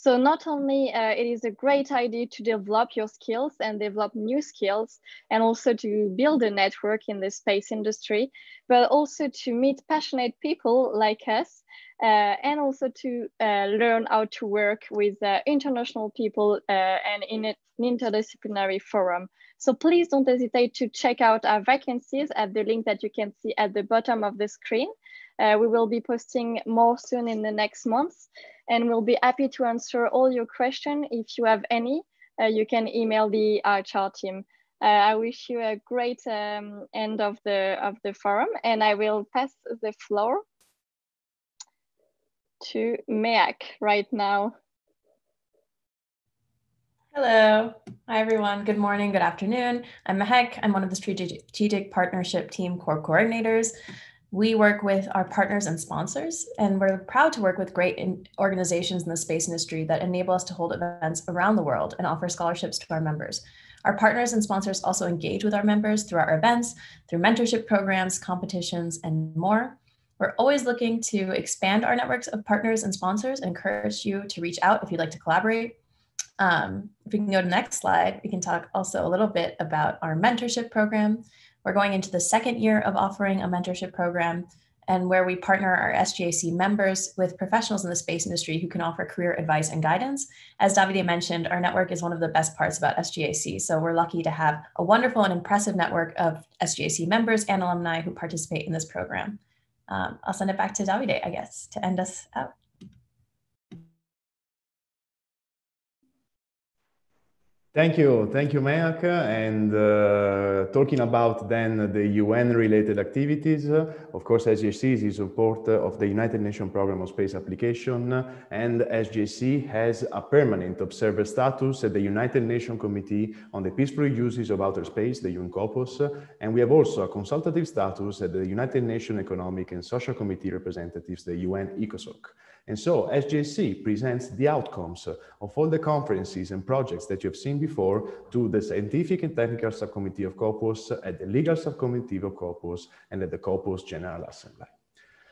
So not only it is a great idea to develop your skills and develop new skills, and also to build a network in the space industry, but also to meet passionate people like us, and also to learn how to work with international people and in an interdisciplinary forum. So please don't hesitate to check out our vacancies at the link that you can see at the bottom of the screen. We will be posting more soon in the next months, and we'll be happy to answer all your questions. If you have any, you can email the HR team. I wish you a great end of the forum, and I will pass the floor to Meak right now. Hello. Hi, everyone. Good morning, good afternoon. I'm Mehek. I'm one of the Strategic Partnership Team Core Coordinators. We work with our partners and sponsors, and we're proud to work with great organizations in the space industry that enable us to hold events around the world and offer scholarships to our members. Our partners and sponsors also engage with our members through our events, through mentorship programs, competitions, and more. We're always looking to expand our networks of partners and sponsors and encourage you to reach out if you'd like to collaborate. If we can go to the next slide, we can talk also a little bit about our mentorship program. We're going into the second year of offering a mentorship program, and where we partner our SGAC members with professionals in the space industry who can offer career advice and guidance. As Davide mentioned, our network is one of the best parts about SGAC, so we're lucky to have a wonderful and impressive network of SGAC members and alumni who participate in this program. I'll send it back to Davide, I guess, to end us out. Thank you, Mehek. And talking about then the UN-related activities, of course, SGAC is in support of the United Nations Programme of Space Application, and SGAC has a permanent observer status at the United Nations Committee on the Peaceful Uses of Outer Space, the UNCOPOS, and we have also a consultative status at the United Nations Economic and Social Committee representatives, the UN ECOSOC. And so SGAC presents the outcomes of all the conferences and projects that you have seen before to the Scientific and Technical Subcommittee of COPOS, at the Legal Subcommittee of COPOS, and at the COPOS General Assembly.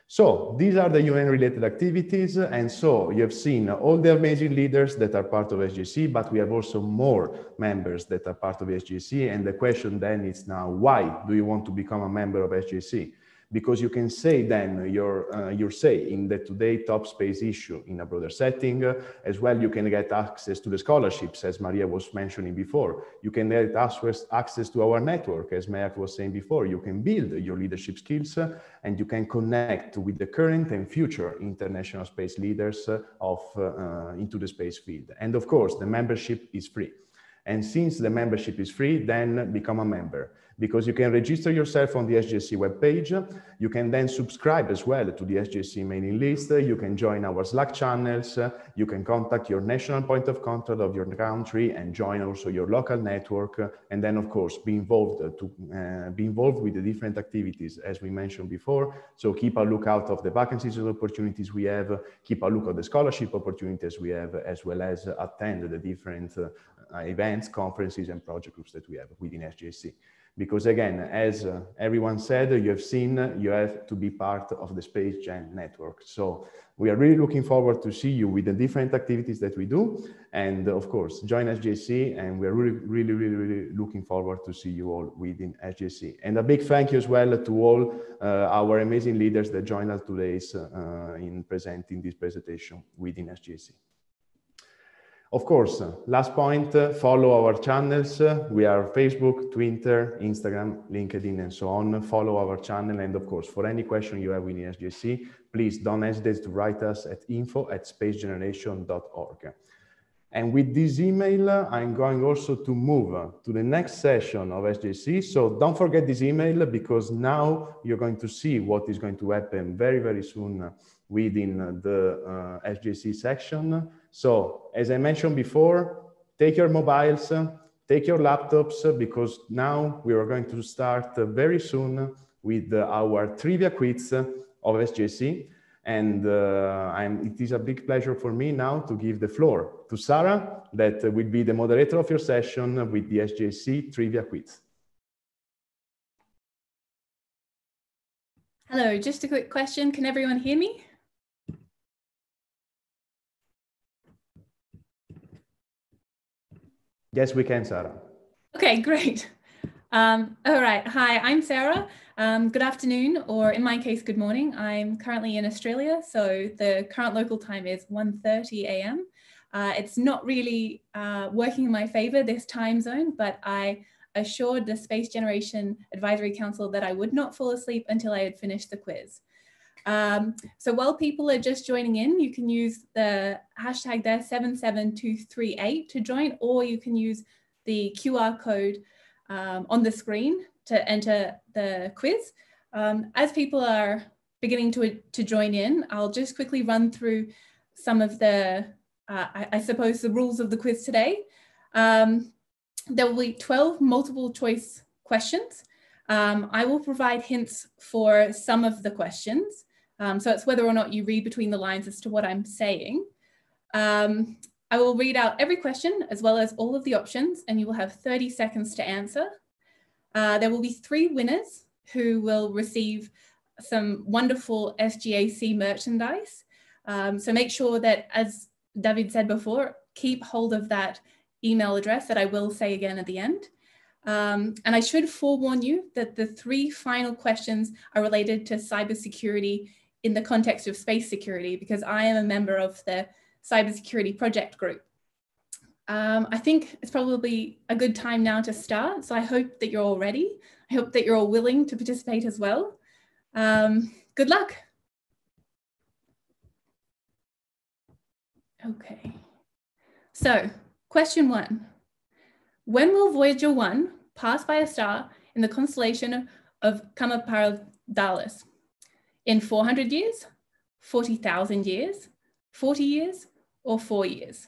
So these are the UN-related activities, and so you have seen all the amazing leaders that are part of SGAC, but we have also more members that are part of SGAC, and the question then is now, why do you want to become a member of SGAC? Because you can say then your say in the today top space issue in a broader setting. As well, you can get access to the scholarships, as Maria was mentioning before. You can get access to our network, as Mehek was saying before. You can build your leadership skills, and you can connect with the current and future international space leaders into the space field. And of course, the membership is free. And since the membership is free, then become a member, because you can register yourself on the SGAC webpage. You can then subscribe as well to the SGAC mailing list. You can join our Slack channels. You can contact your national point of contact of your country and join also your local network. And then, of course, be involved with the different activities, as we mentioned before. So keep a lookout of the vacancies and opportunities we have. Keep a look at the scholarship opportunities we have, as well as attend the different events, conferences, and project groups that we have within SGAC. Because again, as everyone said, you have seen, you have to be part of the Space Gen network. So we are really looking forward to see you with the different activities that we do. And of course, join SGAC, and we're really looking forward to see you all within SGAC. And a big thank you as well to all our amazing leaders that joined us today in presenting this presentation within SGAC. Of course, last point, follow our channels. We are Facebook, Twitter, Instagram, LinkedIn, and so on. Follow our channel. And of course, for any question you have within SGAC, please don't hesitate to write us at info@spacegeneration.org. And with this email, I'm going also to move to the next session of SGAC. So don't forget this email, because now you're going to see what is going to happen very soon within the SGAC section. So as I mentioned before, take your mobiles, take your laptops, because now we are going to start very soon with our trivia quiz of SGAC. And it is a big pleasure for me now to give the floor to Sarah, that will be the moderator of your session with the SGAC trivia quiz. Hello, just a quick question. Can everyone hear me? Yes, we can, Sarah. Okay, great. All right. Hi, I'm Sarah. Good afternoon, or in my case, good morning. I'm currently in Australia, so the current local time is 1:30 a.m. It's not really working in my favor, this time zone, but I assured the Space Generation Advisory Council that I would not fall asleep until I had finished the quiz. So while people are just joining in, you can use the hashtag there 77238 to join, or you can use the QR code on the screen to enter the quiz. As people are beginning to join in, I'll just quickly run through some of the, I suppose, the rules of the quiz today. There will be 12 multiple choice questions. I will provide hints for some of the questions. So it's whether or not you read between the lines as to what I'm saying. I will read out every question as well as all of the options, and you will have 30 seconds to answer. There will be 3 winners who will receive some wonderful SGAC merchandise. So make sure that, as David said before, keep hold of that email address that I will say again at the end. And I should forewarn you that the 3 final questions are related to cybersecurity in the context of space security, because I am a member of the cybersecurity project group. I think it's probably a good time now to start. So I hope that you're all ready. I hope that you're all willing to participate as well. Good luck. Okay. So question 1. When will Voyager 1 pass by a star in the constellation of Kamapardalis? In 400 years, 40,000 years, 40 years, or 4 years?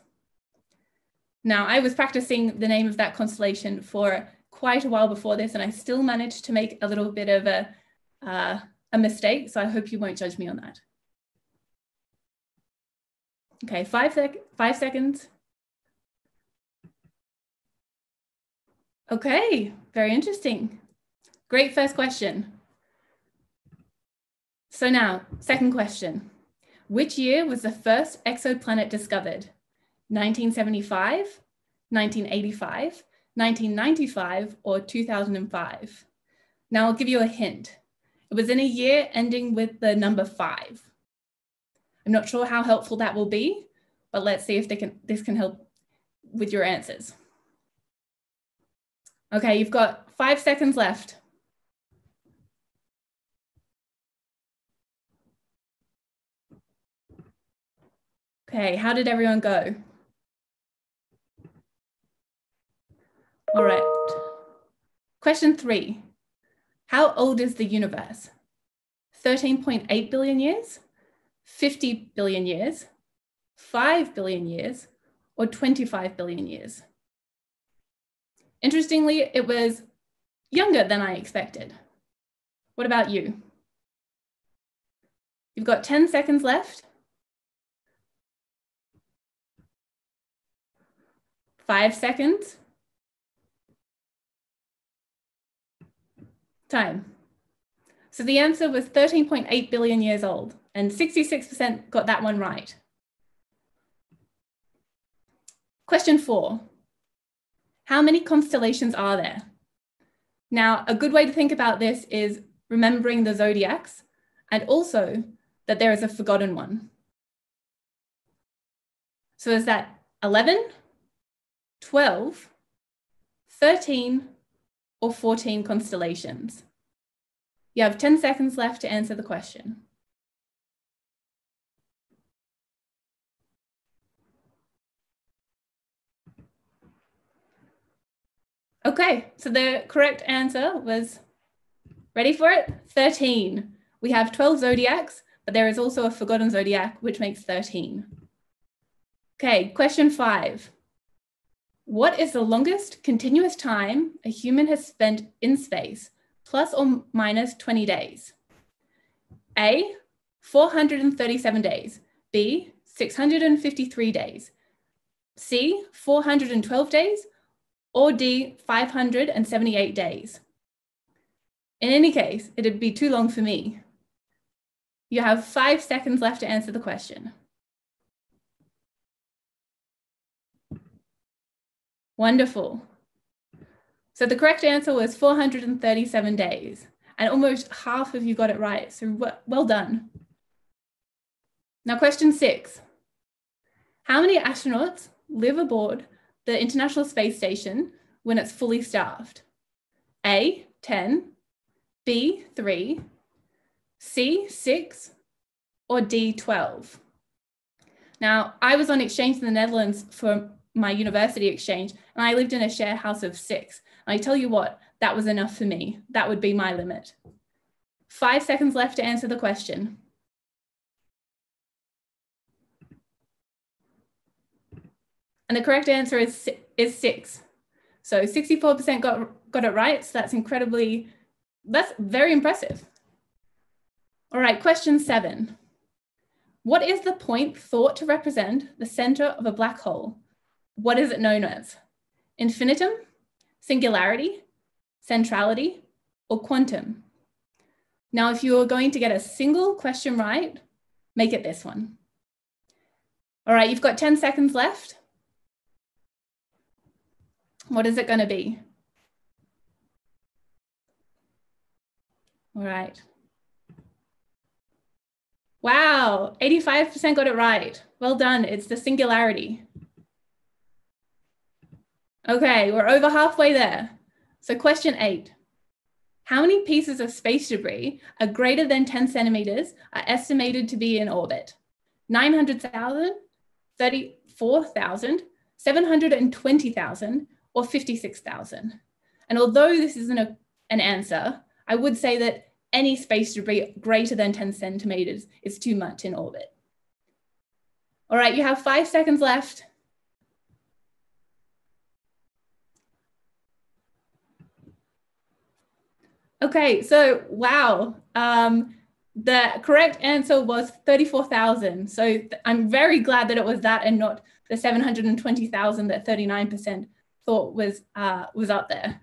Now, I was practicing the name of that constellation for quite a while before this, and I still managed to make a little bit of a mistake, so I hope you won't judge me on that. Okay, 5 seconds. Okay, very interesting. Great first question. So now, second question. Which year was the first exoplanet discovered? 1975, 1985, 1995, or 2005? Now I'll give you a hint. It was in a year ending with the number 5. I'm not sure how helpful that will be, but let's see if this can help with your answers. Okay, you've got 5 seconds left. Okay, how did everyone go? All right. Question 3. How old is the universe? 13.8 billion years, 50 billion years, 5 billion years, or 25 billion years? Interestingly, it was younger than I expected. What about you? You've got 10 seconds left. 5 seconds. Time. So the answer was 13.8 billion years old, and 66% got that one right. Question 4. How many constellations are there? Now, a good way to think about this is remembering the zodiacs, and also that there is a forgotten one. So is that 11, 12, 13, or 14 constellations? You have 10 seconds left to answer the question. Okay, so the correct answer was, ready for it? 13. We have 12 zodiacs, but there is also a forgotten zodiac, which makes 13. Okay, question 5. What is the longest continuous time a human has spent in space, plus or minus 20 days? A, 437 days. B, 653 days. C, 412 days. Or D, 578 days. In any case, it'd be too long for me. You have 5 seconds left to answer the question. Wonderful. So the correct answer was 437 days, and almost half of you got it right, so well done. Now question 6. How many astronauts live aboard the International Space Station when it's fully staffed? A, 10, B, 3, C, 6, or D, 12? Now, I was on exchange in the Netherlands for my university exchange, and I lived in a share house of 6. And I tell you what, that was enough for me. That would be my limit. 5 seconds left to answer the question. And the correct answer is 6. So 64% got it right. So that's very impressive. All right, question 7. What is the point thought to represent the center of a black hole? What is it known as? Infinitum, singularity, centrality, or quantum? Now, if you're going to get a single question right, make it this one. All right, you've got 10 seconds left. What is it going to be? All right. Wow, 85% got it right. Well done, it's the singularity. Okay, we're over halfway there. So question 8. How many pieces of space debris are greater than 10 centimeters are estimated to be in orbit? 900,000, 34,000, 720,000, or 56,000? And although this isn't an answer, I would say that any space debris greater than 10 centimeters is too much in orbit. All right, you have 5 seconds left. Okay, so wow, the correct answer was 34,000. So I'm very glad that it was that and not the 720,000 that 39% thought was up there.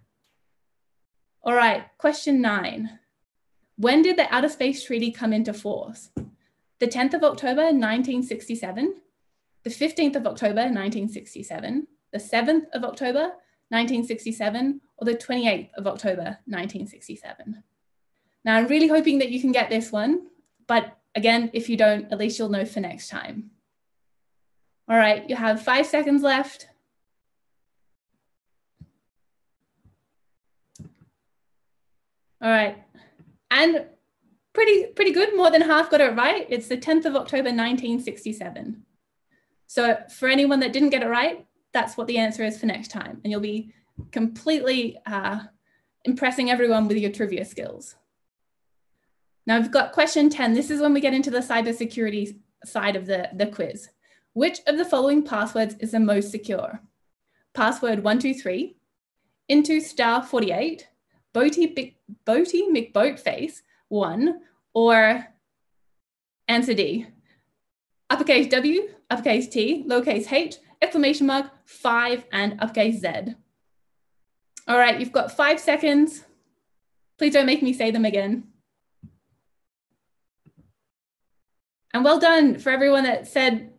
All right, question 9. When did the Outer Space Treaty come into force? The 10th of October, 1967, the 15th of October, 1967, the 7th of October, 1967, or the 28th of October, 1967. Now, I'm really hoping that you can get this one, but again, if you don't, at least you'll know for next time. All right, you have 5 seconds left. All right, and pretty good, more than half got it right. It's the 10th of October, 1967. So for anyone that didn't get it right, that's what the answer is for next time. And you'll be completely impressing everyone with your trivia skills. Now we've got question 10. This is when we get into the cybersecurity side of the quiz. Which of the following passwords is the most secure? Password 123, into *48, Boaty McBoatface 1, or answer D, uppercase W, uppercase T, lowercase h, exclamation mark, 5, and uppercase Z. All right, you've got 5 seconds. Please don't make me say them again. And well done for everyone that said,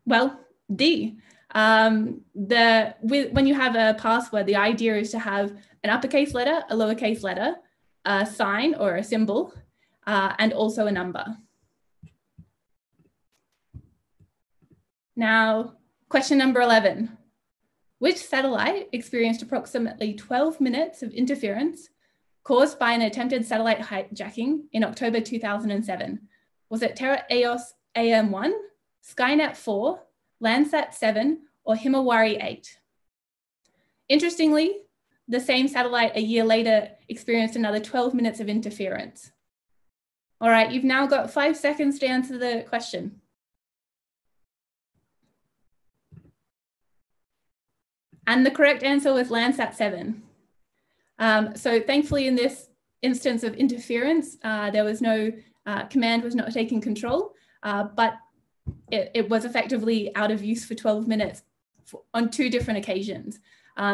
well, D. When you have a password, the idea is to have an uppercase letter, a lowercase letter, a sign or a symbol, and also a number. Now, question number 11. Which satellite experienced approximately 12 minutes of interference caused by an attempted satellite hijacking in October 2007? Was it Terra EOS AM1, Skynet 4, Landsat 7, or Himawari 8? Interestingly, the same satellite a year later experienced another 12 minutes of interference. All right, you've now got 5 seconds to answer the question. And the correct answer was Landsat 7. So thankfully in this instance of interference, there was no, command was not taking control, but it was effectively out of use for 12 minutes on 2 different occasions,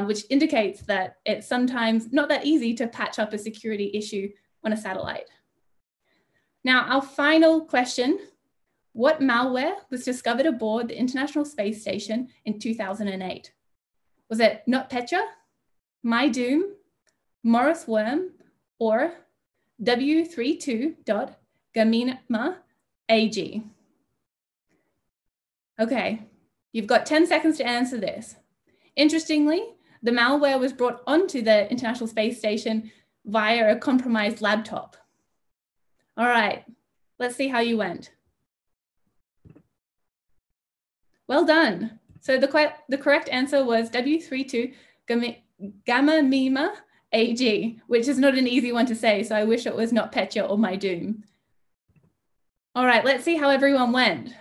which indicates that it's sometimes not that easy to patch up a security issue on a satellite. Now, our final question, what malware was discovered aboard the International Space Station in 2008? Was it NotPetya, MyDoom, Morris Worm, or W32.Gamma AG? Okay, you've got 10 seconds to answer this. Interestingly, the malware was brought onto the International Space Station via a compromised laptop. All right, let's see how you went. Well done. So the correct answer was W32.Gamma AG, which is not an easy one to say, so I wish it was NotPetya or MyDoom. All right, let's see how everyone went.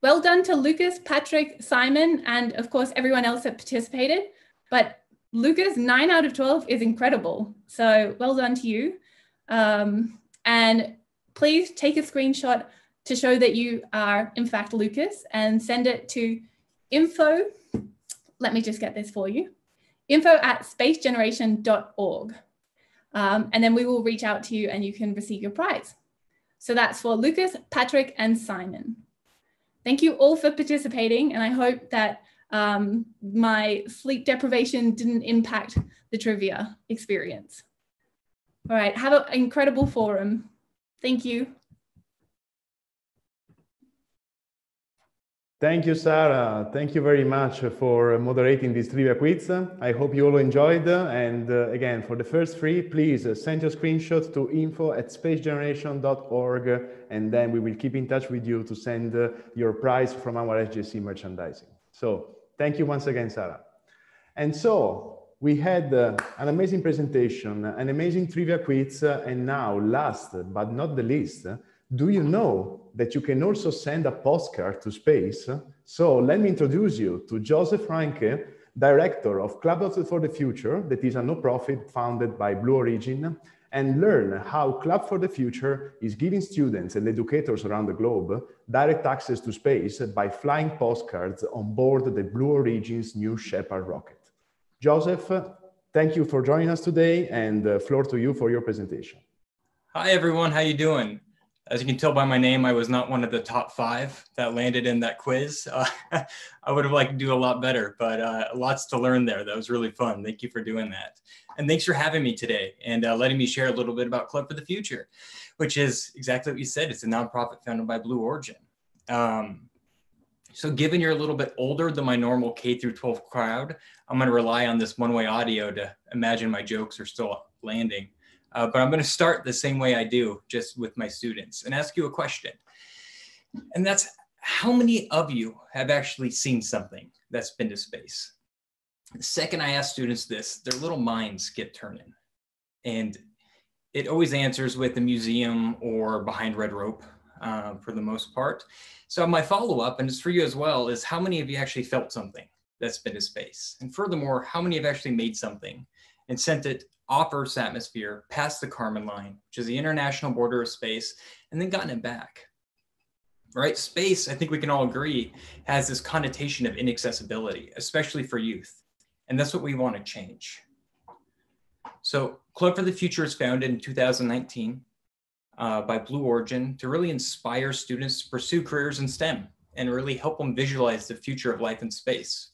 well done to Lucas, Patrick, Simon, and of course, everyone else that participated. But Lucas, 9 out of 12 is incredible. So well done to you. And please take a screenshot to show that you are in fact Lucas and send it to info. Let me just get this for you. info@spacegeneration.org. And then we will reach out to you and you can receive your prize. So that's for Lucas, Patrick, and Simon. Thank you all for participating. And I hope that my sleep deprivation didn't impact the trivia experience. All right, have an incredible forum. Thank you. Thank you, Sarah. Thank you very much for moderating this trivia quiz. I hope you all enjoyed. And again, for the first three, please send your screenshots to info@spacegeneration.org, and then we will keep in touch with you to send your prize from our SGAC merchandising. So thank you once again, Sarah. And so we had an amazing presentation, an amazing trivia quiz, and now last but not the least, do you know that you can also send a postcard to space? So let me introduce you to Joseph Franke, Director of Club for the Future, that is a no-profit founded by Blue Origin, and learn how Club for the Future is giving students and educators around the globe direct access to space by flying postcards on board the Blue Origin's New Shepard rocket. Joseph, thank you for joining us today, and floor to you for your presentation. Hi, everyone. How you doing? As you can tell by my name, I was not one of the top 5 that landed in that quiz. I would have liked to do a lot better, but lots to learn there. That was really fun. Thank you for doing that. And thanks for having me today and letting me share a little bit about Club for the Future, which is exactly what you said. It's a nonprofit founded by Blue Origin. So given you're a little bit older than my normal K through 12 crowd, I'm going to rely on this one-way audio to imagine my jokes are still landing. But I'm going to start the same way I do, just with my students, and ask you a question. And that's, how many of you have actually seen something that's been to space? The second I ask students this, their little minds get turning. And it always answers with a museum or behind red rope for the most part. So my follow-up, and it's for you as well, is how many of you actually felt something that's been to space? And furthermore, how many have actually made something and sent it off Earth's atmosphere, past the Kármán line, which is the international border of space, and then gotten it back? Right? Space, I think we can all agree, has this connotation of inaccessibility, especially for youth. And that's what we want to change. So Club for the Future is founded in 2019 by Blue Origin to really inspire students to pursue careers in STEM and really help them visualize the future of life in space.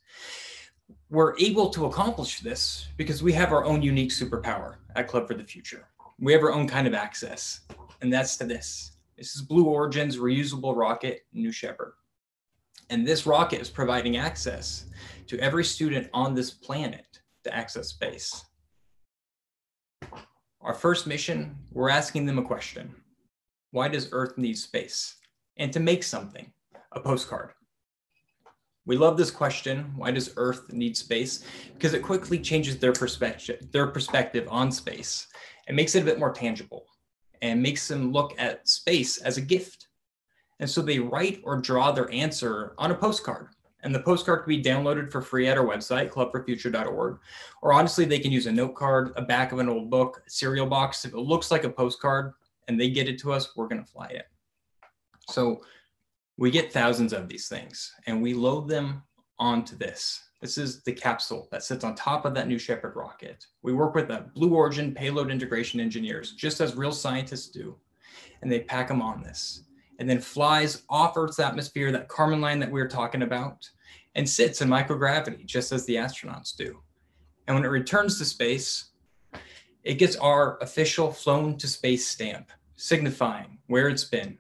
We're able to accomplish this because we have our own unique superpower at Club for the Future. We have our own kind of access, and that's to this. This is Blue Origin's reusable rocket, New Shepard. And this rocket is providing access to every student on this planet to access space. Our first mission, we're asking them a question. Why does Earth need space? And to make something, a postcard. We love this question. Why does Earth need space? Because it quickly changes their perspective on space and makes it a bit more tangible and makes them look at space as a gift. And so they write or draw their answer on a postcard. And the postcard can be downloaded for free at our website, clubforfuture.org. Or honestly, they can use a note card, a back of an old book, a cereal box. If it looks like a postcard and they get it to us, we're going to fly it. So we get thousands of these things and we load them onto this. This is the capsule that sits on top of that New Shepard rocket. We work with the Blue Origin payload integration engineers, just as real scientists do. And they pack them on this and then flies off Earth's atmosphere, that Kármán line that we were talking about, and sits in microgravity, just as the astronauts do. And when it returns to space, it gets our official flown to space stamp, signifying where it's been.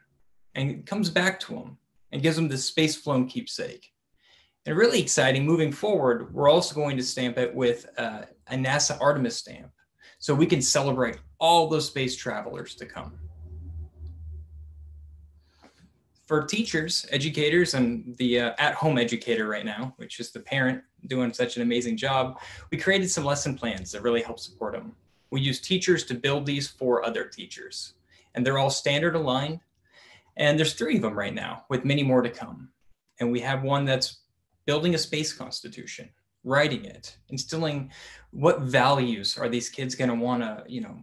And it comes back to them and gives them the space flown keepsake. And really exciting, moving forward, we're also going to stamp it with a NASA Artemis stamp, so we can celebrate all those space travelers to come. For teachers, educators, and the at-home educator right now, which is the parent doing such an amazing job, we created some lesson plans that really help support them. We use teachers to build these for other teachers, and they're all standard aligned. And there's 3 of them right now, with many more to come. And we have one that's building a space constitution, writing it, instilling what values are these kids going to want to,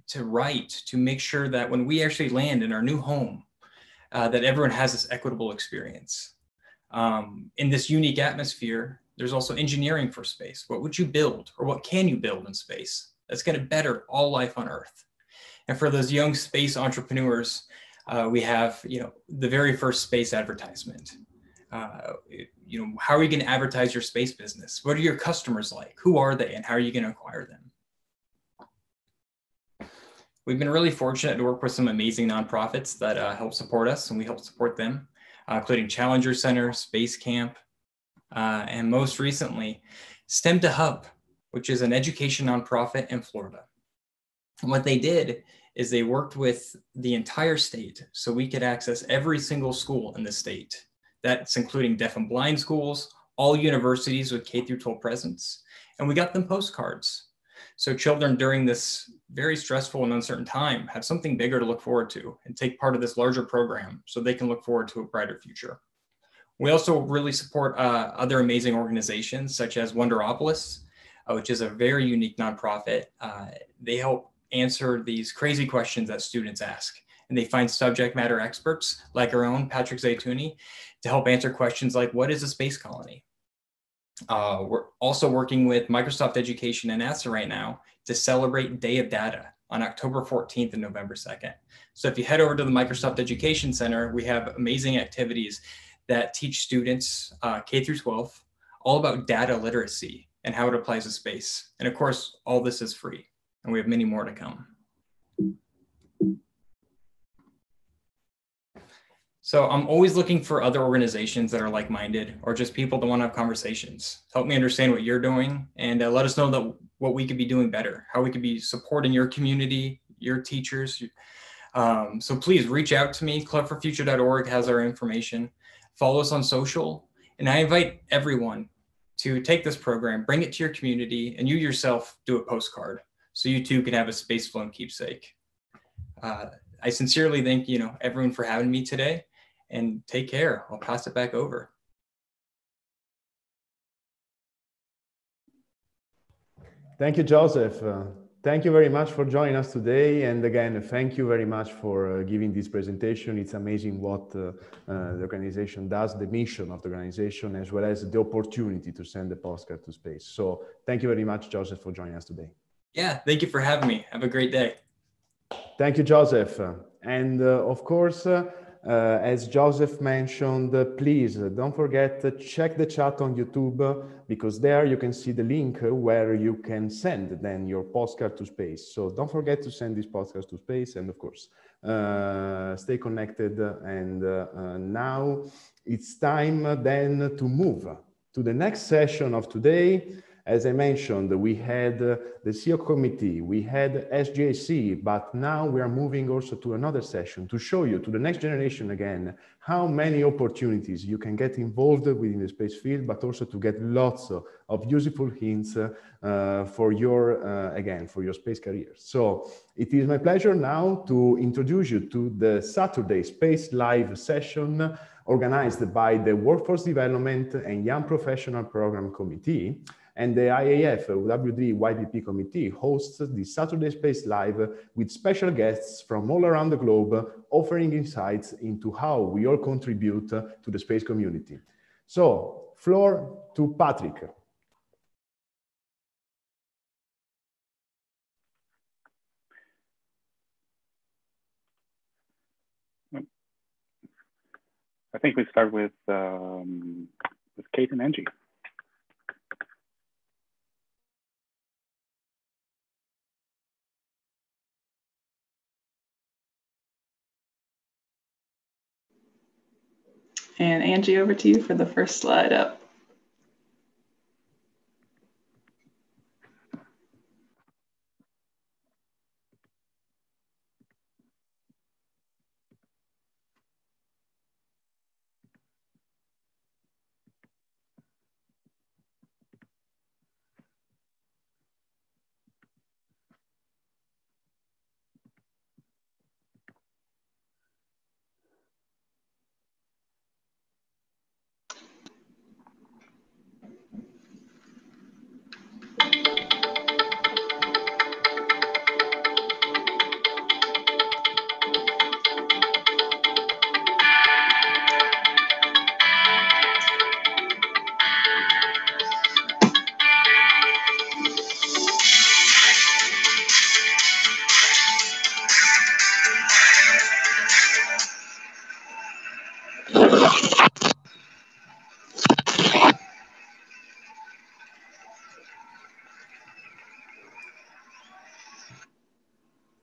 to write, to make sure that when we actually land in our new home, that everyone has this equitable experience. In this unique atmosphere, there's also engineering for space. What would you build, or what can you build in space that's going to better all life on Earth? And for those young space entrepreneurs, we have, the very first space advertisement. How are you going to advertise your space business? What are your customers like? Who are they, and how are you going to acquire them? We've been really fortunate to work with some amazing nonprofits that help support us, and we help support them, including Challenger Center, Space Camp, and most recently, STEM to Hub, which is an education nonprofit in Florida. And what they did is they worked with the entire state so we could access every single school in the state. That's including deaf and blind schools, all universities with K through 12 presence, and we got them postcards. So children during this very stressful and uncertain time have something bigger to look forward to and take part of this larger program so they can look forward to a brighter future. We also really support other amazing organizations such as Wonderopolis, which is a very unique nonprofit. They help answer these crazy questions that students ask. And they find subject matter experts like our own Patrick Zaytouni to help answer questions like, what is a space colony? We're also working with Microsoft Education and NASA right now to celebrate Day of Data on October 14th and November 2nd. So if you head over to the Microsoft Education Center, we have amazing activities that teach students K through 12 all about data literacy and how it applies to space. And of course, all this is free, and we have many more to come. So I'm always looking for other organizations that are like-minded or just people that want to have conversations. Help me understand what you're doing and let us know that what we could be doing better, how we could be supporting your community, your teachers. So please reach out to me. Clubforfuture.org has our information. Follow us on social. And I invite everyone to take this program, bring it to your community, and you yourself do a postcard so you too can have a space flown keepsake. I sincerely thank everyone for having me today. And take care. I'll pass it back over. Thank you, Joseph. Thank you very much for joining us today. And again, thank you very much for giving this presentation. It's amazing what the organization does, the mission of the organization, as well as the opportunity to send the postcard to space. So thank you very much, Joseph, for joining us today. Yeah, thank you for having me. Have a great day. Thank you, Joseph. And of course, as Joseph mentioned, please don't forget to check the chat on YouTube, because there you can see the link where you can send then your postcard to space. So don't forget to send these postcards to space, and of course, stay connected. And now it's time then to move to the next session of today. As I mentioned, we had the SEOC committee, we had SGAC, but now we are moving also to another session to show you, to the next generation again, how many opportunities you can get involved within the space field, but also to get lots of useful hints for your, again, for your space career. So it is my pleasure now to introduce you to the Saturday Space Live session organized by the Workforce Development and Young Professional Program Committee. And the IAF WD-YPP committee hosts the Saturday Space Live with special guests from all around the globe, offering insights into how we all contribute to the space community. So, floor to Patrick. I think we start with Kate and Angie. And Angie, over to you for the first slide up.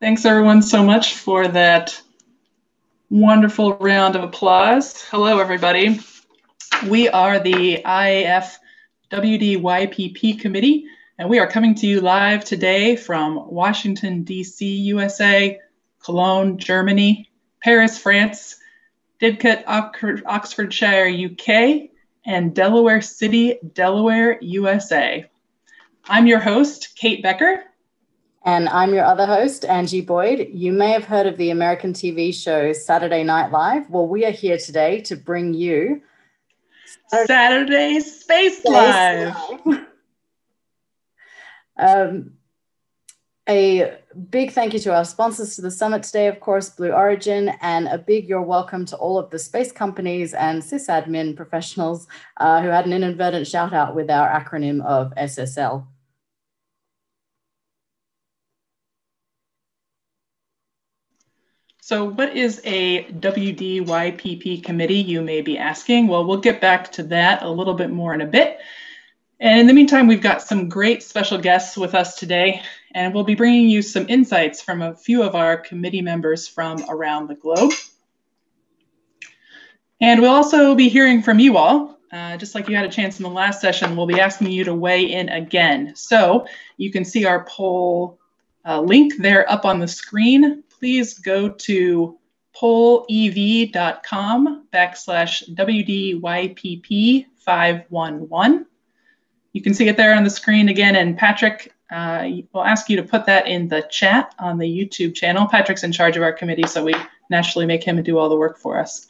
Thanks everyone so much for that wonderful round of applause. Hello, everybody. We are the IAF WD-YPP committee, and we are coming to you live today from Washington, D.C., USA, Cologne, Germany, Paris, France, Didcot, Oxfordshire, UK, and Delaware City, Delaware, USA. I'm your host, Kate Becker. And I'm your other host, Angie Boyd. You may have heard of the American TV show Saturday Night Live. Well, we are here today to bring you Saturday Space Live. A big thank you to our sponsors to the summit today, of course, Blue Origin, and a big you're welcome to all of the space companies and sysadmin professionals who had an inadvertent shout out with our acronym of SSL. So what is a WD-YPP committee, you may be asking? Well, we'll get back to that a little bit more in a bit. And in the meantime, we've got some great special guests with us today, and we'll be bringing you some insights from a few of our committee members from around the globe. And we'll also be hearing from you all. Just like you had a chance in the last session, we'll be asking you to weigh in again. So you can see our poll link there up on the screen. Please go to pollev.com/WDYPP511. You can see it there on the screen again, and Patrick will ask you to put that in the chat on the YouTube channel. Patrick's in charge of our committee, so we naturally make him do all the work for us.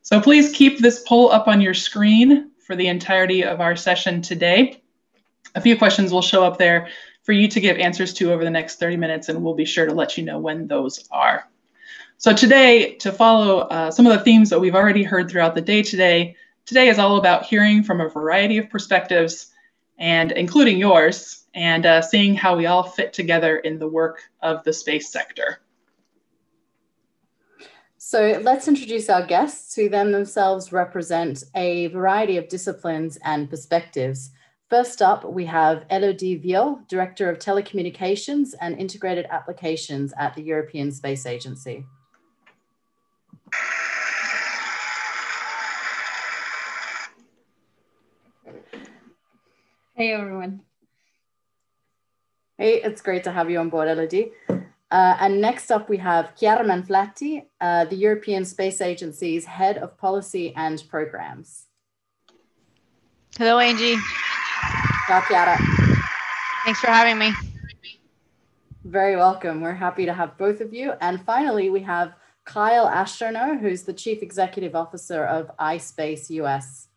So please keep this poll up on your screen for the entirety of our session today. A few questions will show up there for you to give answers to over the next 30 minutes, and we'll be sure to let you know when those are. So today, to follow some of the themes that we've already heard throughout the day today is all about hearing from a variety of perspectives, and including yours, and seeing how we all fit together in the work of the space sector. So let's introduce our guests, who then themselves represent a variety of disciplines and perspectives. First up, we have Elodie Viau, Director of Telecommunications and Integrated Applications at the European Space Agency. Hey, everyone. Hey, it's great to have you on board, Elodie. And next up, we have Chiara Manflatti, the European Space Agency's Head of Policy and Programs. Hello, Angie. Ciao, Chiara. Thanks for having me. Very welcome. We're happy to have both of you. And finally, we have Kyle Astronaut, who's the Chief Executive Officer of iSpace US.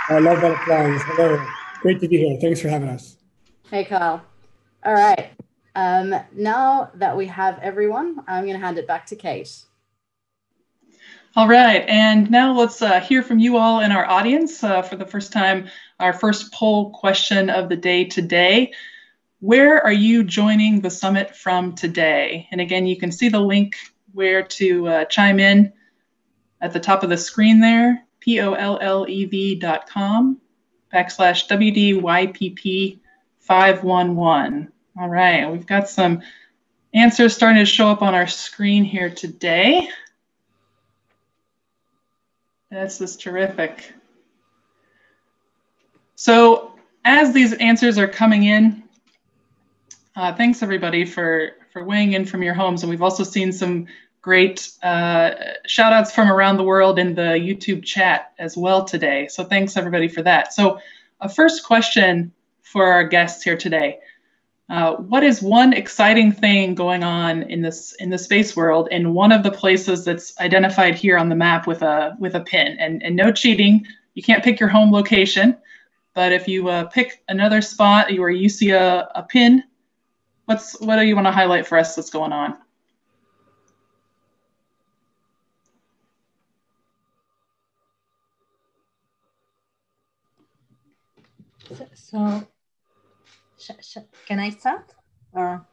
I love that applause. Hello. Great to be here. Thanks for having us. Hey, Kyle. All right. Now that we have everyone, I'm going to hand it back to Kate. All right, and now let's hear from you all in our audience. For the first time, our first poll question of the day today. Where are you joining the summit from today? And again, you can see the link where to chime in at the top of the screen there, pollev.com/WDYPP511. All right, we've got some answers starting to show up on our screen here today. This is terrific. So as these answers are coming in, thanks everybody for weighing in from your homes. And we've also seen some great shout outs from around the world in the YouTube chat as well today. So thanks everybody for that. So a first question for our guests here today. What is one exciting thing going on in the space world in one of the places that's identified here on the map with a pin? And no cheating, you can't pick your home location, but if you pick another spot where you see a pin, what do you want to highlight for us that's going on? So can I start? Or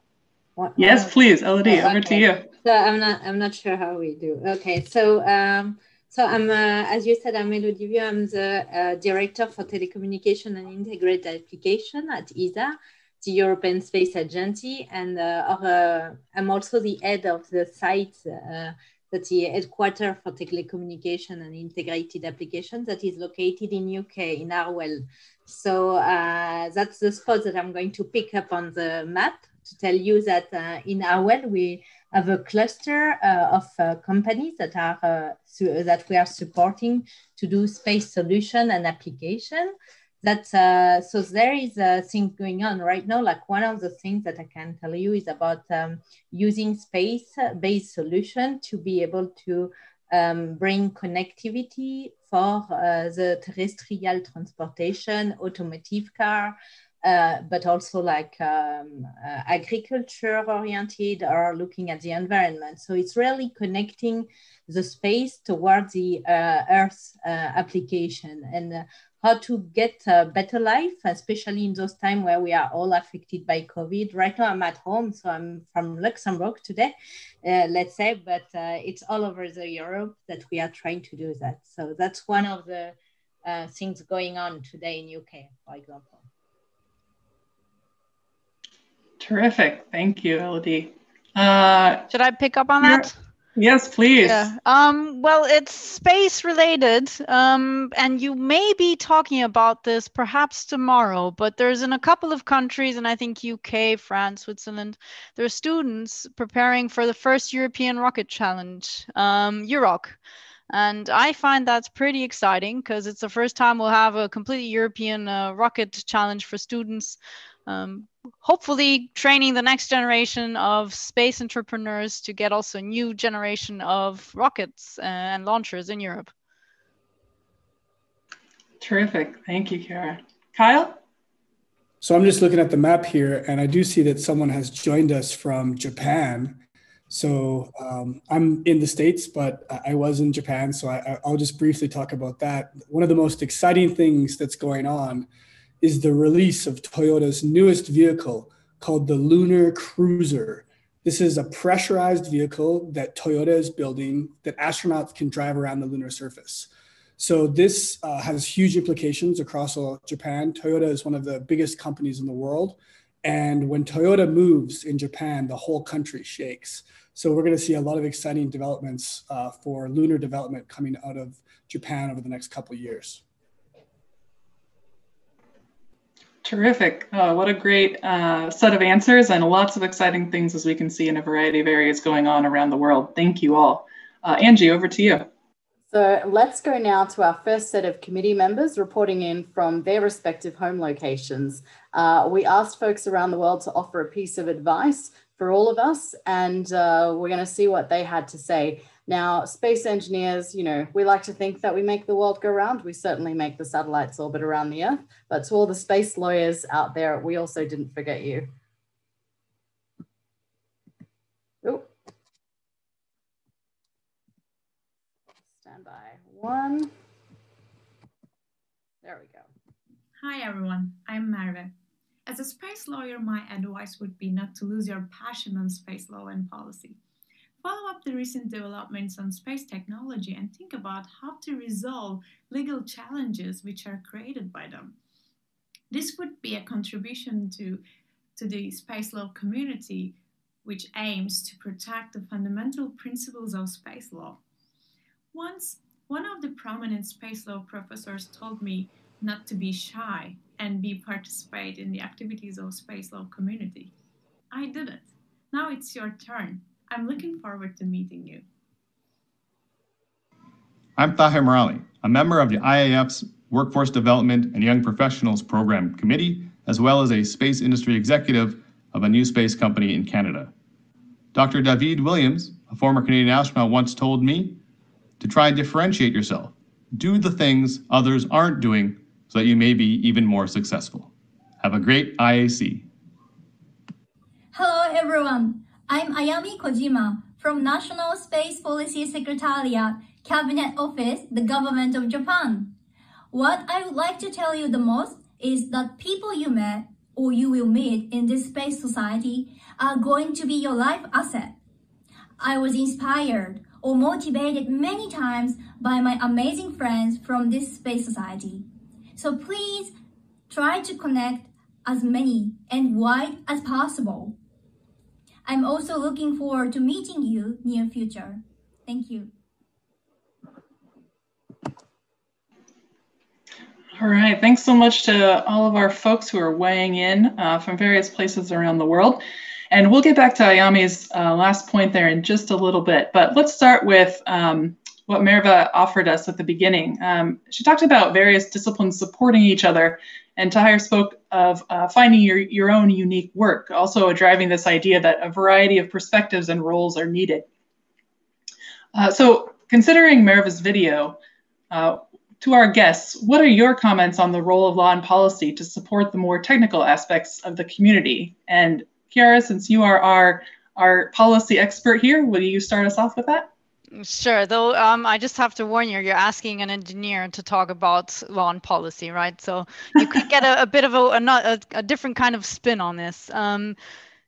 what? Yes, please, Elodie, over to you. So I'm not sure how we do. Okay, so I'm as you said, I'm Elodie Viau. I'm the director for telecommunication and integrated application at ESA, the European Space Agency, and I'm also the head of the site, that's the headquarters for telecommunication and integrated applications that is located in UK, in Harwell. So that's the spot that I'm going to pick up on the map to tell you that in Harwell, we have a cluster of companies that that we are supporting to do space solution and application. So there is a thing going on right now. Like one of the things that I can tell you is about using space-based solution to be able to bring connectivity for the terrestrial transportation, automotive car, but also like agriculture oriented or looking at the environment. So it's really connecting the space towards the Earth application and how to get a better life, especially in those times where we are all affected by COVID. Right now I'm at home, so I'm from Luxembourg today, let's say, but it's all over the Europe that we are trying to do that. So that's one of the things going on today in UK, for example. Terrific. Thank you, Elodie. Should I pick up on that? Yes, please. Yeah. Well, it's space related, and you may be talking about this perhaps tomorrow, but there's in a couple of countries, and I think UK, France, Switzerland, there are students preparing for the first European rocket challenge, EUROC. And I find that's pretty exciting because it's the first time we'll have a completely European rocket challenge for students. Hopefully training the next generation of space entrepreneurs to get also a new generation of rockets and launchers in Europe. Terrific. Thank you, Kara. Kyle? So I'm just looking at the map here, and I do see that someone has joined us from Japan. So I'm in the States, but I was in Japan, so I'll just briefly talk about that. One of the most exciting things that's going on is the release of Toyota's newest vehicle called the Lunar Cruiser. This is a pressurized vehicle that Toyota is building that astronauts can drive around the lunar surface. So this has huge implications across all Japan. Toyota is one of the biggest companies in the world. And when Toyota moves in Japan, the whole country shakes. So we're going to see a lot of exciting developments for lunar development coming out of Japan over the next couple of years. Terrific. What a great set of answers and lots of exciting things as we can see in a variety of areas going on around the world. Thank you all. Angie, over to you. So let's go now to our first set of committee members reporting in from their respective home locations. We asked folks around the world to offer a piece of advice for all of us, and we're going to see what they had to say. Now, space engineers, you know, we like to think that we make the world go round. We certainly make the satellites orbit around the Earth, but to all the space lawyers out there, we also didn't forget you. Oh. Stand by one. There we go. Hi, everyone. I'm Merve. As a space lawyer, my advice would be not to lose your passion on space law and policy. Follow up the recent developments on space technology and think about how to resolve legal challenges which are created by them. This would be a contribution to the space law community, which aims to protect the fundamental principles of space law. Once, one of the prominent space law professors told me not to be shy and participate in the activities of space law community. I did it. Now it's your turn. I'm looking forward to meeting you. I'm Tahir Morali, a member of the IAF's Workforce Development and Young Professionals Program Committee, as well as a space industry executive of a new space company in Canada. Dr. David Williams, a former Canadian astronaut, once told me to try and differentiate yourself. Do the things others aren't doing so that you may be even more successful. Have a great IAC. Hello, everyone. I'm Ayami Kojima from National Space Policy Secretariat, Cabinet Office, the Government of Japan. What I would like to tell you the most is that people you met or you will meet in this space society are going to be your life asset. I was inspired or motivated many times by my amazing friends from this space society. So please try to connect as many and wide as possible. I'm also looking forward to meeting you near future. Thank you. All right, thanks so much to all of our folks who are weighing in from various places around the world. And we'll get back to Ayami's last point there in just a little bit, but let's start with what Merve offered us at the beginning. She talked about various disciplines supporting each other, and Tahir spoke of finding your own unique work, also driving this idea that a variety of perspectives and roles are needed. So considering Merve's video, to our guests, what are your comments on the role of law and policy to support the more technical aspects of the community? And Chiara, since you are our policy expert here, will you start us off with that? Sure, though I just have to warn you, you're asking an engineer to talk about law and policy, right? So you could get a bit of a different kind of spin on this.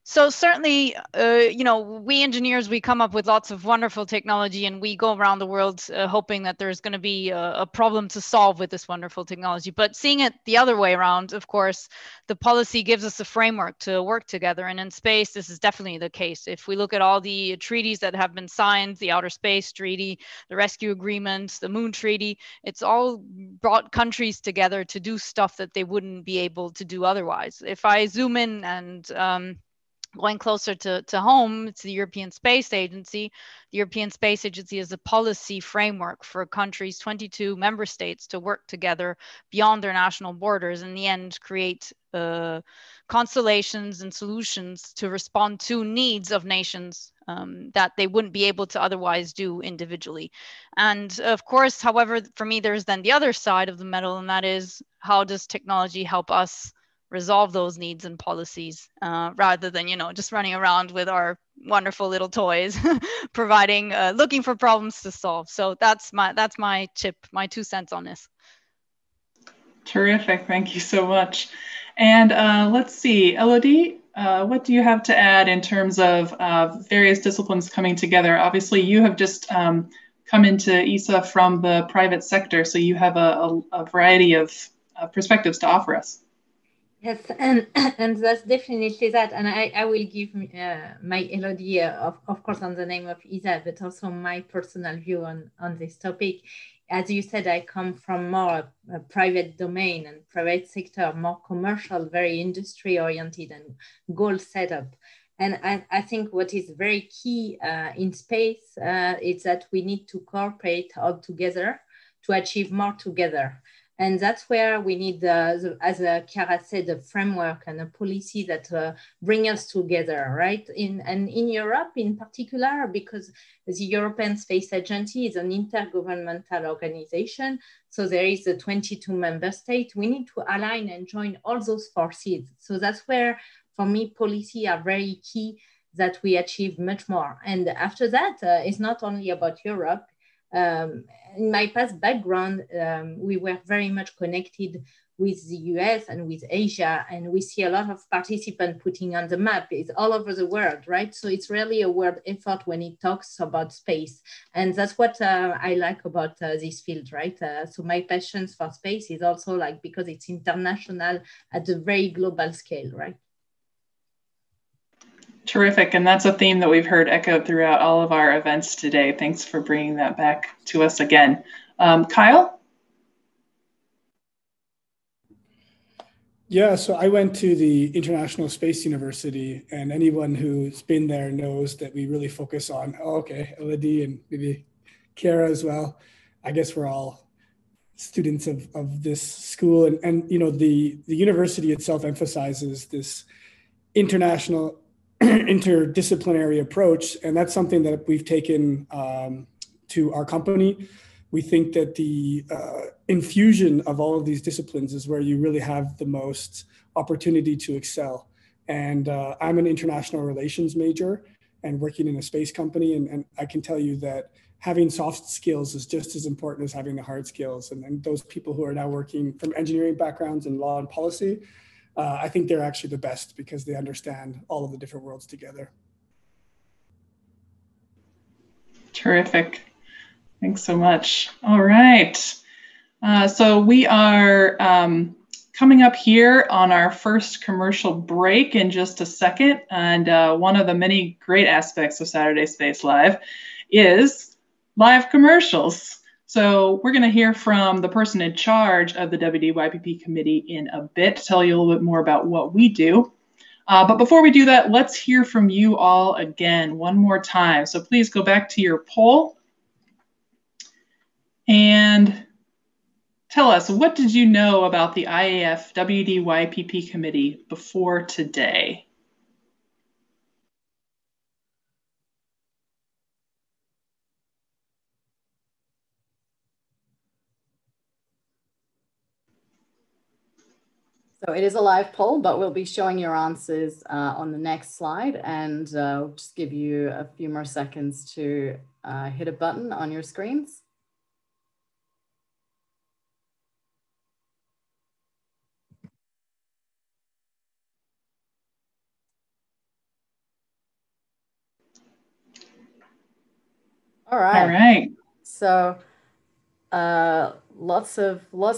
So certainly, you know, we engineers, we come up with lots of wonderful technology, and we go around the world hoping that there's going to be a problem to solve with this wonderful technology. But seeing it the other way around, of course, the policy gives us a framework to work together. And in space, this is definitely the case. If we look at all the treaties that have been signed, the Outer Space Treaty, the Rescue Agreement, the Moon Treaty, it's all brought countries together to do stuff that they wouldn't be able to do otherwise. If I zoom in and going closer to home, it's the European Space Agency. The European Space Agency is a policy framework for countries, 22 member states, to work together beyond their national borders, in the end create constellations and solutions to respond to needs of nations that they wouldn't be able to otherwise do individually. And of course, however, for me, there's then the other side of the medal, and that is, how does technology help us resolve those needs and policies rather than, you know, just running around with our wonderful little toys providing looking for problems to solve. So that's my tip, my 2 cents on this. Terrific, thank you so much. And let's see, Elodie, what do you have to add in terms of various disciplines coming together? Obviously, you have just come into ESA from the private sector, so you have a variety of perspectives to offer us. Yes, and that's definitely that. And I will give my Elodie, of course, on the name of ESA, but also my personal view on this topic. As you said, I come from more a private domain and private sector, more commercial, very industry oriented and goal setup. And I think what is very key in space is that we need to cooperate all together to achieve more together. And that's where we need, as Chiara said, a framework and a policy that bring us together, right? And in Europe in particular, because the European Space Agency is an intergovernmental organization. So there is a 22 member state. We need to align and join all those forces. So that's where, for me, policy are very key that we achieve much more. And after that, it's not only about Europe. In my past background, we were very much connected with the US and with Asia, and we see a lot of participants putting on the map. It's all over the world, right? So it's really a world effort when it talks about space. And that's what I like about this field, right? So my passion for space is also like, because it's international at a very global scale, right? Terrific, and that's a theme that we've heard echoed throughout all of our events today. Thanks for bringing that back to us again. Kyle? Yeah, so I went to the International Space University, and anyone who's been there knows that we really focus on, Elodie and maybe Chiara as well. I guess we're all students of this school, and you know, the university itself emphasizes this interdisciplinary approach, and that's something that we've taken to our company. We think that the infusion of all of these disciplines is where you really have the most opportunity to excel. And I'm an international relations major and working in a space company, and I can tell you that having soft skills is just as important as having the hard skills. And those people who are now working from engineering backgrounds in law and policy, I think they're actually the best because they understand all of the different worlds together. Terrific. Thanks so much. All right. So we are coming up here on our first commercial break in just a second. And one of the many great aspects of Saturday Space Live is live commercials. So we're going to hear from the person in charge of the WD-YPP committee in a bit, to tell you a little bit more about what we do. But before we do that, let's hear from you all again one more time. So please go back to your poll and tell us, what did you know about the IAF WD-YPP committee before today? So it is a live poll, but we'll be showing your answers on the next slide, and we'll just give you a few more seconds to hit a button on your screens. All right. All right. So lots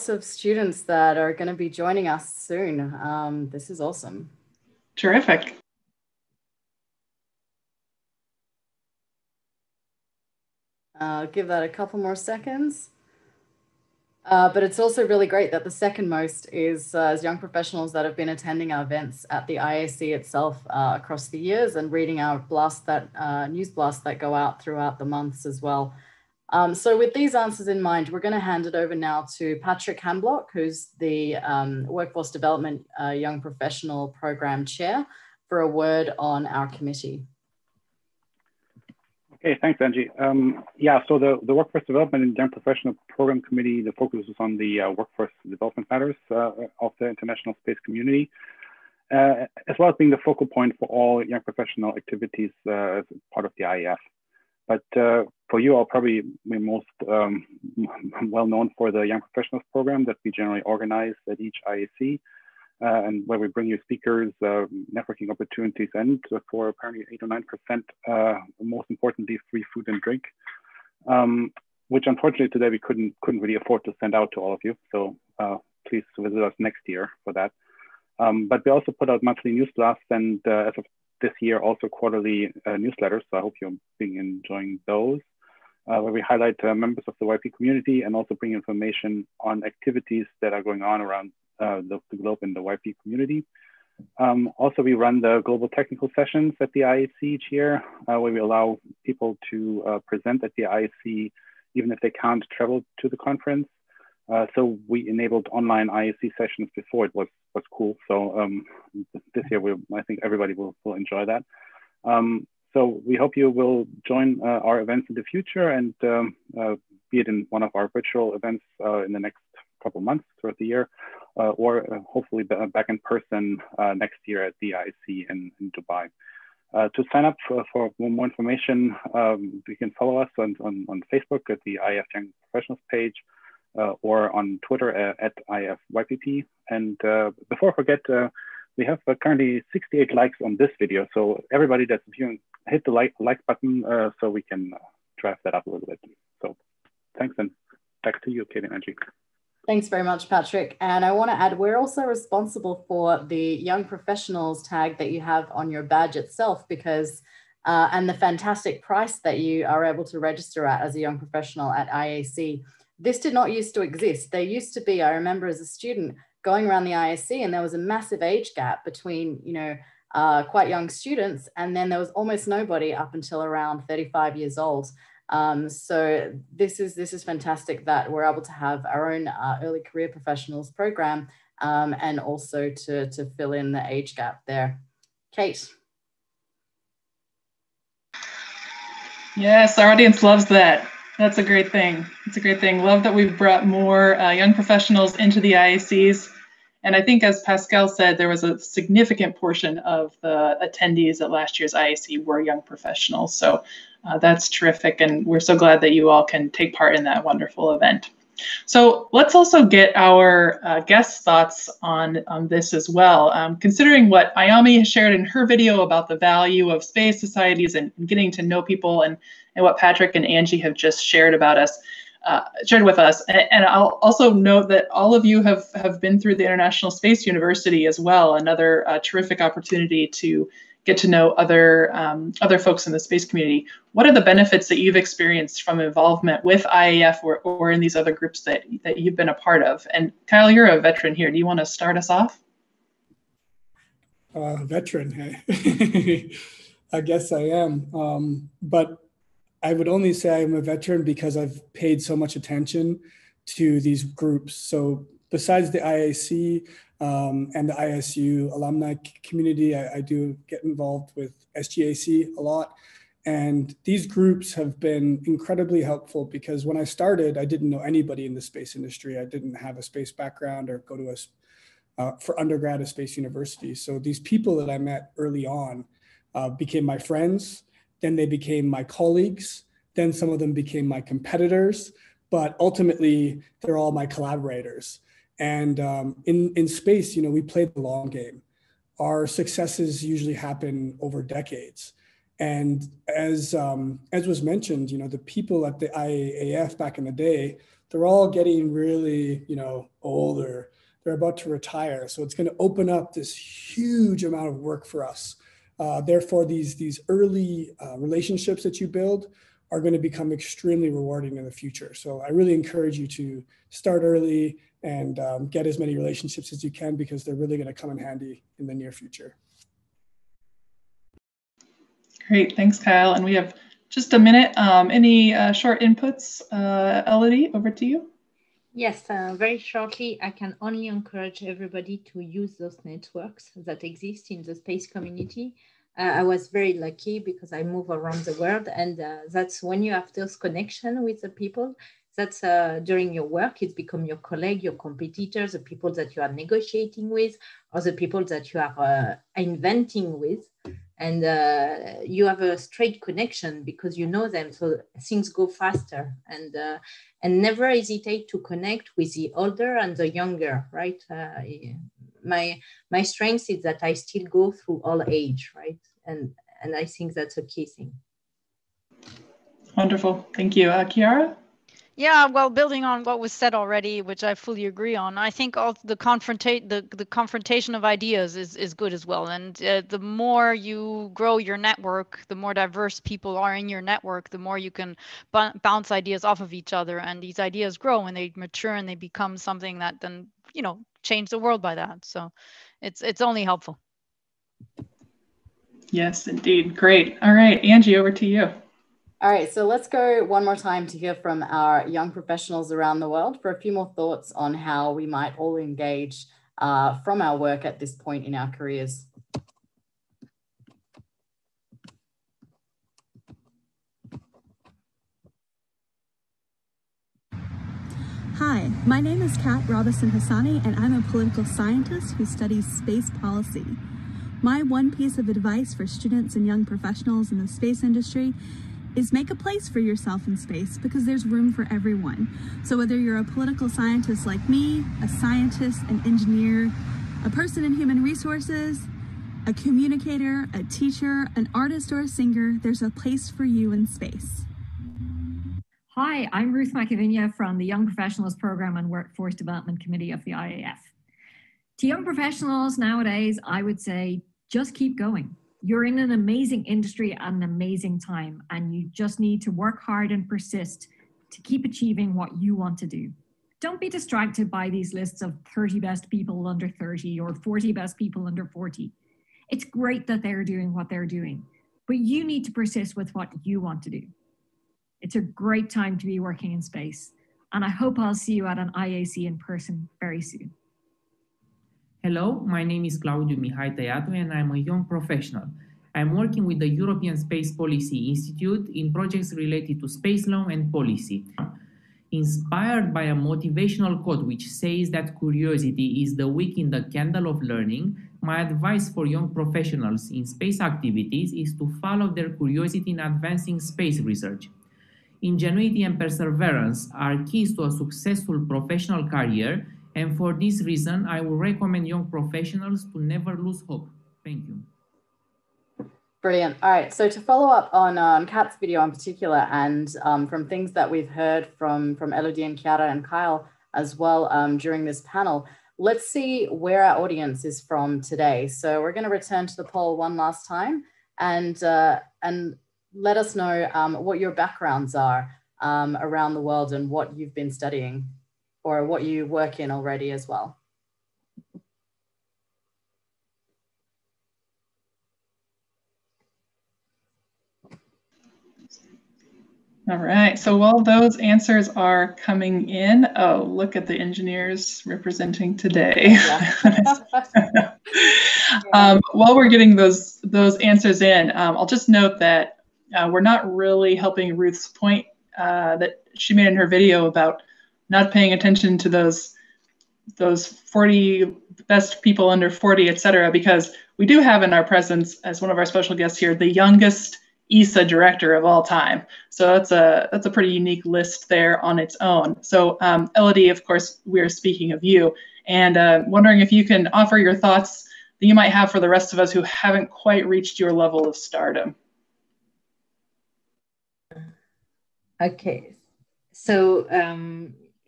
of students that are going to be joining us soon. This is awesome. Terrific. I'll give that a couple more seconds. But it's also really great that the second most is young professionals that have been attending our events at the IAC itself across the years and reading our news blasts that go out throughout the months as well. So with these answers in mind, we're going to hand it over now to Patrick Hamblock, who's the Workforce Development Young Professional Program Chair, for a word on our committee. Okay, thanks, Angie. Yeah, so the Workforce Development and Young Professional Program Committee, the focus is on the workforce development matters of the international space community, as well as being the focal point for all young professional activities as part of the IAF. But for you, I'll probably be most well known for the Young Professionals program that we generally organize at each IAC, and where we bring you speakers, networking opportunities, and for apparently 8 or 9%, most importantly, free food and drink, which unfortunately today we couldn't really afford to send out to all of you. So please visit us next year for that. But we also put out monthly news blasts, and as of this year, also quarterly newsletters. So I hope you're enjoying those, where we highlight members of the YP community and also bring information on activities that are going on around the globe in the YP community. Also, we run the global technical sessions at the IAC each year, where we allow people to present at the IAC, even if they can't travel to the conference. So we enabled online IAC sessions before it was cool. So this year, I think everybody will enjoy that. So we hope you will join our events in the future, and be it in one of our virtual events in the next couple months throughout the year, or hopefully back in person next year at the IAC in Dubai. To sign up for more information, you can follow us on Facebook at the IAF Young Professionals page, or on Twitter at IFYPP. And before I forget, we have currently 68 likes on this video. So everybody that's viewing, hit the like button so we can drive that up a little bit. So thanks, and back to you, Kate and Angie. Thanks very much, Patrick. And I want to add, we're also responsible for the Young Professionals tag that you have on your badge itself, because and the fantastic price that you are able to register at as a young professional at IAC. This did not used to exist. There used to be, I remember as a student going around the IAC, and there was a massive age gap between, quite young students, and then there was almost nobody up until around 35 years old. So this is fantastic that we're able to have our own early career professionals program, and also to fill in the age gap there. Kate. Yes, our audience loves that. That's a great thing. It's a great thing. Love that we've brought more young professionals into the IACs. And I think, as Pascal said, there was a significant portion of the attendees at last year's IAC were young professionals. So that's terrific. And we're so glad that you all can take part in that wonderful event. So let's also get our guest thoughts on this as well. Considering what Ayami has shared in her video about the value of space societies and getting to know people, and what Patrick and Angie have just shared about us, with us. And I'll also note that all of you have been through the International Space University as well, another terrific opportunity to get to know other folks in the space community. What are the benefits that you've experienced from involvement with IAF or in these other groups that you've been a part of? And Kyle, you're a veteran here. Do you want to start us off? Veteran, hey. I guess I am. But I would only say I'm a veteran because I've paid so much attention to these groups. So besides the IAC and the ISU alumni community, I do get involved with SGAC a lot. And these groups have been incredibly helpful because when I started, I didn't know anybody in the space industry. I didn't have a space background or go to for undergrad at Space University. So these people that I met early on became my friends. Then they became my colleagues. Then some of them became my competitors. But ultimately, they're all my collaborators. And in space, we play the long game. Our successes usually happen over decades. And as was mentioned, the people at the IAF back in the day, they're all getting really, older. They're about to retire. So it's going to open up this huge amount of work for us. Therefore, these early relationships that you build are going to become extremely rewarding in the future. So I really encourage you to start early and get as many relationships as you can because they're really going to come in handy in the near future. Great, thanks, Kyle. And we have just a minute. Any short inputs? Elodie, over to you. Yes, very shortly, I can only encourage everybody to use those networks that exist in the space community. I was very lucky because I move around the world, and that's when you have those connections with the people, that's during your work, it's become your colleague, your competitors, the people that you are negotiating with, or the people that you are inventing with. And you have a straight connection because you know them, so things go faster. And never hesitate to connect with the older and the younger, right? My strength is that I still go through all age, right? And I think that's a key thing. Wonderful, thank you. Kiara? Yeah, well, building on what was said already, which I fully agree on, I think all the confrontation of ideas is good as well. And the more you grow your network, the more diverse people are in your network, the more you can bounce ideas off of each other. And these ideas grow and they mature and they become something that then, change the world by that. So it's only helpful. Yes, indeed. Great. All right, Angie, over to you. All right, so let's go one more time to hear from our young professionals around the world for a few more thoughts on how we might all engage from our work at this point in our careers. Hi, my name is Kat Robison Hassani, and I'm a political scientist who studies space policy. My one piece of advice for students and young professionals in the space industry is make a place for yourself in space because there's room for everyone. So whether you're a political scientist like me, a scientist, an engineer, a person in human resources, a communicator, a teacher, an artist, or a singer, there's a place for you in space. Hi, I'm Ruth McAvinia from the Young Professionals Program and Workforce Development Committee of the IAF. To young professionals nowadays, I would say, just keep going. You're in an amazing industry at an amazing time, and you just need to work hard and persist to keep achieving what you want to do. Don't be distracted by these lists of 30 best people under 30 or 40 best people under 40. It's great that they're doing what they're doing, but you need to persist with what you want to do. It's a great time to be working in space, and I hope I'll see you at an IAC in person very soon. Hello, my name is Claudiu Mihai Tăiatu and I'm a young professional. I'm working with the European Space Policy Institute in projects related to space law and policy. Inspired by a motivational quote which says that curiosity is the wick in the candle of learning, my advice for young professionals in space activities is to follow their curiosity in advancing space research. Ingenuity and perseverance are keys to a successful professional career, and for this reason, I would recommend young professionals to never lose hope. Thank you. Brilliant. All right. So to follow up on Kat's video in particular, and from things that we've heard from Elodie and Chiara and Kyle as well during this panel, let's see where our audience is from today. So we're going to return to the poll one last time and let us know what your backgrounds are around the world and what you've been studying or what you work in already as well. All right, so while those answers are coming in, oh, look at the engineers representing today. While we're getting those answers in, I'll just note that we're not really helping Ruth's point that she made in her video about not paying attention to those 40 best people under 40, et cetera, because we do have in our presence, as one of our special guests here, the youngest ESA director of all time. So that's a pretty unique list there on its own. So Elodie, of course, we're speaking of you, and wondering if you can offer your thoughts that you might have for the rest of us who haven't quite reached your level of stardom. Okay, so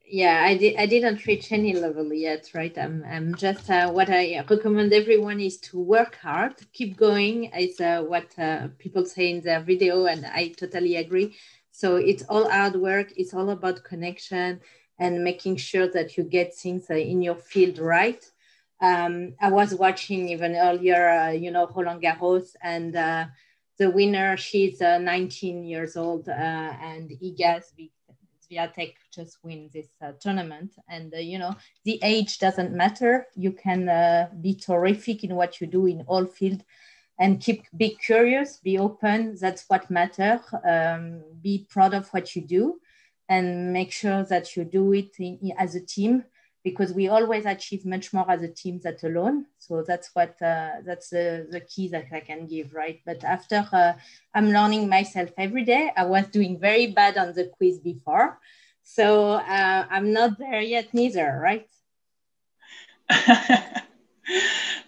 yeah, I didn't reach any level yet, right? I'm just what I recommend everyone is to work hard, keep going, is what people say in their video, and I totally agree. So it's all hard work. It's all about connection and making sure that you get things in your field right. I was watching even earlier, you know, Roland Garros, and the winner, she's 19 years old, and IGAS Swiatek just win this tournament. And you know, the age doesn't matter. You can be terrific in what you do in all fields, and be curious, be open. That's what matters. Be proud of what you do, and make sure that you do it as a team, because we always achieve much more as a team than alone. So that's what that's the key that I can give, right? But after I'm learning myself every day. I was doing very bad on the quiz before, so I'm not there yet neither, right?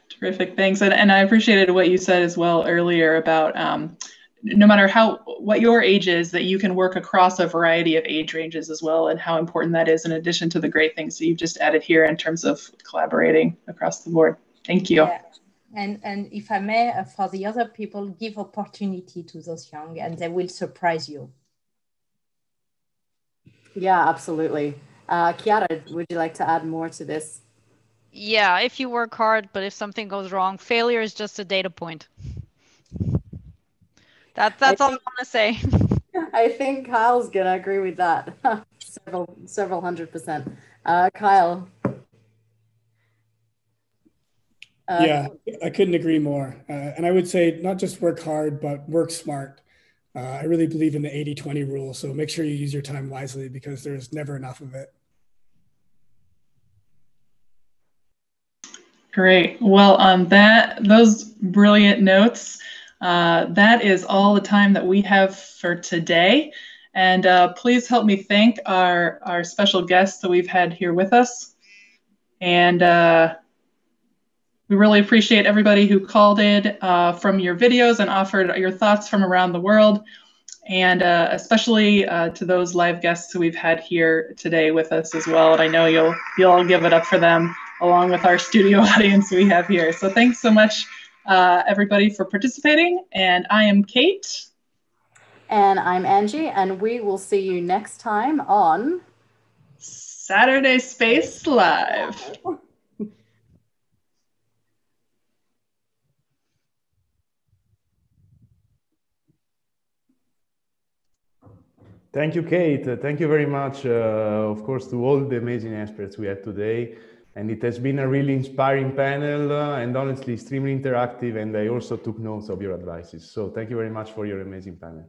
Terrific, thanks. And I appreciated what you said as well earlier about no matter what your age is, that you can work across a variety of age ranges as well, and how important that is in addition to the great things that you've just added here in terms of collaborating across the board. Thank you. Yeah. And if I may, for the other people, give opportunity to those young, and they will surprise you. Yeah, absolutely. Chiara, would you like to add more to this? Yeah, if you work hard, but if something goes wrong, failure is just a data point. That's all I want to say. I think Kyle's gonna agree with that. several 100%. Kyle. Yeah, I couldn't agree more. And I would say not just work hard, but work smart. I really believe in the 80-20 rule. So make sure you use your time wisely, because there's never enough of it. Great. Well, on those brilliant notes, that is all the time that we have for today. And please help me thank our special guests that we've had here with us. And we really appreciate everybody who called in from your videos and offered your thoughts from around the world. And especially to those live guests who we've had here today with us as well. And I know you'll all give it up for them, along with our studio audience we have here. So thanks so much, everybody, for participating. And I am Kate. And I'm Angie, and we will see you next time on Saturday Space Live. Thank you, Kate. Thank you very much, of course, to all the amazing experts we had today. And it has been a really inspiring panel and honestly extremely interactive. And I also took notes of your advices. So thank you very much for your amazing panel.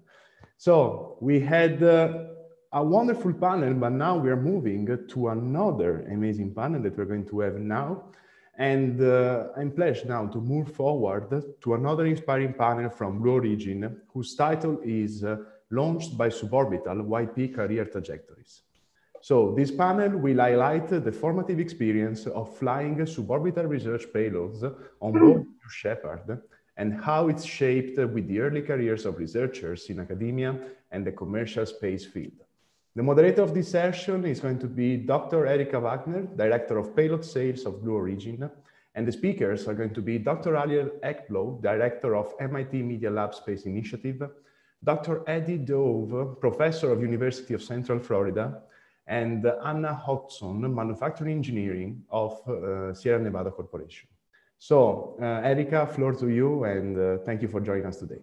So we had a wonderful panel, but now we are moving to another amazing panel that we're going to have now. And I'm pleased now to move forward to another inspiring panel from Blue Origin, whose title is Launched by Suborbital, YP Career Trajectories. So this panel will highlight the formative experience of flying suborbital research payloads on board New Shepard and how it's shaped with the early careers of researchers in academia and the commercial space field. The moderator of this session is going to be Dr. Erika Wagner, Director of Payload Sales of Blue Origin, and the speakers are going to be Dr. Ariel Ekblow, Director of MIT Media Lab Space Initiative, Dr. Eddie Dove, Professor of University of Central Florida, and Anna Hodgson, Manufacturing Engineering of Sierra Nevada Corporation. So, Erika, floor to you, and thank you for joining us today.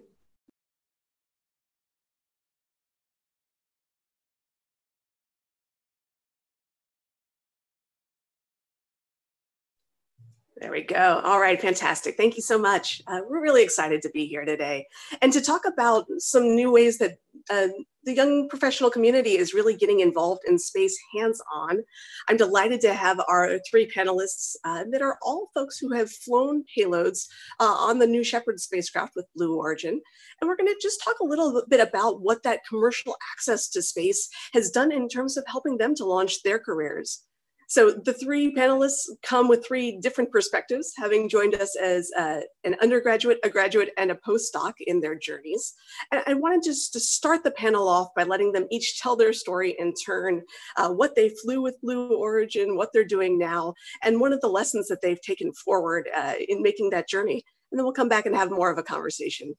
There we go. All right, fantastic. Thank you so much. We're really excited to be here today and to talk about some new ways that the young professional community is really getting involved in space hands-on. I'm delighted to have our three panelists that are all folks who have flown payloads on the New Shepard spacecraft with Blue Origin. And we're going to just talk a little bit about what that commercial access to space has done in terms of helping them to launch their careers. So the three panelists come with three different perspectives, having joined us as an undergraduate, a graduate, and a postdoc in their journeys. And I wanted just to start the panel off by letting them each tell their story in turn, what they flew with Blue Origin, what they're doing now, and one of the lessons that they've taken forward in making that journey. And then we'll come back and have more of a conversation.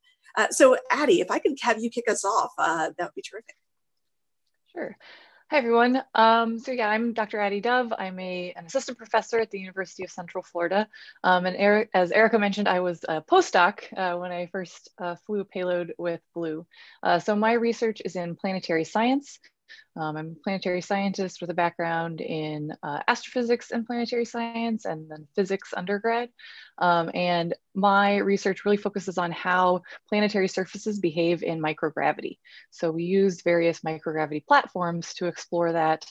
So Addie, if I could have you kick us off, that would be terrific. Sure. Hi, everyone. So yeah, I'm Dr. Addie Dove. I'm an assistant professor at the University of Central Florida. And as Erika mentioned, I was a postdoc when I first flew a payload with Blue. So my research is in planetary science. I'm a planetary scientist with a background in astrophysics and planetary science, and then physics undergrad. And my research really focuses on how planetary surfaces behave in microgravity. So we used various microgravity platforms to explore that.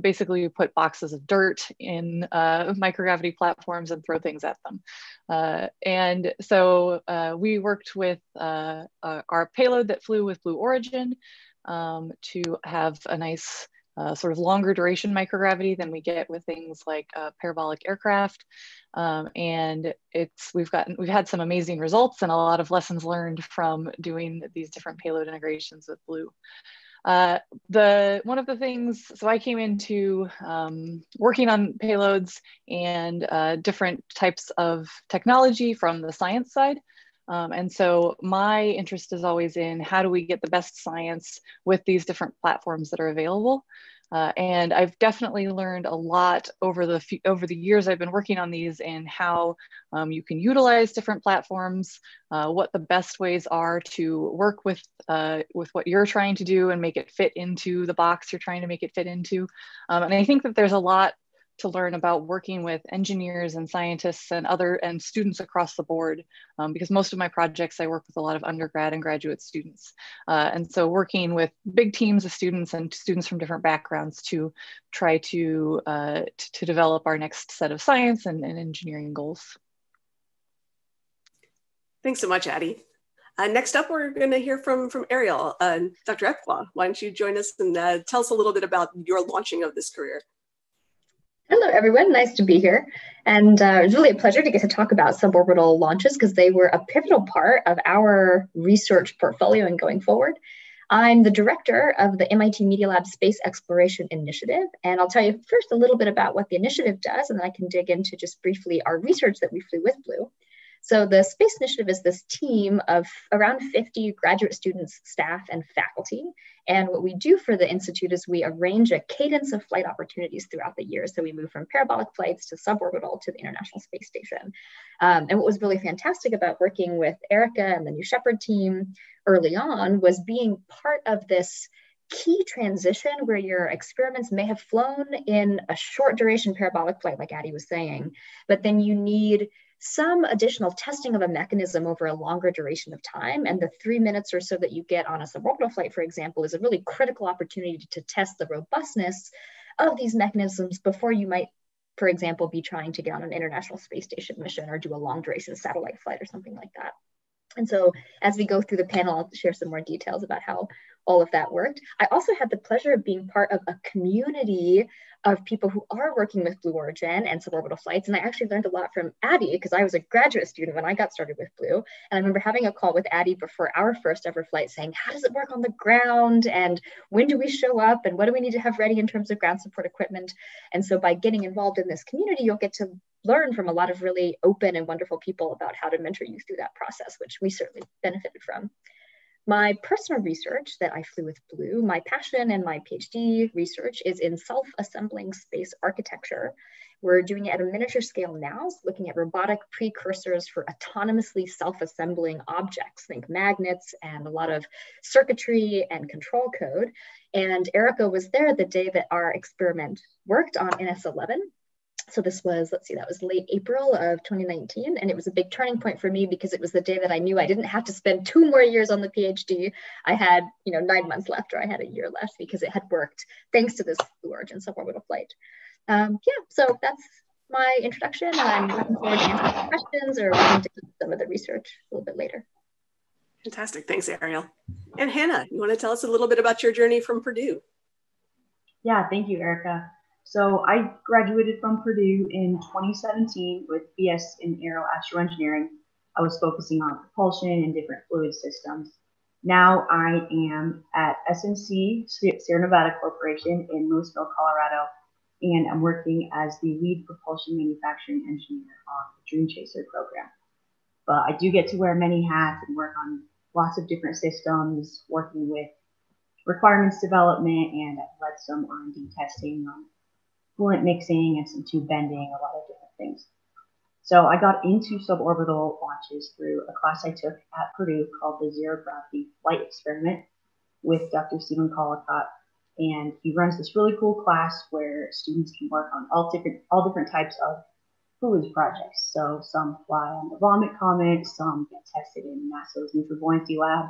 Basically, we put boxes of dirt in microgravity platforms and throw things at them. And so we worked with our payload that flew with Blue Origin to have a nice sort of longer duration microgravity than we get with things like parabolic aircraft. And we've had some amazing results and a lot of lessons learned from doing these different payload integrations with Blue. One of the things, so I came into working on payloads and different types of technology from the science side. And so my interest is always in how do we get the best science with these different platforms that are available. And I've definitely learned a lot over the years I've been working on these in how you can utilize different platforms, what the best ways are to work with what you're trying to do and make it fit into the box you're trying to make it fit into. And I think that there's a lot to learn about working with engineers and scientists and students across the board, because most of my projects I work with a lot of undergrad and graduate students. And so working with big teams of students and students from different backgrounds to try to develop our next set of science and engineering goals. Thanks so much, Addie. Next up, we're going to hear from Ariel. Dr. Ekblow, why don't you join us and tell us a little bit about your launching of this career? Hello, everyone. Nice to be here. And it was really a pleasure to get to talk about suborbital launches because they were a pivotal part of our research portfolio and going forward. I'm the director of the MIT Media Lab Space Exploration Initiative. And I'll tell you first a little bit about what the initiative does, and then I can dig into just briefly our research that we flew with Blue. So the Space Initiative is this team of around 50 graduate students, staff, and faculty. And what we do for the Institute is we arrange a cadence of flight opportunities throughout the year. So we move from parabolic flights to suborbital to the International Space Station. And what was really fantastic about working with Erika and the New Shepard team early on was being part of this key transition where your experiments may have flown in a short duration parabolic flight, like Addie was saying, but then you need some additional testing of a mechanism over a longer duration of time. And the 3 minutes or so that you get on a suborbital flight, for example, is a really critical opportunity to test the robustness of these mechanisms before you might, for example, be trying to get on an International Space Station mission or do a long duration satellite flight or something like that. And so as we go through the panel, I'll share some more details about how all of that worked. I also had the pleasure of being part of a community of people who are working with Blue Origin and suborbital flights. And I actually learned a lot from Addie because I was a graduate student when I got started with Blue. And I remember having a call with Addie before our first ever flight saying, how does it work on the ground? And when do we show up? And what do we need to have ready in terms of ground support equipment? And so by getting involved in this community, you'll get to learn from a lot of really open and wonderful people about how to mentor you through that process, which we certainly benefited from. My personal research that I flew with Blue, my passion and my PhD research is in self-assembling space architecture. We're doing it at a miniature scale now, looking at robotic precursors for autonomously self-assembling objects, think magnets and a lot of circuitry and control code. And Erica was there the day that our experiment worked on NS11. So this was, let's see, that was late April of 2019. And it was a big turning point for me because it was the day that I knew I didn't have to spend 2 more years on the PhD. I had, 9 months left, or I had a year left because it had worked thanks to this Blue Origin suborbital flight. So that's my introduction, and I'm looking forward to answering questions or looking to keep some of the research a little bit later. Fantastic, thanks, Ariel. And Hannah, you want to tell us a little bit about your journey from Purdue? Yeah, thank you, Erica. So I graduated from Purdue in 2017 with BS in Aero Astroengineering. I was focusing on propulsion and different fluid systems. Now I am at SNC, Sierra Nevada Corporation in Louisville, Colorado, and I'm working as the lead propulsion manufacturing engineer on the Dream Chaser program. But I do get to wear many hats and work on lots of different systems, working with requirements development, and I've led some R&D testing on coolant mixing and some tube bending, a lot of different things. So I got into suborbital launches through a class I took at Purdue called the Zero Gravity Flight Experiment with Dr. Stephen Collicott. And he runs this really cool class where students can work on all different types of fluids projects. So some fly on the Vomit Comet, some get tested in NASA's Neutral Buoyancy Lab,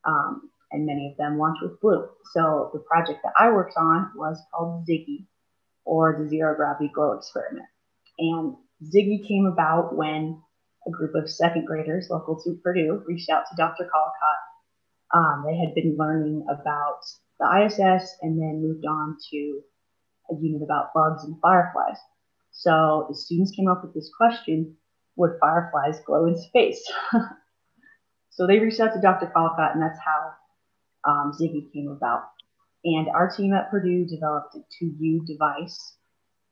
and many of them launch with Blue. So the project that I worked on was called ZIGGY, or the Zero Gravity Glow Experiment. And ZIGGY came about when a group of second graders local to Purdue reached out to Dr. Collicott. They had been learning about the ISS and then moved on to a unit about bugs and fireflies. So the students came up with this question: would fireflies glow in space? So they reached out to Dr. Collicott, and that's how ZIGGY came about. And our team at Purdue developed a 2U device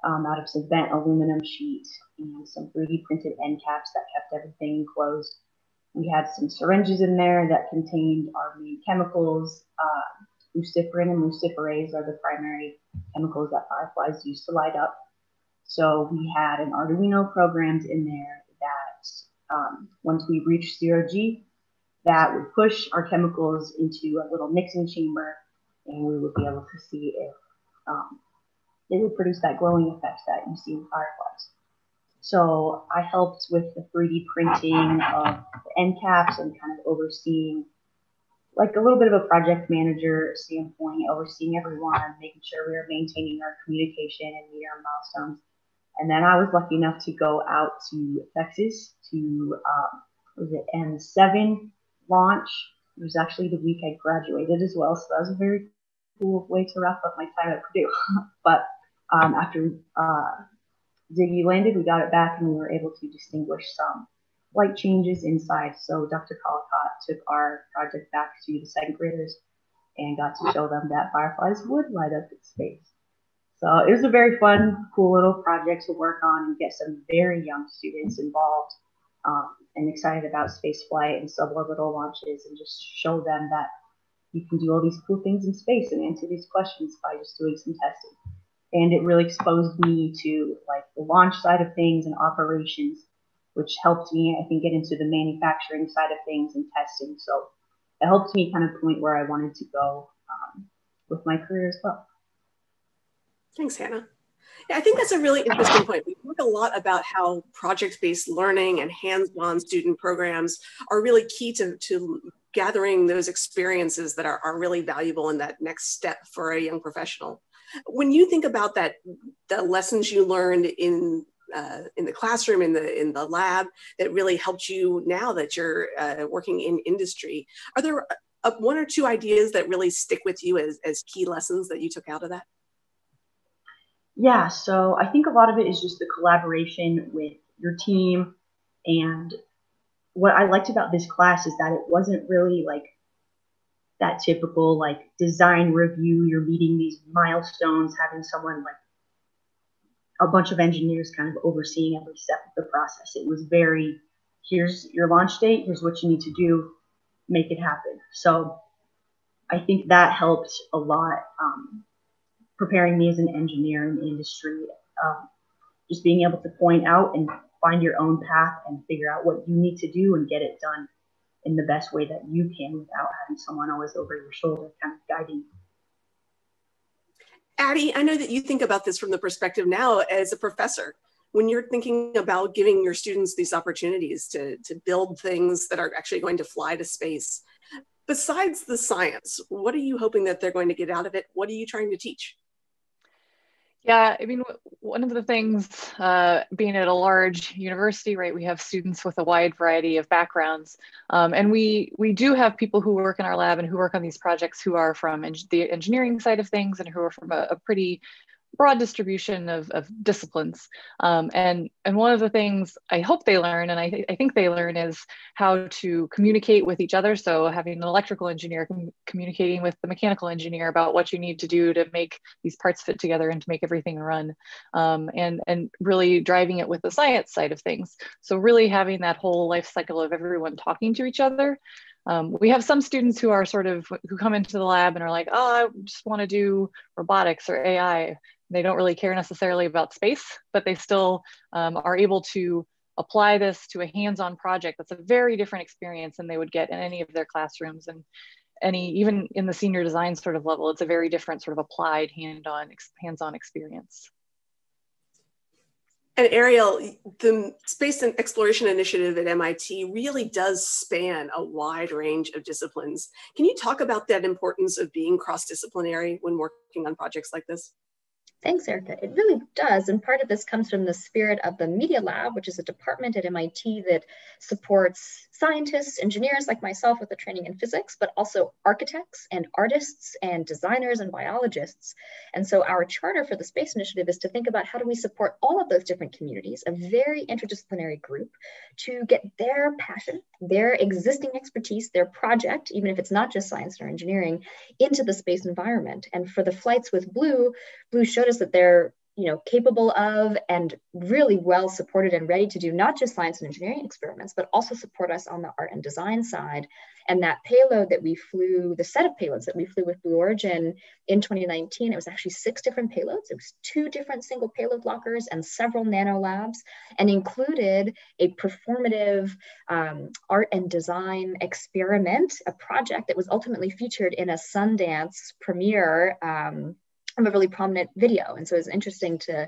out of some bent aluminum sheet and some 3D printed end caps that kept everything enclosed. We had some syringes in there that contained our main chemicals. Luciferin and luciferase are the primary chemicals that fireflies use to light up. So we had an Arduino programmed in there that once we reached 0G, that would push our chemicals into a little mixing chamber, and we would be able to see if they would produce that glowing effect that you see in fireflies. So I helped with the 3D printing of the end caps and kind of overseeing, like a little bit of a project manager standpoint, overseeing everyone, making sure we were maintaining our communication and meeting our milestones. And then I was lucky enough to go out to Texas to, N7 launch. It was actually the week I graduated as well, so that was a very cool way to wrap up my time at Purdue. But after ZIGGY landed, we got it back and we were able to distinguish some light changes inside. So Dr. Collicott took our project back to the second graders and got to show them that fireflies would light up in space. So it was a very fun, cool little project to work on and get some very young students involved and excited about space flight and suborbital launches, and just show them that you can do all these cool things in space and answer these questions by just doing some testing. And it really exposed me to like the launch side of things and operations, which helped me, I think, get into the manufacturing side of things and testing. So it helped me kind of point where I wanted to go with my career as well. Thanks, Hannah. Yeah, I think that's a really interesting point. We talk a lot about how project-based learning and hands-on student programs are really key to gathering those experiences that are really valuable in that next step for a young professional. When you think about that, the lessons you learned in the classroom, in the lab, that really helped you now that you're working in industry, are there one or two ideas that really stick with you as key lessons that you took out of that? Yeah, so I think a lot of it is just the collaboration with your team. And what I liked about this class is that it wasn't really like that typical like design review. You're meeting these milestones, having someone like a bunch of engineers kind of overseeing every step of the process. It was very, here's your launch date, here's what you need to do, make it happen. So I think that helped a lot, preparing me as an engineer in the industry, just being able to point out and find your own path and figure out what you need to do and get it done in the best way that you can without having someone always over your shoulder kind of guiding you. Addie, I know that you think about this from the perspective now as a professor. When you're thinking about giving your students these opportunities to build things that are actually going to fly to space, besides the science, what are you hoping that they're going to get out of it? What are you trying to teach? Yeah, I mean, one of the things, being at a large university, right, we have students with a wide variety of backgrounds. And we do have people who work in our lab and who work on these projects who are from the engineering side of things and who are from a pretty broad distribution of disciplines. And one of the things I hope they learn, and I think they learn, is how to communicate with each other. So having an electrical engineer communicating with the mechanical engineer about what you need to do to make these parts fit together and to make everything run, and really driving it with the science side of things. So really having that whole life cycle of everyone talking to each other. We have some students who are who come into the lab and are like, oh, I just want to do robotics or AI. They don't really care necessarily about space, but they still are able to apply this to a hands-on project. That's a very different experience than they would get in any of their classrooms, and even in the senior design sort of level, it's a very different sort of applied hands-on experience. And Ariel, the Space and Exploration Initiative at MIT really does span a wide range of disciplines. Can you talk about that importance of being cross-disciplinary when working on projects like this? Thanks, Erica. It really does. And part of this comes from the spirit of the Media Lab, which is a department at MIT that supports scientists, engineers like myself with a training in physics, but also architects and artists and designers and biologists. And so our charter for the Space Initiative is to think about how do we support all of those different communities, a very interdisciplinary group, to get their passion, their existing expertise, their project, even if it's not just science or engineering, into the space environment. And for the flights with Blue showed us that they're capable of and really well supported and ready to do not just science and engineering experiments, but also support us on the art and design side. And that payload that we flew, the set of payloads that we flew with Blue Origin in 2019, it was actually 6 different payloads. It was 2 different single payload lockers and several nano labs, and included a performative art and design experiment, a project that was ultimately featured in a Sundance premiere of a really prominent video. And so it's interesting to,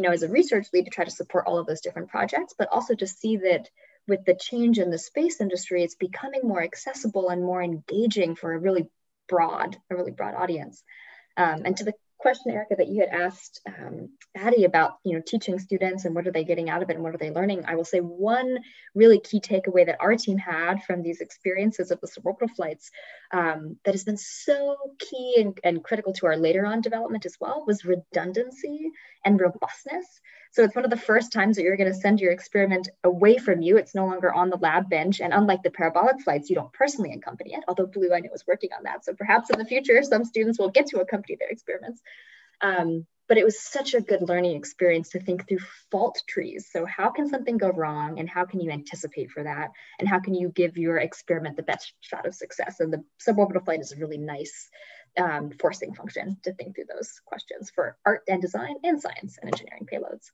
as a research lead, to try to support all of those different projects, but also to see that with the change in the space industry, it's becoming more accessible and more engaging for a really broad audience. And to the question, Erica, that you had asked Addie about, teaching students and what are they getting out of it and what are they learning, I will say one really key takeaway that our team had from these experiences of the suborbital flights that has been so key and critical to our later on development as well was redundancy and robustness. So it's one of the first times that you're going to send your experiment away from you. It's no longer on the lab bench. And unlike the parabolic flights, you don't personally accompany it, although Blue, I know, is working on that. So perhaps in the future, some students will get to accompany their experiments. But it was such a good learning experience to think through fault trees. So how can something go wrong and how can you anticipate for that? And how can you give your experiment the best shot of success? And the suborbital flight is a really nice forcing function to think through those questions for art and design and science and engineering payloads.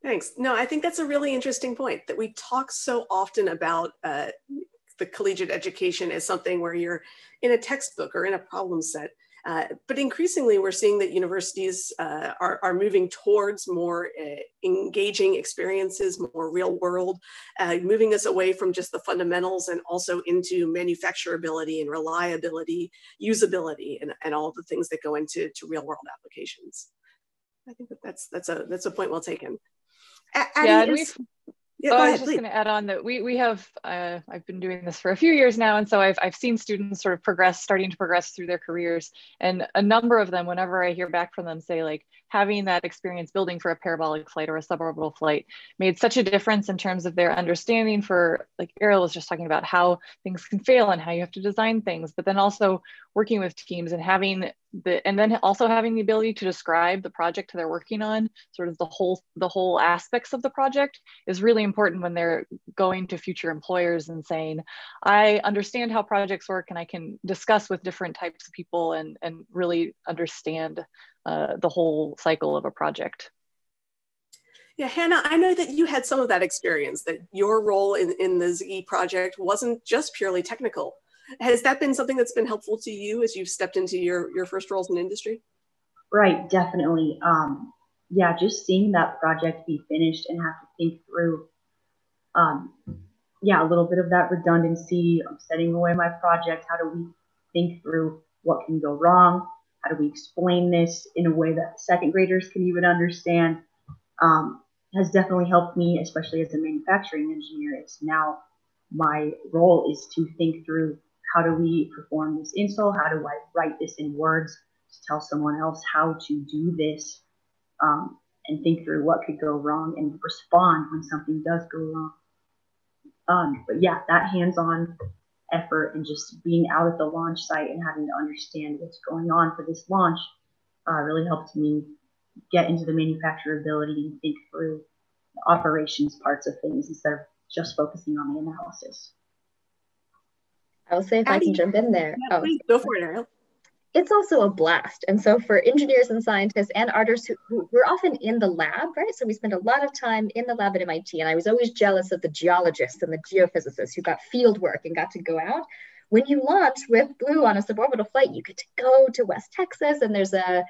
Thanks. No, I think that's a really interesting point, that we talk so often about the collegiate education as something where you're in a textbook or in a problem set. But increasingly, we're seeing that universities are moving towards more engaging experiences, more real world, moving us away from just the fundamentals and also into manufacturability and reliability, usability, and all the things that go into real world applications. I think that's a point well taken. Yeah, Yeah, I was ahead, just going to add on that we have, I've been doing this for a few years now. And so I've seen students sort of starting to progress through their careers. And a number of them, whenever I hear back from them, say like having that experience building for a parabolic flight or a suborbital flight made such a difference in terms of their understanding for, like Ariel was just talking about, how things can fail and how you have to design things, but then also working with teams and then also having the ability to describe the project they're working on, sort of the whole aspects of the project, is really important when they're going to future employers and saying, I understand how projects work and I can discuss with different types of people and really understand the whole cycle of a project. Yeah, Hannah, I know that you had some of that experience, that your role in the SGAC project wasn't just purely technical. Has that been something that's been helpful to you as you've stepped into your first roles in industry? Right, definitely. Yeah, just seeing that project be finished and have to think through, yeah, a little bit of that redundancy of setting away my project. How do we think through what can go wrong? How do we explain this in a way that second graders can even understand? Has definitely helped me, especially as a manufacturing engineer. It's now my role is to think through, how do we perform this install? How do I write this in words to tell someone else how to do this, and think through what could go wrong and respond when something does go wrong. But yeah, that hands-on effort and just being out at the launch site and having to understand what's going on for this launch really helped me get into the manufacturability and think through the operations parts of things instead of just focusing on the analysis. I will say, if I can jump in there. Yeah, please, go for it, Ariel. It's also a blast. And so for engineers and scientists and artists who we're often in the lab, right? So we spend a lot of time in the lab at MIT, and I was always jealous of the geologists and the geophysicists who got field work and got to go out. When you launch with Blue on a suborbital flight, you get to go to West Texas, and there's a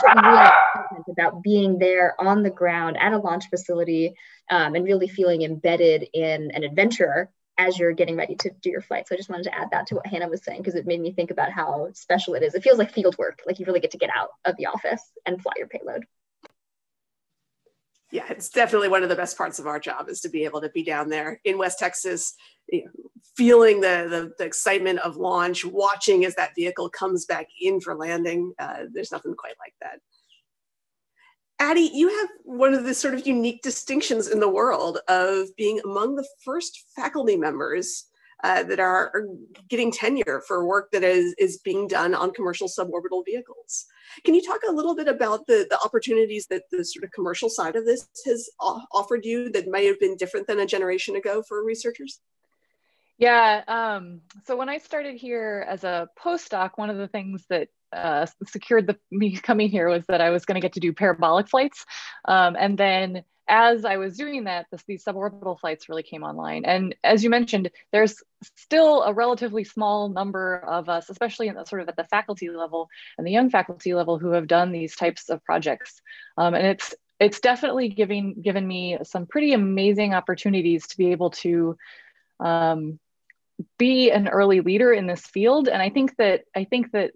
certain real excitement about being there on the ground at a launch facility, and really feeling embedded in an adventure as you're getting ready to do your flight. So I just wanted to add that to what Hannah was saying, because it made me think about how special it is. It feels like field work, like you really get to get out of the office and fly your payload. Yeah, it's definitely one of the best parts of our job, is to be able to be down there in West Texas, feeling the excitement of launch, watching as that vehicle comes back in for landing. There's nothing quite like that. Addie, you have one of the sort of unique distinctions in the world of being among the first faculty members that are getting tenure for work that is being done on commercial suborbital vehicles. Can you talk a little bit about the opportunities that the sort of commercial side of this has offered you that may have been different than a generation ago for researchers? Yeah, so when I started here as a postdoc, one of the things that secured me coming here was that I was going to get to do parabolic flights. And then as I was doing that, these suborbital flights really came online. And as you mentioned, there's still a relatively small number of us, especially in sort of at the faculty level and the young faculty level, who have done these types of projects. And it's definitely given me some pretty amazing opportunities to be able to be an early leader in this field. And I think that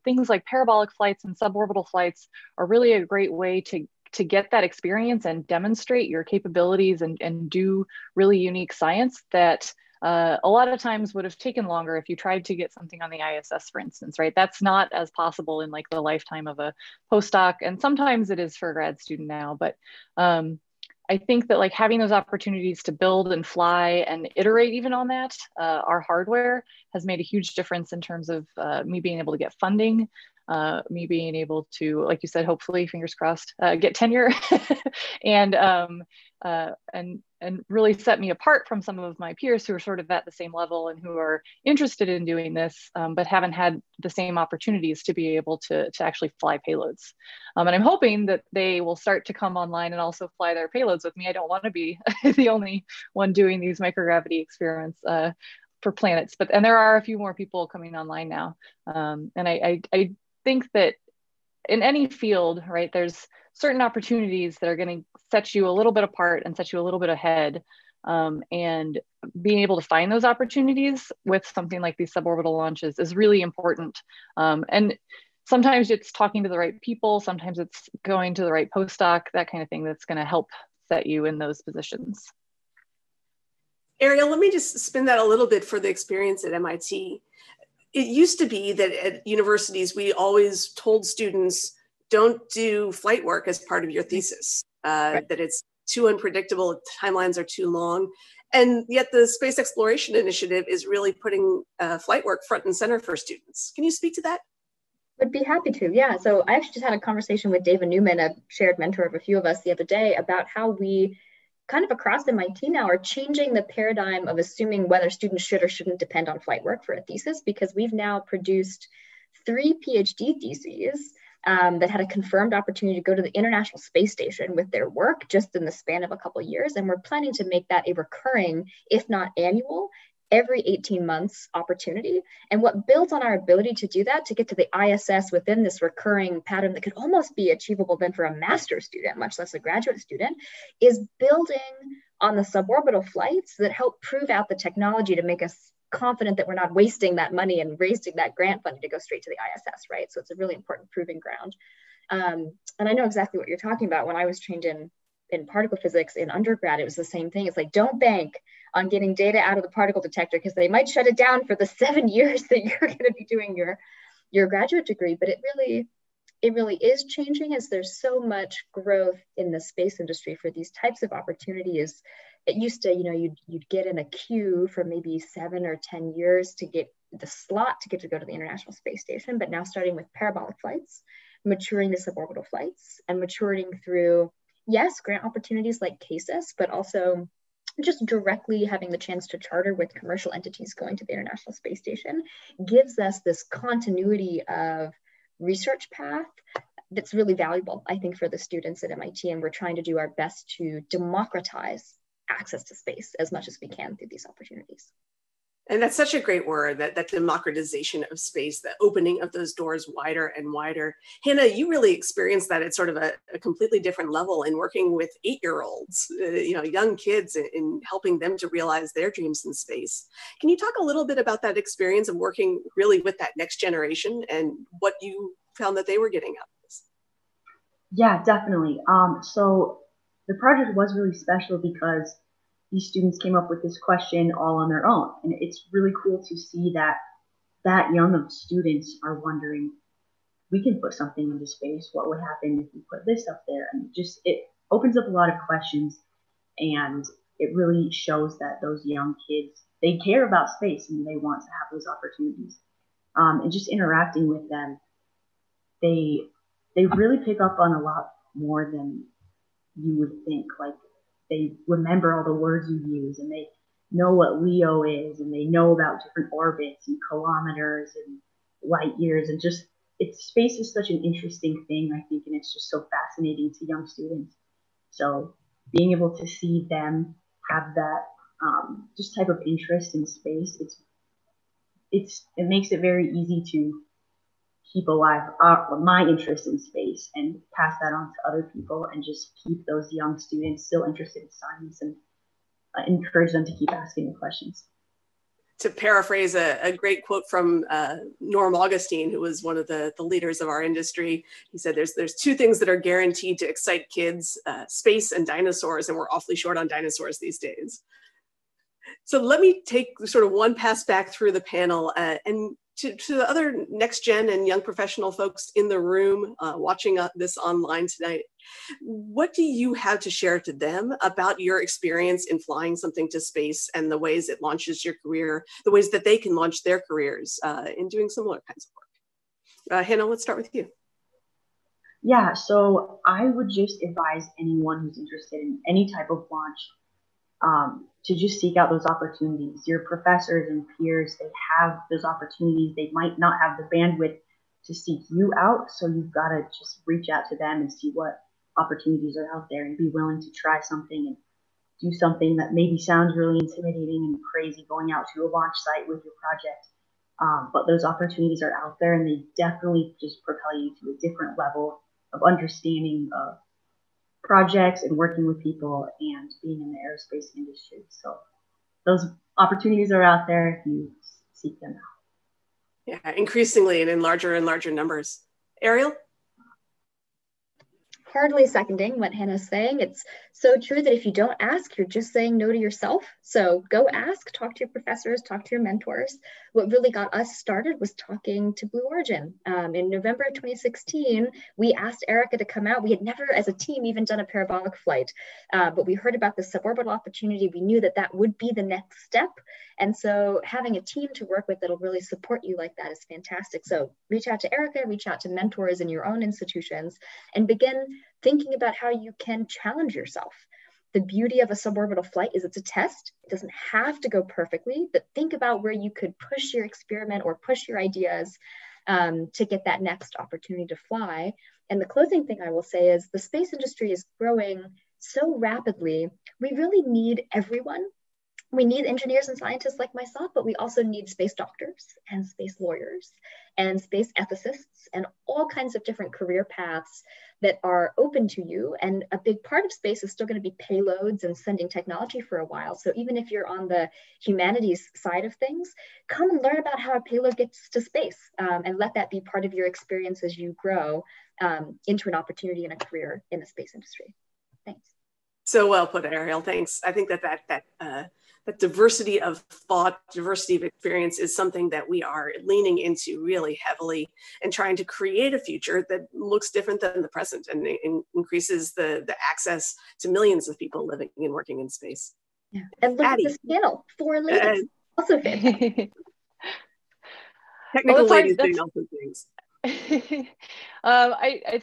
things like parabolic flights and suborbital flights are really a great way to get that experience and demonstrate your capabilities and do really unique science that a lot of times would have taken longer if you tried to get something on the ISS, for instance, right? That's not as possible in like the lifetime of a postdoc. And sometimes it is for a grad student now, but I think that like having those opportunities to build and fly and iterate even on that, our hardware has made a huge difference in terms of me being able to get funding, me being able to, like you said, hopefully, fingers crossed, get tenure and really set me apart from some of my peers who are sort of at the same level and who are interested in doing this, but haven't had the same opportunities to be able to actually fly payloads. And I'm hoping that they will start to come online and also fly their payloads with me. I don't want to be the only one doing these microgravity experiments for planets, and there are a few more people coming online now. And I think that in any field, right, there's certain opportunities that are going to set you a little bit apart and set you a little bit ahead. And being able to find those opportunities with something like these suborbital launches is really important. And sometimes it's talking to the right people, sometimes it's going to the right postdoc, that kind of thing that's going to help set you in those positions. Ariel, let me just spin that a little bit for the experience at MIT. It used to be that at universities, we always told students, don't do flight work as part of your thesis, that it's too unpredictable, timelines are too long. And yet the Space Exploration Initiative is really putting flight work front and center for students. Can you speak to that? Would be happy to, yeah. So I actually just had a conversation with David Newman, a shared mentor of a few of us the other day, about how we kind of across MIT now are changing the paradigm of assuming whether students should or shouldn't depend on flight work for a thesis, because we've now produced 3 PhD theses that had a confirmed opportunity to go to the International Space Station with their work just in the span of a couple of years. And we're planning to make that a recurring, if not annual, every 18 months opportunity. And what builds on our ability to do that, to get to the ISS within this recurring pattern that could almost be achievable then for a master's student, much less a graduate student, is building on the suborbital flights that help prove out the technology to make us confident that we're not wasting that money and wasting that grant funding to go straight to the ISS, right? So it's a really important proving ground. And I know exactly what you're talking about. When I was trained in particle physics in undergrad, it was the same thing. It's like, don't bank on getting data out of the particle detector because they might shut it down for the 7 years that you're going to be doing your graduate degree. But it really is changing as there's so much growth in the space industry for these types of opportunities. It used to, you'd get in a queue for maybe 7 or 10 years to get the slot to go to the International Space Station. But now starting with parabolic flights, maturing the suborbital flights, and maturing through, yes, grant opportunities like CASIS, but also just directly having the chance to charter with commercial entities going to the International Space Station gives us this continuity of research path that's really valuable, I think, for the students at MIT. And we're trying to do our best to democratize access to space as much as we can through these opportunities. And that's such a great word, that democratization of space, the opening of those doors wider and wider. Hannah, you really experienced that at sort of a completely different level in working with 8-year-olds, young kids, in helping them to realize their dreams in space. Can you talk a little bit about that experience of working really with that next generation and what you found that they were getting out of this? Yeah, definitely. So the project was really special because these students came up with this question all on their own. And it's really cool to see that young of students are wondering, we can put something into space. What would happen if we put this up there? And it opens up a lot of questions. And it really shows that those young kids, they care about space and they want to have those opportunities. And just interacting with them, they really pick up on a lot more than you would think. Like, they remember all the words you use, and they know what LEO is, and they know about different orbits and kilometers and light years. And space is such an interesting thing, I think, and it's just so fascinating to young students. So being able to see them have that just type of interest in space, it makes it very easy to keep alive my interest in space and pass that on to other people, and just keep those young students still interested in science and encourage them to keep asking the questions. To paraphrase a great quote from Norm Augustine, who was one of the leaders of our industry, he said, there's 2 things that are guaranteed to excite kids, space and dinosaurs, and we're awfully short on dinosaurs these days. So let me take sort of one pass back through the panel and to the other next gen and young professional folks in the room watching this online tonight. What do you have to share to them about your experience in flying something to space and the ways it launches your career, the ways that they can launch their careers in doing similar kinds of work? Hannah, let's start with you. Yeah, so I would just advise anyone who's interested in any type of launch to just seek out those opportunities. Your professors and peers, they have those opportunities. They might not have the bandwidth to seek you out, so you've got to just reach out to them and see what opportunities are out there and be willing to try something and do something that maybe sounds really intimidating and crazy, going out to a launch site with your project. But those opportunities are out there, and they definitely just propel you to a different level of understanding of projects and working with people and being in the aerospace industry. So those opportunities are out there if you seek them out. Yeah, increasingly and in larger and larger numbers. Ariel? hardly seconding what Hannah's saying. It's so true that if you don't ask, you're just saying no to yourself. So go ask, talk to your professors, talk to your mentors. What really got us started was talking to Blue Origin. In November of 2016, we asked Erica to come out. We had never, as a team, even done a parabolic flight, but we heard about the suborbital opportunity. We knew that that would be the next step. And so having a team to work with that'll really support you like that is fantastic. So reach out to Erica, reach out to mentors in your own institutions, and begin thinking about how you can challenge yourself. The beauty of a suborbital flight is it's a test. It doesn't have to go perfectly, but think about where you could push your experiment or push your ideas to get that next opportunity to fly. And the closing thing I will say is the space industry is growing so rapidly. We really need everyone. We need engineers and scientists like myself, but we also need space doctors and space lawyers and space ethicists and all kinds of different career paths that are open to you. And a big part of space is still going to be payloads and sending technology for a while. So even if you're on the humanities side of things, come and learn about how a payload gets to space and let that be part of your experience as you grow into an opportunity and a career in the space industry. Thanks. So well put, Ariel. Thanks. I think that diversity of thought, diversity of experience is something that we are leaning into really heavily and trying to create a future that looks different than the present and increases the access to millions of people living and working in space. Yeah. And look at this panel, 4 ladies, also fantastic. Technical ladies doing all those things. It's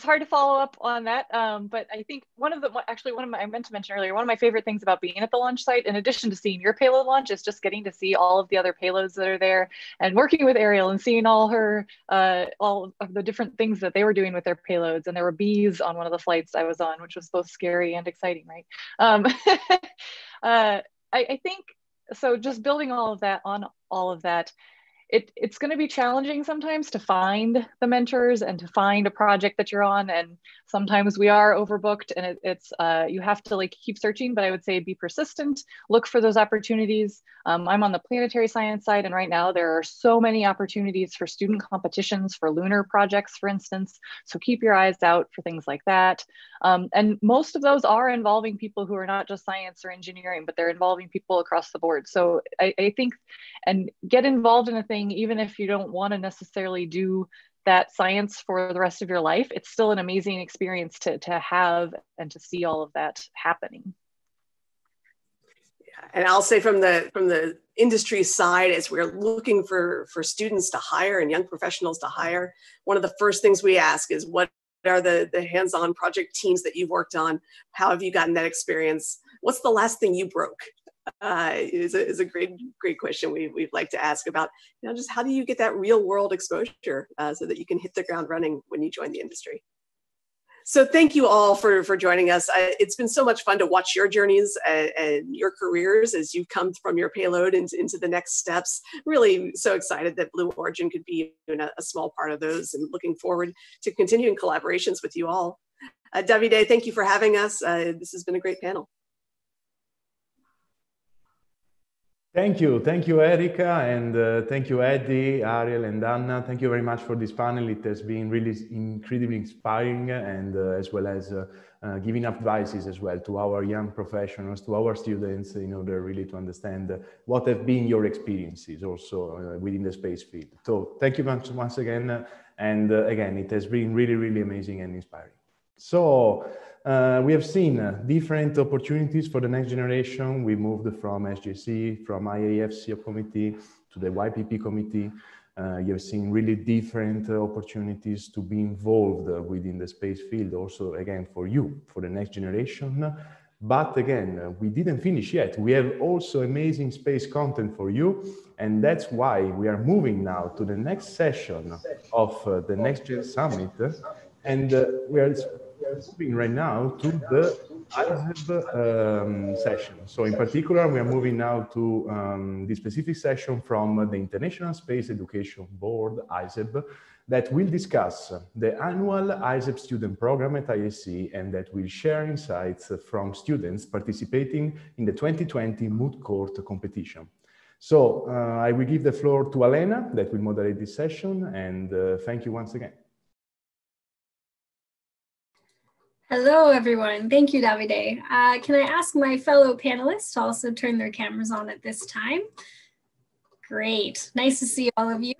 hard to follow up on that, but I think I meant to mention earlier, one of my favorite things about being at the launch site, in addition to seeing your payload launch, is just getting to see all of the other payloads that are there and working with Ariel and seeing all of the different things that they were doing with their payloads. And there were bees on one of the flights I was on, which was both scary and exciting, right? I think, so just building all of that on all of that, it's going to be challenging sometimes to find the mentors and to find a project that you're on. And sometimes we are overbooked and it's you have to like keep searching, but I would say be persistent, look for those opportunities. I'm on the planetary science side, and right now there are so many opportunities for student competitions for lunar projects, for instance. So keep your eyes out for things like that. And most of those are involving people who are not just science or engineering, but they're involving people across the board. So I think, and get involved in a thing, even if you don't want to necessarily do that science for the rest of your life, it's still an amazing experience to have and to see all of that happening. Yeah, and I'll say from the industry side, as we're looking for students to hire and young professionals to hire, one of the first things we ask is, what are the hands-on project teams that you've worked on? How have you gotten that experience? What's the last thing you broke? Is a great question we'd like to ask about, just how do you get that real world exposure so that you can hit the ground running when you join the industry. So thank you all for joining us. It's been so much fun to watch your journeys and your careers as you've come from your payload into the next steps. Really so excited that Blue Origin could be a small part of those, and looking forward to continuing collaborations with you all. Davide, thank you for having us. This has been a great panel. Thank you, Erica, and thank you, Eddie, Ariel, and Anna. Thank you very much for this panel. It has been really incredibly inspiring, and as well as giving advices as well to our young professionals, to our students, in order really to understand what have been your experiences also within the space field. So thank you once again, and again, it has been really, really amazing and inspiring. So we have seen different opportunities for the next generation. We moved from SGAC, from IAF SEOC committee to the YPP committee. You have seen really different opportunities to be involved within the space field, also again for you, for the next generation. But again, we didn't finish yet. We have also amazing space content for you. And that's why we are moving now to the next session of the NextGen Summit. And we are moving right now to the ISEB session. So in particular, we are moving now to the specific session from the International Space Education Board, ISEB, that will discuss the annual ISEB student program at ISC, and that will share insights from students participating in the 2020 Moot Court competition. So I will give the floor to Alena, that will moderate this session, and thank you once again. Hello, everyone. Thank you, Davide. Can I ask my fellow panelists to also turn their cameras on at this time? Great. Nice to see all of you.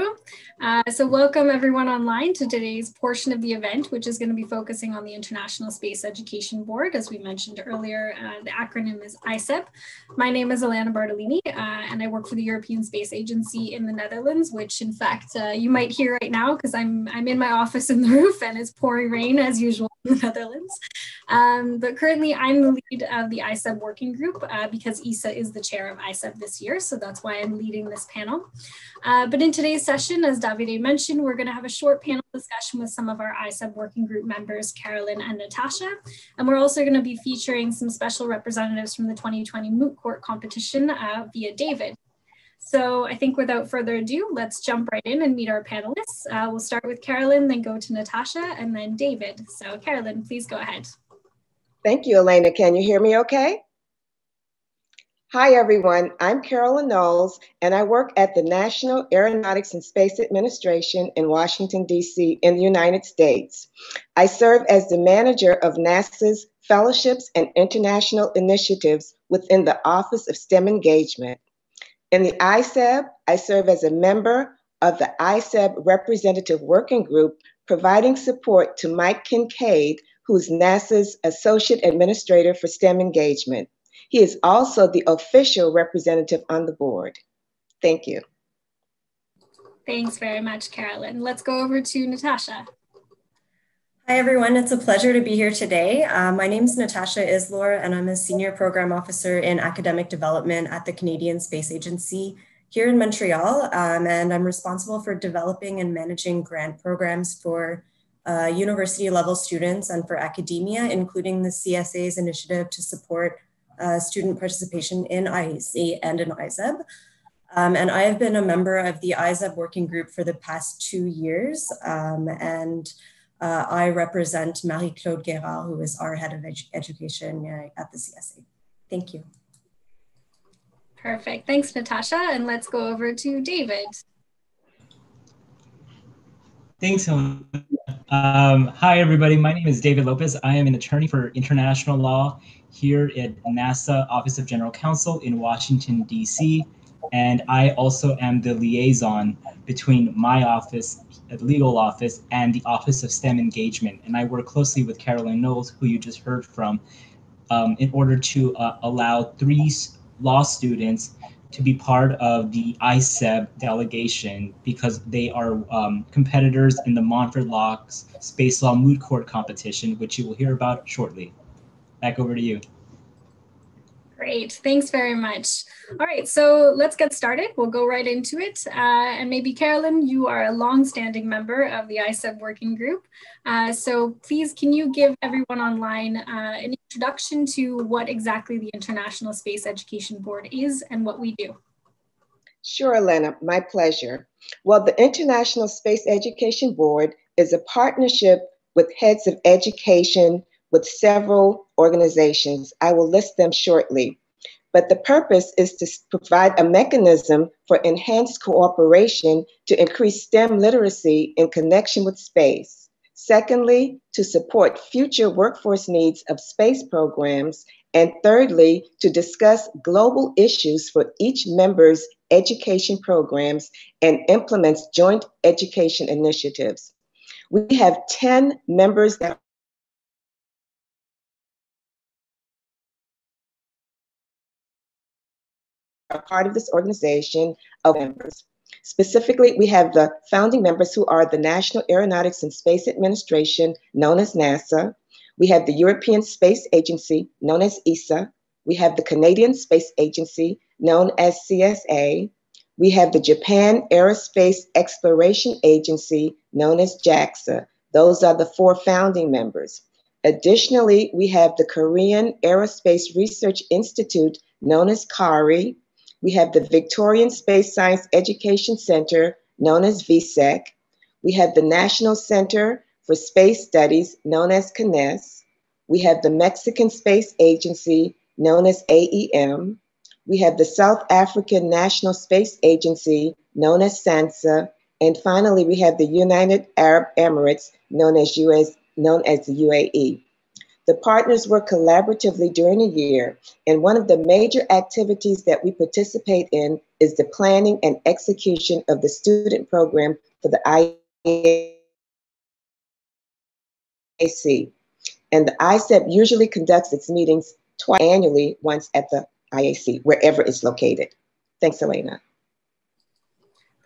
So welcome everyone online to today's portion of the event, which is going to be focusing on the International Space Education Board. As we mentioned earlier, the acronym is ISEB. My name is Alana Bartolini, and I work for the European Space Agency in the Netherlands, which in fact you might hear right now because I'm in my office in the roof and it's pouring rain as usual in the Netherlands. But currently I'm the lead of the ISEB working group because ISA is the chair of ISEB this year. So that's why I'm leading this panel. But in today's session, as Davide mentioned, we're going to have a short panel discussion with some of our ISEB working group members, Carolyn and Natasha. And we're also going to be featuring some special representatives from the 2020 Moot Court competition via David. So I think without further ado, let's jump right in and meet our panelists. We'll start with Carolyn, then go to Natasha, and then David. So Carolyn, please go ahead. Thank you, Elena. Can you hear me okay? Hi, everyone. I'm Carolyn Knowles, and I work at the National Aeronautics and Space Administration in Washington, D.C. in the United States. I serve as the manager of NASA's Fellowships and International Initiatives within the Office of STEM Engagement. In the ISEB, I serve as a member of the ISEB Representative Working Group, providing support to Mike Kincaid, who's NASA's Associate Administrator for STEM Engagement. He is also the official representative on the board. Thank you. Thanks very much, Carolyn. Let's go over to Natasha. Hi, everyone. It's a pleasure to be here today. My name is Natasha Islor, and I'm a Senior Program Officer in Academic Development at the Canadian Space Agency here in Montreal. And I'm responsible for developing and managing grant programs for university level students and for academia, including the CSA's initiative to support student participation in IAC and in ISEB. And I have been a member of the ISEB working group for the past 2 years. I represent Marie-Claude Guérard, who is our head of education at the CSA. Thank you. Perfect. Thanks, Natasha. And let's go over to David. Thanks, Helena. Hi, everybody. My name is David Lopez. I am an attorney for international law here at NASA Office of General Counsel in Washington, D.C. And I also am the liaison between my office, the legal office, and the Office of STEM Engagement. And I work closely with Carolyn Knowles, who you just heard from, in order to allow 3 law students to be part of the ISEB delegation because they are competitors in the Montfort Law's Space Law Moot Court competition, which you will hear about shortly. Back over to you. Great, thanks very much. All right, so let's get started. We'll go right into it. And maybe Carolyn, you are a long-standing member of the ISEB working group. So please, can you give everyone online an introduction to what exactly the International Space Education Board is and what we do? Sure, Elena, my pleasure. Well, the International Space Education Board is a partnership with heads of education with several organizations. I will list them shortly. But the purpose is to provide a mechanism for enhanced cooperation to increase STEM literacy in connection with space. Secondly, to support future workforce needs of space programs. And thirdly, to discuss global issues for each member's education programs and implements joint education initiatives. We have 10 members that are part of this organization of members. Specifically, we have the founding members who are the National Aeronautics and Space Administration, known as NASA. We have the European Space Agency, known as ESA. We have the Canadian Space Agency, known as CSA. We have the Japan Aerospace Exploration Agency, known as JAXA. Those are the 4 founding members. Additionally, we have the Korean Aerospace Research Institute, known as KARI. We have the Victorian Space Science Education Center, known as VSEC. We have the National Center for Space Studies, known as CNES. We have the Mexican Space Agency, known as AEM. We have the South African National Space Agency, known as SANSA. And finally, we have the United Arab Emirates, known as the UAE. The partners work collaboratively during the year, and one of the major activities that we participate in is the planning and execution of the student program for the IAC. And the ISEB usually conducts its meetings twice annually, once at the IAC, wherever it's located. Thanks, Elena.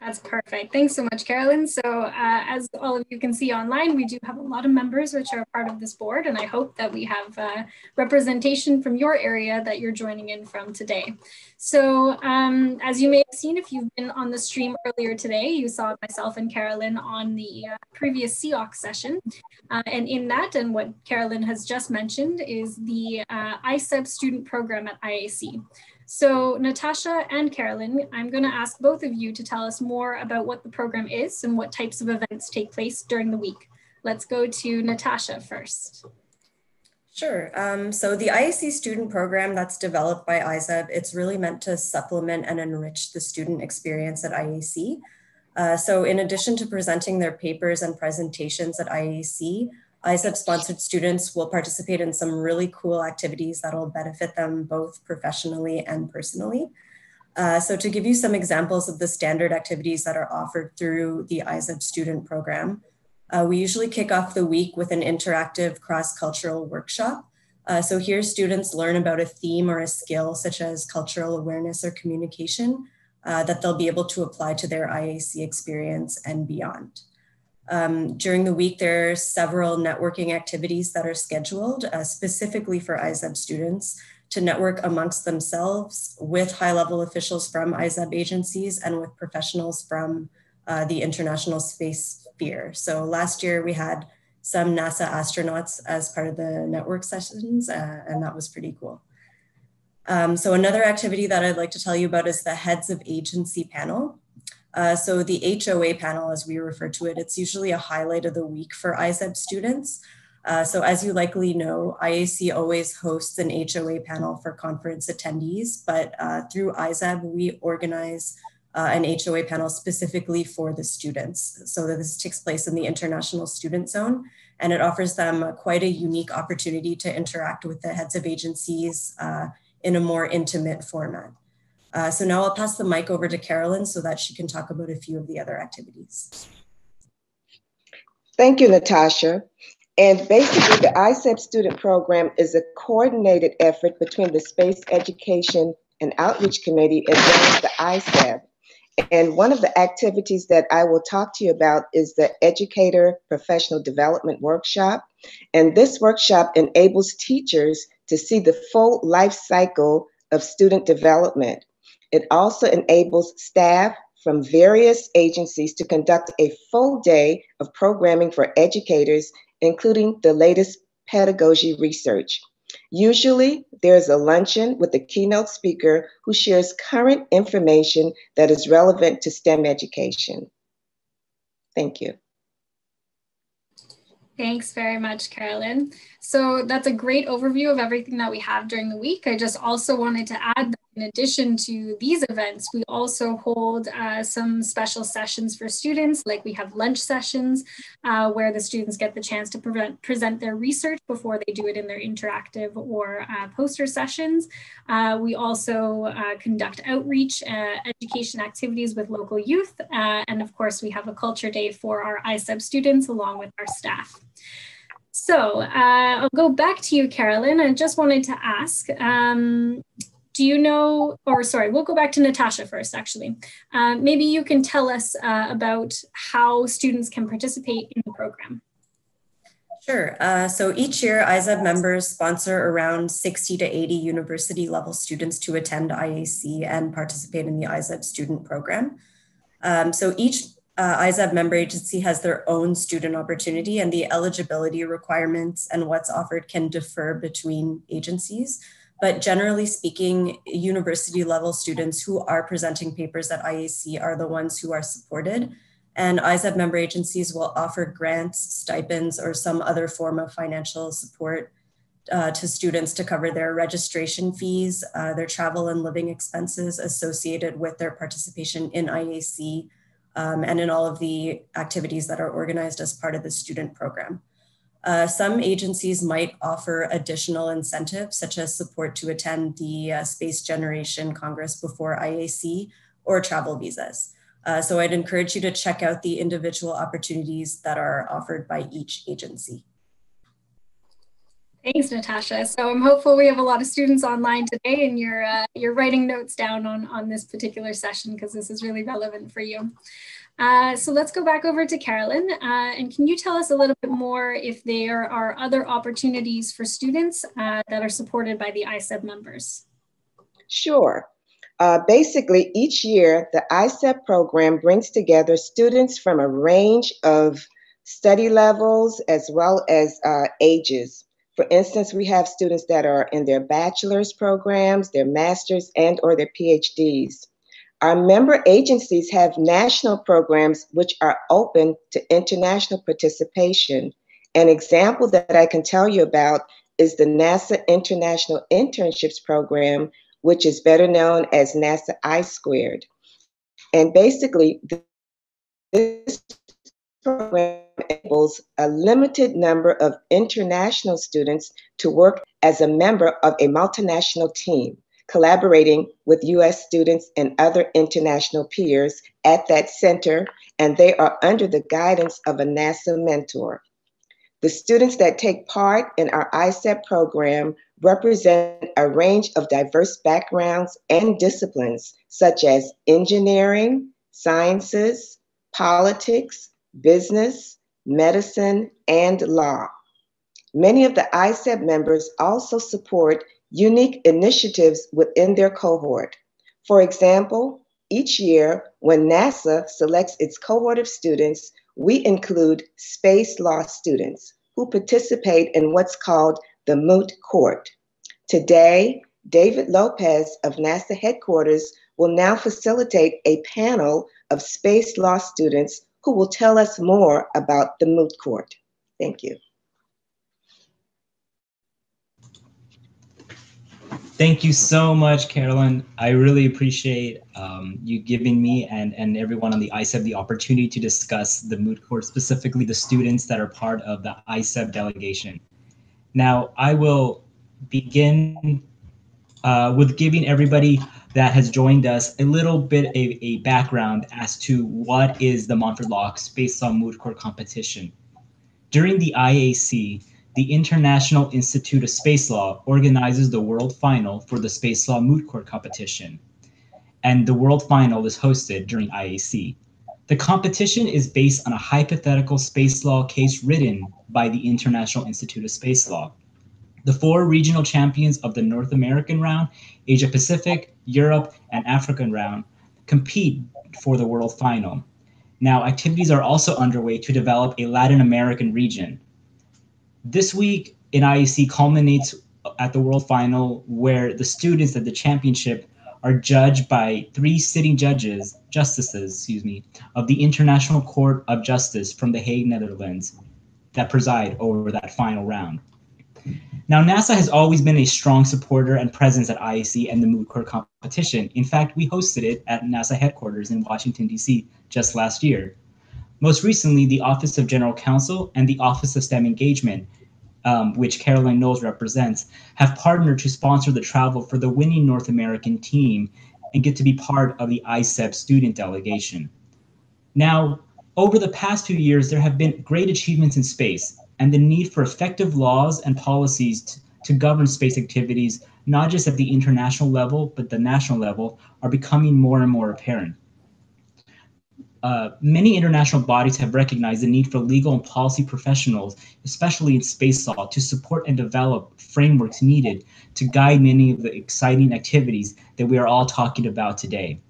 That's perfect. Thanks so much, Carolyn. So as all of you can see online, we do have a lot of members which are part of this board, and I hope that we have representation from your area that you're joining in from today. So as you may have seen, if you've been on the stream earlier today, you saw myself and Carolyn on the previous SEOC session. And in that, and what Carolyn has just mentioned, is the ISEB student program at IAC. So Natasha and Carolyn, I'm going to ask both of you to tell us more about what the program is and what types of events take place during the week. Let's go to Natasha first. Sure. So the IAC student program that's developed by ISEB, it's really meant to supplement and enrich the student experience at IAC. So in addition to presenting their papers and presentations at IAC, ISEB-sponsored students will participate in some really cool activities that will benefit them both professionally and personally. So to give you some examples of the standard activities that are offered through the ISEB student program, we usually kick off the week with an interactive cross-cultural workshop. So here students learn about a theme or a skill such as cultural awareness or communication that they'll be able to apply to their IAC experience and beyond. During the week, there are several networking activities that are scheduled specifically for ISEB students to network amongst themselves with high-level officials from ISEB agencies and with professionals from the international space sphere. So last year we had some NASA astronauts as part of the network sessions, and that was pretty cool. So another activity that I'd like to tell you about is the Heads of Agency panel. So the HOA panel, as we refer to it, it's usually a highlight of the week for ISEB students. So as you likely know, IAC always hosts an HOA panel for conference attendees, but through ISEB, we organize an HOA panel specifically for the students. So that this takes place in the International Student Zone, and it offers them quite a unique opportunity to interact with the heads of agencies in a more intimate format. So now I'll pass the mic over to Carolyn so that she can talk about a few of the other activities. Thank you, Natasha. And basically, the ISEB student program is a coordinated effort between the Space Education and Outreach Committee as well as the ISEB. And one of the activities that I will talk to you about is the Educator Professional Development Workshop. And this workshop enables teachers to see the full life cycle of student development. It also enables staff from various agencies to conduct a full day of programming for educators, including the latest pedagogy research. Usually, there's a luncheon with a keynote speaker who shares current information that is relevant to STEM education. Thank you. Thanks very much, Carolyn. So that's a great overview of everything that we have during the week. I just also wanted to add that in addition to these events, we also hold some special sessions for students, like we have lunch sessions where the students get the chance to present their research before they do it in their interactive or poster sessions. We also conduct outreach, education activities with local youth. And of course, we have a culture day for our ISEB students along with our staff. So I'll go back to you, Carolyn. I just wanted to ask, do you know, or sorry, we'll go back to Natasha first, actually. Maybe you can tell us about how students can participate in the program. Sure. So each year, ISEB members sponsor around 60 to 80 university level students to attend IAC and participate in the ISEB student program. So each ISEB member agency has their own student opportunity, and the eligibility requirements and what's offered can differ between agencies. But generally speaking, university level students who are presenting papers at IAC are the ones who are supported. And ISEB member agencies will offer grants, stipends, or some other form of financial support to students to cover their registration fees, their travel and living expenses associated with their participation in IAC, and in all of the activities that are organized as part of the student program. Some agencies might offer additional incentives, such as support to attend the Space Generation Congress before IAC or travel visas. So I'd encourage you to check out the individual opportunities that are offered by each agency. Thanks, Natasha. So I'm hopeful we have a lot of students online today and you're writing notes down on this particular session because this is really relevant for you. So let's go back over to Carolyn. And can you tell us a little bit more if there are other opportunities for students that are supported by the ISEB members? Sure. Basically, each year, the ISEB program brings together students from a range of study levels as well as ages. For instance, we have students that are in their bachelor's programs, their master's, and or their PhDs. Our member agencies have national programs which are open to international participation. An example that I can tell you about is the NASA International Internships Program, which is better known as NASA I². And basically, this program enables a limited number of international students to work as a member of a multinational team, collaborating with US students and other international peers at that center, and they are under the guidance of a NASA mentor. The students that take part in our ISEB program represent a range of diverse backgrounds and disciplines, such as engineering, sciences, politics, business, medicine, and law. Many of the ISEB members also support unique initiatives within their cohort. For example, each year when NASA selects its cohort of students, we include space law students who participate in what's called the moot court. Today, David Lopez of NASA headquarters will now facilitate a panel of space law students who will tell us more about the moot court. Thank you. Thank you so much, Carolyn. I really appreciate you giving me and everyone on the ISEB the opportunity to discuss the moot court, specifically the students that are part of the ISEB delegation. Now, I will begin with giving everybody that has joined us a little bit of a background as to what is the Montfort Law Space Law Moot Court competition. During the IAC, the International Institute of Space Law organizes the World Final for the Space Law Moot Court competition, and the World Final is hosted during IAC. The competition is based on a hypothetical space law case written by the International Institute of Space Law. The 4 regional champions of the North American round, Asia Pacific, Europe, and African round compete for the World Final. Now, activities are also underway to develop a Latin American region. This week in IAC culminates at the World Final, where the students at the championship are judged by 3 sitting justices, of the International Court of Justice from The Hague, Netherlands, that preside over that final round. Now, NASA has always been a strong supporter and presence at IAC and the moot court competition. In fact, we hosted it at NASA headquarters in Washington, D.C. just last year. Most recently, the Office of General Counsel and the Office of STEM Engagement, which Caroline Knowles represents, have partnered to sponsor the travel for the winning North American team and get to be part of the ISEB student delegation. Now, over the past few years, there have been great achievements in space, and the need for effective laws and policies to govern space activities, not just at the international level, but the national level, are becoming more and more apparent. Many international bodies have recognized the need for legal and policy professionals, especially in space law, to support and develop frameworks needed to guide many of the exciting activities that we are all talking about today.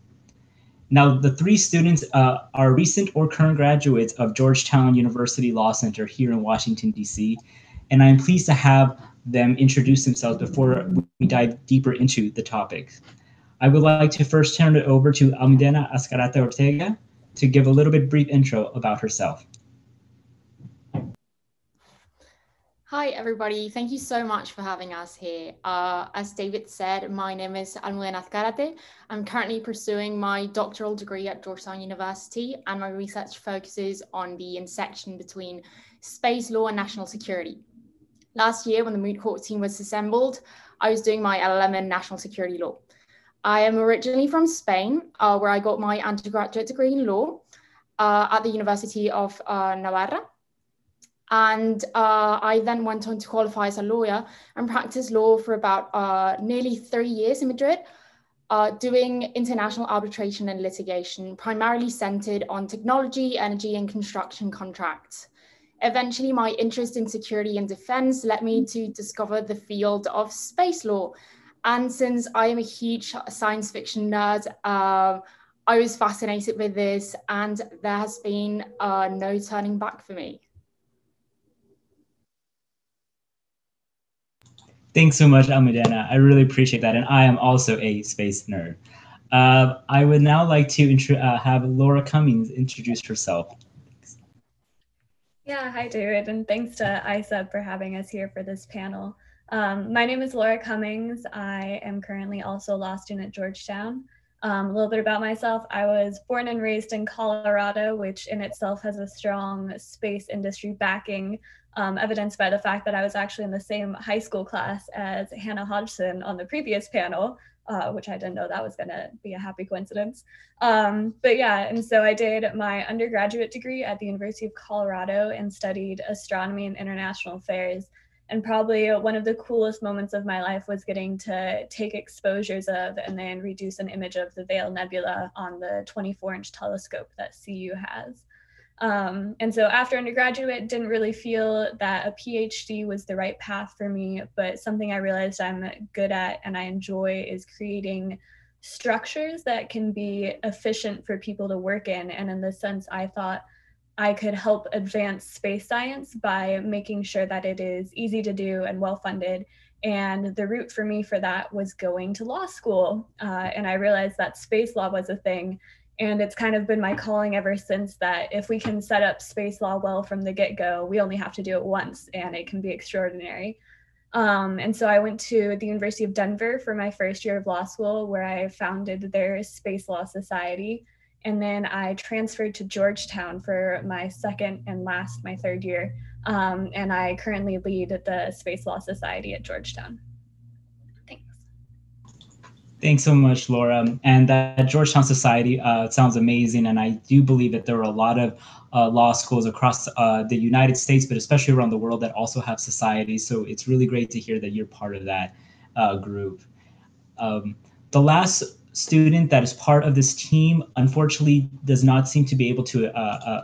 Now, the 3 students are recent or current graduates of Georgetown University Law Center here in Washington, D.C., and I'm pleased to have them introduce themselves before we dive deeper into the topics. I would like to first turn it over to Almudena Azcarate Ortega to give a little bit brief intro about herself. Hi, everybody. Thank you so much for having us here. As David said, my name is Almudena Azcárate. I'm currently pursuing my doctoral degree at Georgetown University, and my research focuses on the intersection between space law and national security. Last year, when the moot court team was assembled, I was doing my LLM in national security law. I am originally from Spain, where I got my undergraduate degree in law at the University of Navarra. And I then went on to qualify as a lawyer and practice law for about nearly 3 years in Madrid, doing international arbitration and litigation, primarily centered on technology, energy, and construction contracts. Eventually, my interest in security and defense led me to discover the field of space law. And since I am a huge science fiction nerd, I was fascinated with this, and there has been no turning back for me. Thanks so much, Almudena. I really appreciate that. And I am also a space nerd. I would now like to have Laura Cummings introduce herself. Yeah, hi, David, and thanks to ISEB for having us here for this panel. My name is Laura Cummings. I am currently also a law student at Georgetown. A little bit about myself. I was born and raised in Colorado, which in itself has a strong space industry backing, evidenced by the fact that I was actually in the same high school class as Hannah Hodgson on the previous panel, which I didn't know that was gonna be a happy coincidence. But yeah, and so I did my undergraduate degree at the University of Colorado and studied astronomy and international affairs. And probably one of the coolest moments of my life was getting to take exposures of and then reduce an image of the Veil Nebula on the 24-inch telescope that CU has. And so after undergraduate, didn't really feel that a PhD was the right path for me, but something I realized I'm good at and I enjoy is creating structures that can be efficient for people to work in. And in this sense, I thought I could help advance space science by making sure that it is easy to do and well-funded. And the route for me for that was going to law school. And I realized that space law was a thing. And it's kind of been my calling ever since, that if we can set up space law well from the get-go, we only have to do it once and it can be extraordinary. And so I went to the University of Denver for my first year of law school, where I founded their Space Law Society. And then I transferred to Georgetown for my second and last, my third year. And I currently lead the Space Law Society at Georgetown. Thanks so much, Laura. And that Georgetown Society sounds amazing. And I do believe that there are a lot of law schools across the United States, but especially around the world, that also have societies. So it's really great to hear that you're part of that group. The last student that is part of this team, unfortunately, does not seem to be able to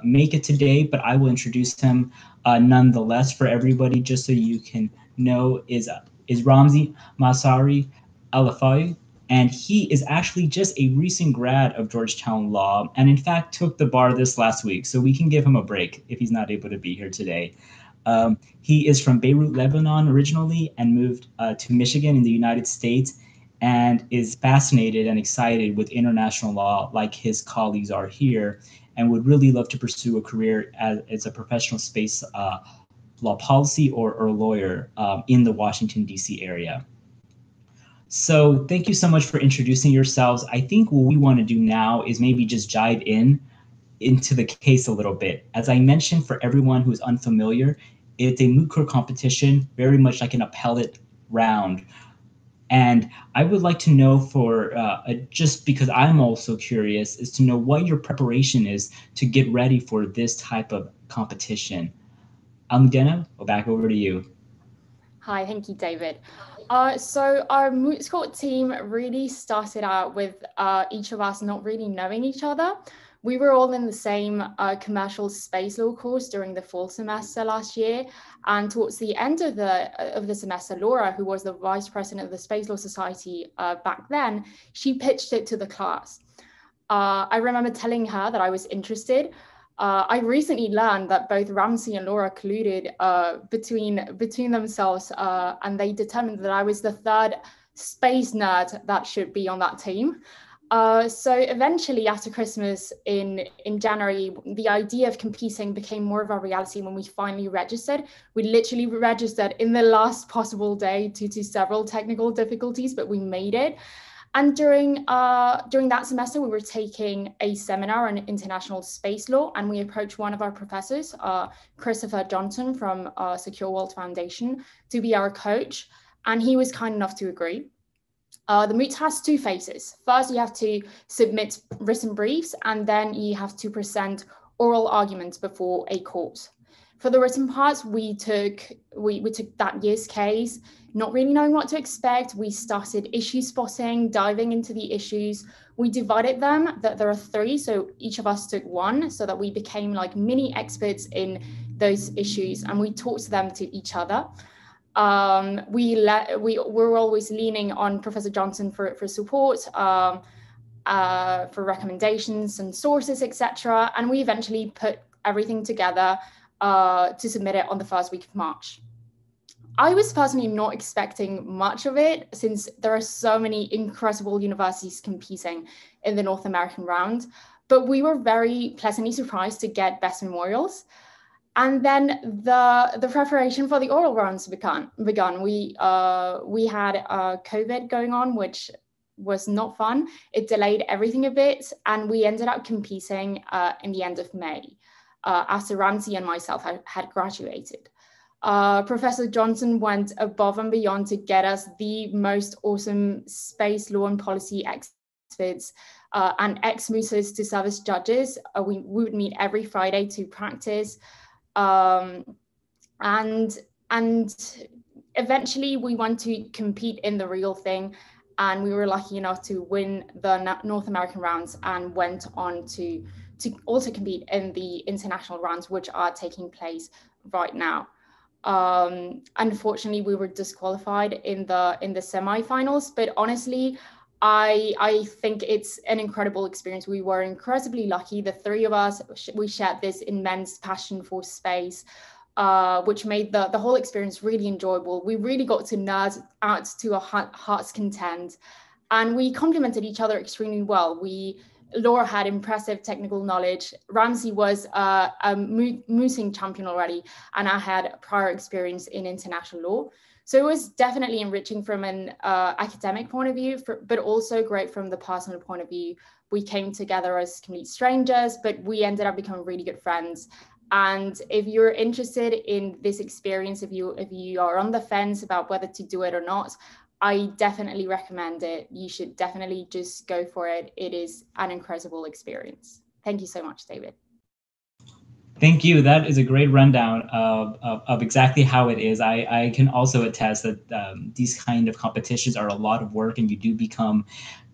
make it today, but I will introduce him nonetheless for everybody, just so you can know, is Ramzi Masari Alafai. And he is actually just a recent grad of Georgetown Law, and in fact took the bar this last week, so we can give him a break if he's not able to be here today. He is from Beirut, Lebanon originally, and moved to Michigan in the United States, and is fascinated and excited with international law like his colleagues are here, and would really love to pursue a career as a professional space law policy or lawyer in the Washington, D.C. area. So thank you so much for introducing yourselves. I think what we want to do now is maybe just dive into the case a little bit. As I mentioned, for everyone who is unfamiliar, it's a moot court competition, very much like an appellate round. And I would like to know, for just because I'm also curious, is to know what your preparation is to get ready for this type of competition. Almudena, back over to you. Hi, thank you, David. So our moot court team really started out with each of us not really knowing each other. We were all in the same commercial space law course during the fall semester last year. And towards the end of the semester, Laura, who was the vice president of the Space Law Society back then, she pitched it to the class. I remember telling her that I was interested. I recently learned that both Ramzi and Laura colluded between themselves, and they determined that I was the third space nerd that should be on that team. So eventually after Christmas in January, the idea of competing became more of a reality when we finally registered. We literally registered in the last possible day due to several technical difficulties, but we made it. And during that semester, we were taking a seminar on international space law, and we approached one of our professors, Christopher Johnson from Secure World Foundation, to be our coach. And he was kind enough to agree. The moot has two phases. First, you have to submit written briefs, and then you have to present oral arguments before a court. For the written parts, we took that year's case, not really knowing what to expect. We started issue spotting, diving into the issues. We divided them, that there are three, so each of us took one, so that we became like mini experts in those issues, and we talked them to each other. We were always leaning on Professor Johnson for support, for recommendations and sources, etc. And we eventually put everything together to submit it on the first week of March. I was personally not expecting much of it, since there are so many incredible universities competing in the North American round, but we were very pleasantly surprised to get best memorials. And then the preparation for the oral rounds begun. We had COVID going on, which was not fun. It delayed everything a bit, and we ended up competing in the end of May, after Ramsey and myself had graduated. Professor Johnson went above and beyond to get us the most awesome space law and policy experts and ex-mooters to serve as judges. We would meet every Friday to practice. And eventually we want to compete in the real thing, and we were lucky enough to win the North American rounds and went on to also compete in the international rounds, which are taking place right now. Unfortunately, we were disqualified in the semifinals, but honestly, I think it's an incredible experience. We were incredibly lucky. The three of us, we shared this immense passion for space, which made the whole experience really enjoyable. We really got to nerd out to our heart's content, and we complemented each other extremely well. Laura had impressive technical knowledge. Ramsey was a mooting champion already, and I had prior experience in international law. So it was definitely enriching from an academic point of view, but also great from the personal point of view. We came together as complete strangers, but we ended up becoming really good friends. And if you're interested in this experience, if you are on the fence about whether to do it or not, I definitely recommend it. You should definitely just go for it. It is an incredible experience. Thank you so much, David. Thank you. That is a great rundown of exactly how it is. I can also attest that these kind of competitions are a lot of work, and you do become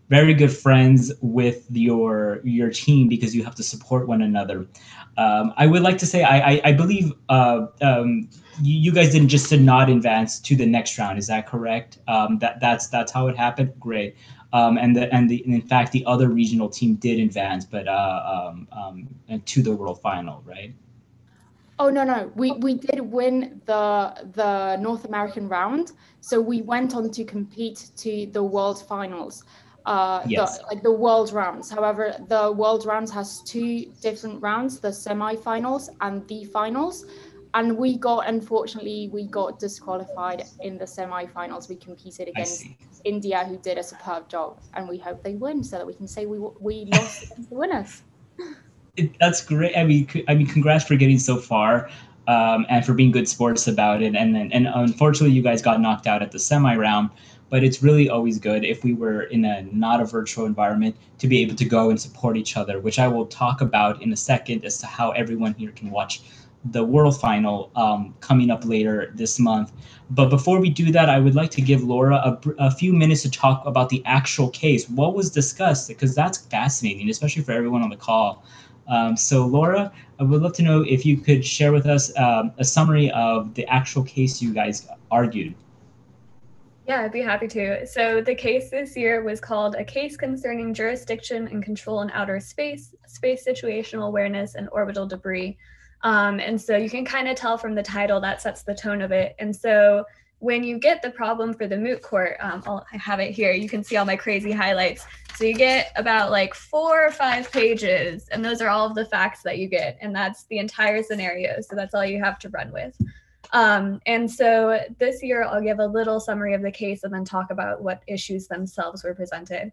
very good friends with your team because you have to support one another. I would like to say I believe you guys did not advance to the next round. Is that correct? That's how it happened. Great. And in fact, the other regional team did advance, but to the world final, right? Oh no, we did win the North American round, so we went on to compete to the world finals, yes. the world rounds. However, the world rounds has two different rounds: the semi-finals and the finals. And unfortunately, we got disqualified in the semi-finals. We competed against India, who did a superb job, and we hope they win so that we can say we lost against the winners. That's great. I mean, congrats for getting so far, and for being good sports about it. And unfortunately, you guys got knocked out at the semi-round. But it's really always good if we were in not a virtual environment to be able to go and support each other, which I will talk about in a second as to how everyone here can watch the world final coming up later this month. But before we do that, I would like to give Laura a few minutes to talk about the actual case. What was discussed? Because that's fascinating, especially for everyone on the call. So Laura, I would love to know if you could share with us a summary of the actual case you guys argued. Yeah, I'd be happy to. So the case this year was called A Case Concerning Jurisdiction and Control in Outer Space, Space Situational Awareness, and Orbital Debris. And so you can kind of tell from the title that sets the tone of it. And so when you get the problem for the moot court, I have it here. You can see all my crazy highlights. So you get about like 4 or 5 pages, and those are all of the facts that you get, and that's the entire scenario. So that's all you have to run with. And so this year I'll give a little summary of the case and then talk about what issues themselves were presented.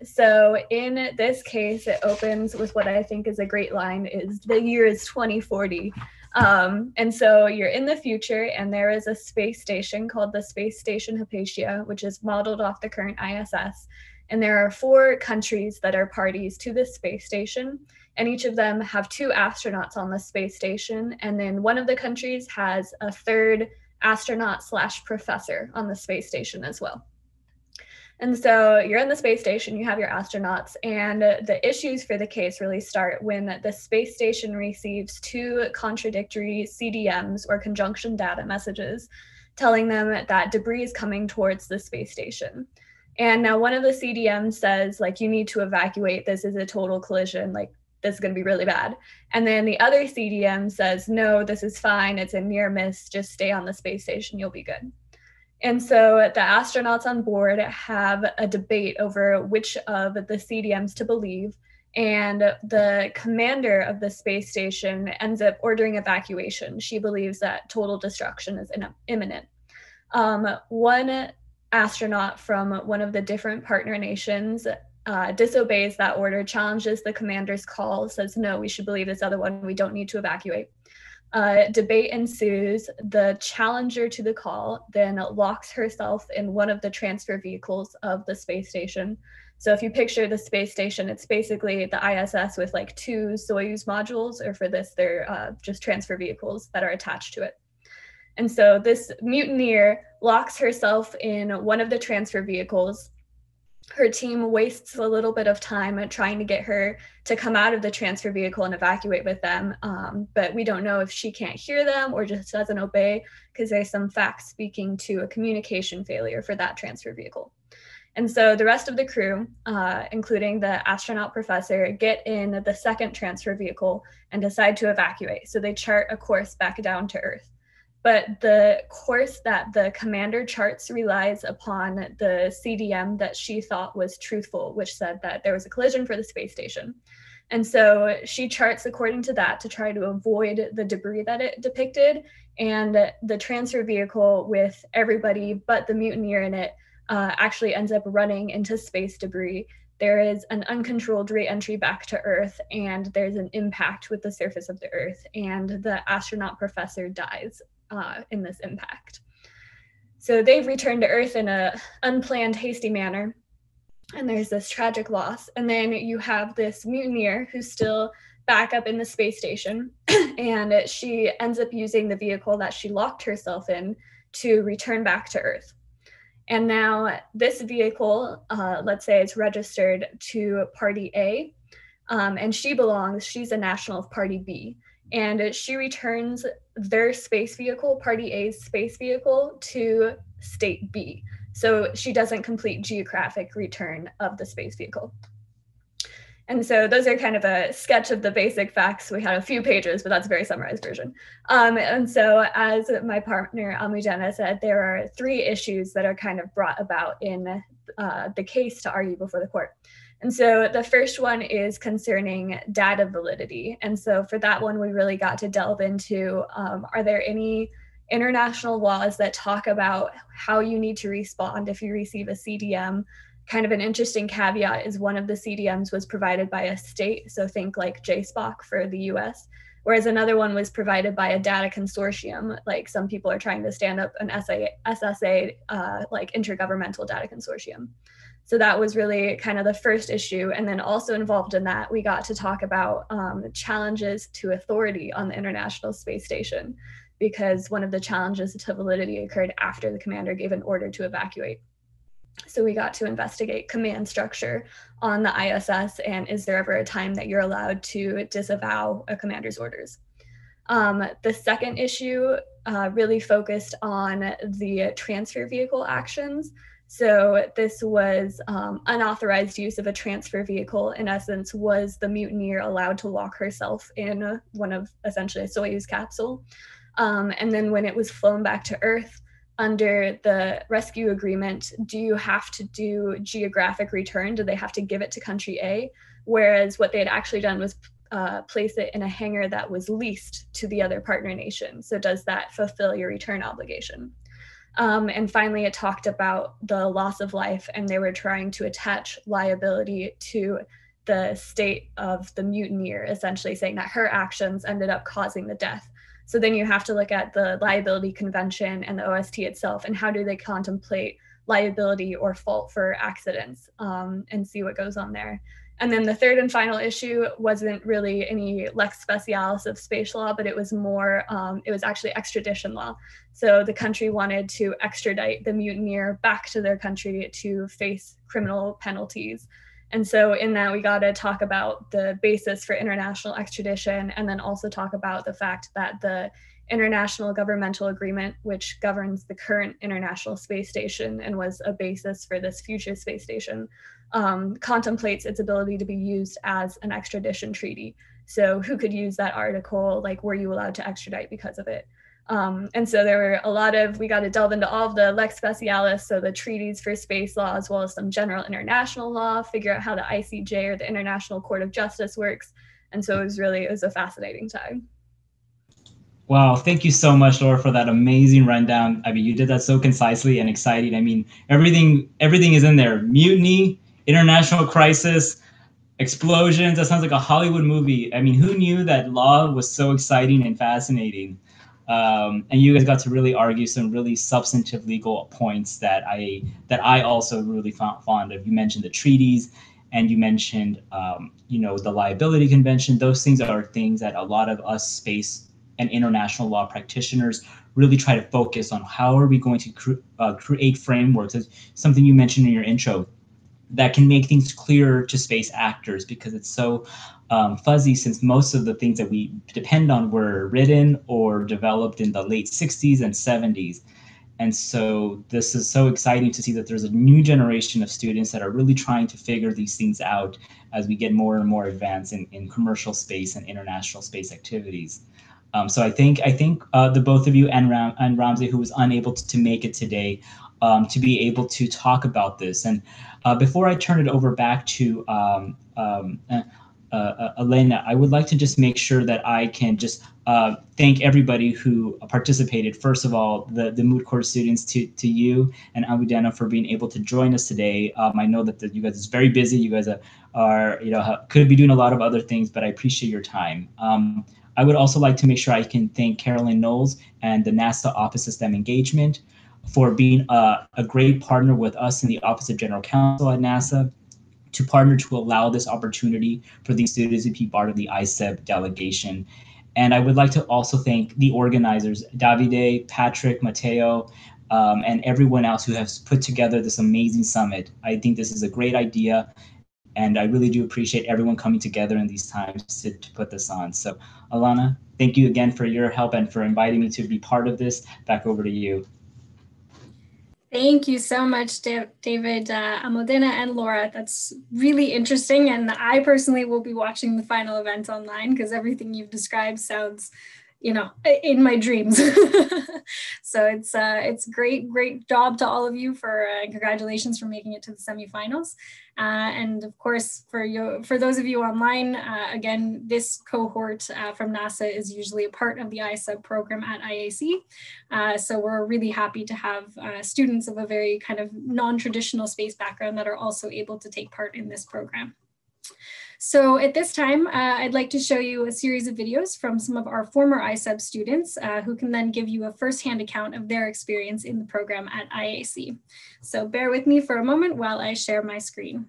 So in this case, it opens with what I think is a great line, is the year is 2040. And so you're in the future, and there is a space station called the Space Station Hypatia, which is modeled off the current ISS. And there are 4 countries that are parties to this space station, and each of them have 2 astronauts on the space station. And then one of the countries has a 3rd astronaut / professor on the space station as well. And so you're in the space station, you have your astronauts, and the issues for the case really start when the space station receives 2 contradictory CDMs, or conjunction data messages, telling them that debris is coming towards the space station. And now one of the CDMs says, like, you need to evacuate, this is a total collision, like, this is going to be really bad. And then the other CDM says, no, this is fine, it's a near miss, just stay on the space station, you'll be good. And so the astronauts on board have a debate over which of the CDMs to believe, and the commander of the space station ends up ordering evacuation. She believes that total destruction is imminent. One astronaut from one of the different partner nations disobeys that order, challenges the commander's call, says, no, we should believe this other one, we don't need to evacuate. Debate ensues. The challenger to the call then locks herself in one of the transfer vehicles of the space station. So if you picture the space station, it's basically the ISS with like 2 Soyuz modules, or for this, they're just transfer vehicles that are attached to it. And so this mutineer locks herself in one of the transfer vehicles. Her team wastes a little bit of time trying to get her to come out of the transfer vehicle and evacuate with them. But we don't know if she can't hear them or just doesn't obey, because there's some facts speaking to a communication failure for that transfer vehicle. And so the rest of the crew, including the astronaut professor, get in the 2nd transfer vehicle and decide to evacuate. So they chart a course back down to Earth. But the course that the commander charts relies upon the CDM that she thought was truthful, which said that there was a collision for the space station. And so she charts according to that to try to avoid the debris that it depicted. And the transfer vehicle with everybody but the mutineer in it actually ends up running into space debris. There is an uncontrolled re-entry back to Earth, and there's an impact with the surface of the Earth, and the astronaut professor dies in this impact. So they've returned to Earth in an unplanned, hasty manner, and there's this tragic loss. And then you have this mutineer who's still back up in the space station, and she ends up using the vehicle that she locked herself in to return back to Earth. And now this vehicle, let's say it's registered to Party A, and she's a national of Party B. And she returns their space vehicle, Party A's space vehicle, to State B. So she doesn't complete geographic return of the space vehicle. And so those are kind of a sketch of the basic facts. We had a few pages, but that's a very summarized version. And so as my partner, Almudena, said, there are 3 issues that are kind of brought about in the case to argue before the court. And so the first one is concerning data validity. And so for that one, we really got to delve into, are there any international laws that talk about how you need to respond if you receive a CDM? Kind of an interesting caveat is one of the CDMs was provided by a state, so think like JSPOC for the US, whereas another one was provided by a data consortium, like some people are trying to stand up an SSA, like intergovernmental data consortium. So that was really kind of the first issue. And then also involved in that, we got to talk about challenges to authority on the International Space Station, because one of the challenges to validity occurred after the commander gave an order to evacuate. So we got to investigate command structure on the ISS, and is there ever a time that you're allowed to disavow a commander's orders? The second issue really focused on the transfer vehicle actions. So this was unauthorized use of a transfer vehicle. In essence, was the mutineer allowed to lock herself in one of essentially a Soyuz capsule? And then when it was flown back to Earth, under the rescue agreement, do you have to do geographic return? Do they have to give it to country A? Whereas what they had actually done was place it in a hangar that was leased to the other partner nation. So does that fulfill your return obligation? And finally, it talked about the loss of life, and they were trying to attach liability to the state of the mutineer, essentially saying that her actions ended up causing the death. So then you have to look at the liability convention and the OST itself, and how do they contemplate liability or fault for accidents, and see what goes on there. And then the third and final issue wasn't really any lex specialis of space law, but it was more, it was actually extradition law. So the country wanted to extradite the mutineer back to their country to face criminal penalties. And so in that, we got to talk about the basis for international extradition, and then also talk about the fact that the International Governmental Agreement, which governs the current International Space Station and was a basis for this future space station, contemplates its ability to be used as an extradition treaty. So who could use that article? Like, were you allowed to extradite because of it? And so there were a lot of, we got to delve into all of the lex specialis, so the treaties for space law, as well as some general international law, figure out how the ICJ or the International Court of Justice works. And so it was a fascinating time. Wow, thank you so much, Laura, for that amazing rundown. I mean, you did that so concisely and exciting. I mean, everything is in there. Mutiny, international crisis, explosions. That sounds like a Hollywood movie. I mean, who knew that law was so exciting and fascinating? And you guys got to really argue some really substantive legal points that I also really found fond of. You mentioned the treaties, and you mentioned the liability convention. Those things are things that a lot of us space and international law practitioners really try to focus on. How are we going to create frameworks? As something you mentioned in your intro, that can make things clearer to space actors, because it's so fuzzy, since most of the things that we depend on were written or developed in the late 60s and 70s. And so this is so exciting to see that there's a new generation of students that are really trying to figure these things out as we get more and more advanced in commercial space and international space activities. So I think the both of you and Ramsey, who was unable to make it today, to be able to talk about this. And before I turn it over back to Elena, I would like to just make sure that I can just thank everybody who participated. First of all, the Moot Court students, to you and Abudena for being able to join us today. I know that you guys are very busy. You guys are could be doing a lot of other things, but I appreciate your time. I would also like to make sure I can thank Carolyn Knowles and the NASA Office of STEM Engagement for being a great partner with us in the Office of General Counsel at NASA, to partner to allow this opportunity for these students to be part of the ISEB delegation. And I would like to also thank the organizers, Davide, Patrick, Matteo, and everyone else who has put together this amazing summit. I think this is a great idea, and I really do appreciate everyone coming together in these times to put this on. So Alana, thank you again for your help and for inviting me to be part of this. Back over to you. Thank you so much, David, Almudena, and Laura. That's really interesting. And I personally will be watching the final event online, because everything you've described sounds, in my dreams. So it's great job to all of you, for congratulations for making it to the semifinals. And of course, for those of you online, again, this cohort from NASA is usually a part of the ISEB program at IAC. So we're really happy to have students of a very kind of non-traditional space background that are also able to take part in this program. So at this time, I'd like to show you a series of videos from some of our former ISEB students who can then give you a firsthand account of their experience in the program at IAC. So bear with me for a moment while I share my screen.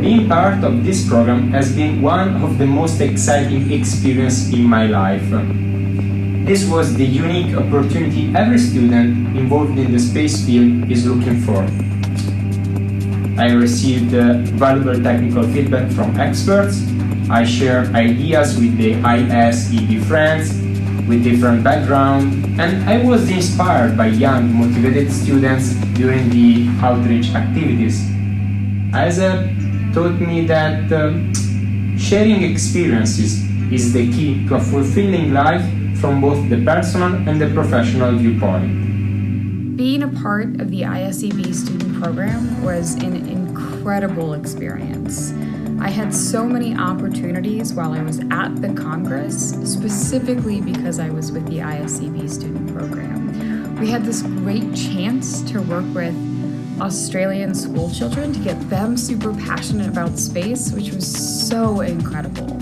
Being part of this program has been one of the most exciting experiences in my life. This was the unique opportunity every student involved in the space field is looking for. I received valuable technical feedback from experts. I shared ideas with the ISEB friends, with different backgrounds, and I was inspired by young, motivated students during the outreach activities. ISEB taught me that sharing experiences is the key to a fulfilling life from both the personal and the professional viewpoint. Being a part of the ISEB student program was an incredible experience. I had so many opportunities while I was at the Congress, specifically because I was with the ISEB student program. We had this great chance to work with Australian school children to get them super passionate about space, which was so incredible.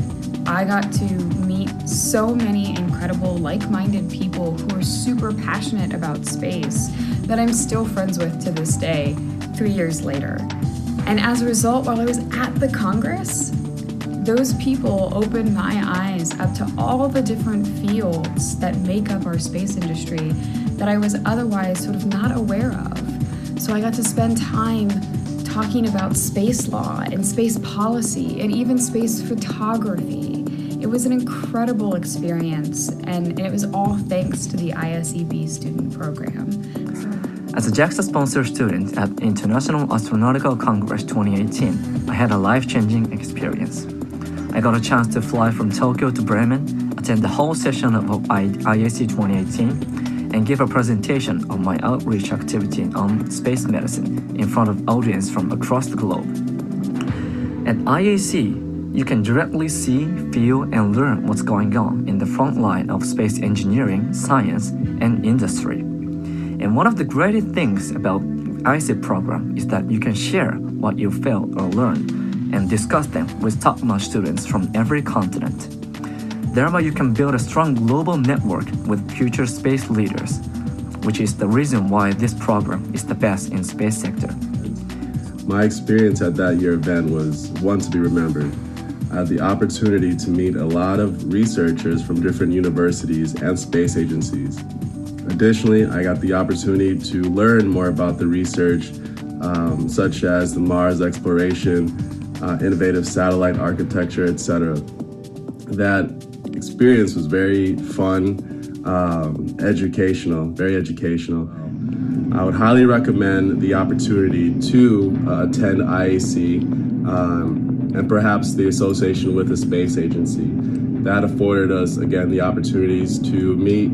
I got to meet so many incredible like-minded people who are super passionate about space that I'm still friends with to this day, 3 years later. And as a result, while I was at the Congress, those people opened my eyes up to all the different fields that make up our space industry that I was otherwise sort of not aware of. So I got to spend time talking about space law and space policy and even space photography. It was an incredible experience, and it was all thanks to the ISEB student program. As a JAXA-sponsored student at International Astronautical Congress 2018, I had a life-changing experience. I got a chance to fly from Tokyo to Bremen, attend the whole session of IAC 2018, and give a presentation of my outreach activity on space medicine in front of audience from across the globe. At IAC, you can directly see, feel, and learn what's going on in the front line of space engineering, science, and industry. And one of the greatest things about ISEB program is that you can share what you felt or learned and discuss them with top-notch students from every continent. Thereby, you can build a strong global network with future space leaders, which is the reason why this program is the best in space sector. My experience at that year event was one to be remembered. I had the opportunity to meet a lot of researchers from different universities and space agencies. Additionally, I got the opportunity to learn more about the research, such as the Mars exploration, innovative satellite architecture, etc. That experience was very fun, very educational. I would highly recommend the opportunity to attend IAC and perhaps the association with the space agency. That afforded us, again, the opportunities to meet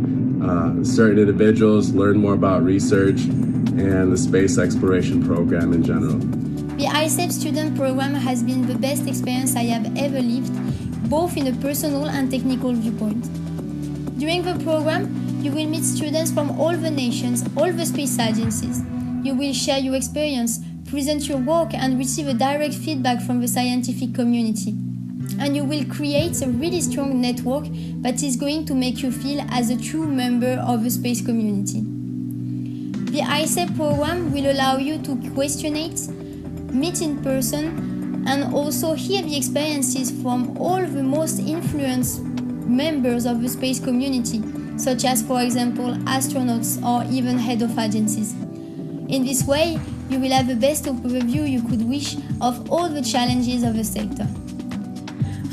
certain individuals, learn more about research and the space exploration program in general. The ISEB student program has been the best experience I have ever lived, both in a personal and technical viewpoint. During the program, you will meet students from all the nations, all the space agencies. You will share your experience, present your work, and receive a direct feedback from the scientific community. And you will create a really strong network that is going to make you feel as a true member of the space community. The ISEB program will allow you to questionate, meet in person, and also hear the experiences from all the most influenced members of the space community, such as, for example, astronauts or even head of agencies. In this way, you will have the best overview you could wish of all the challenges of the sector.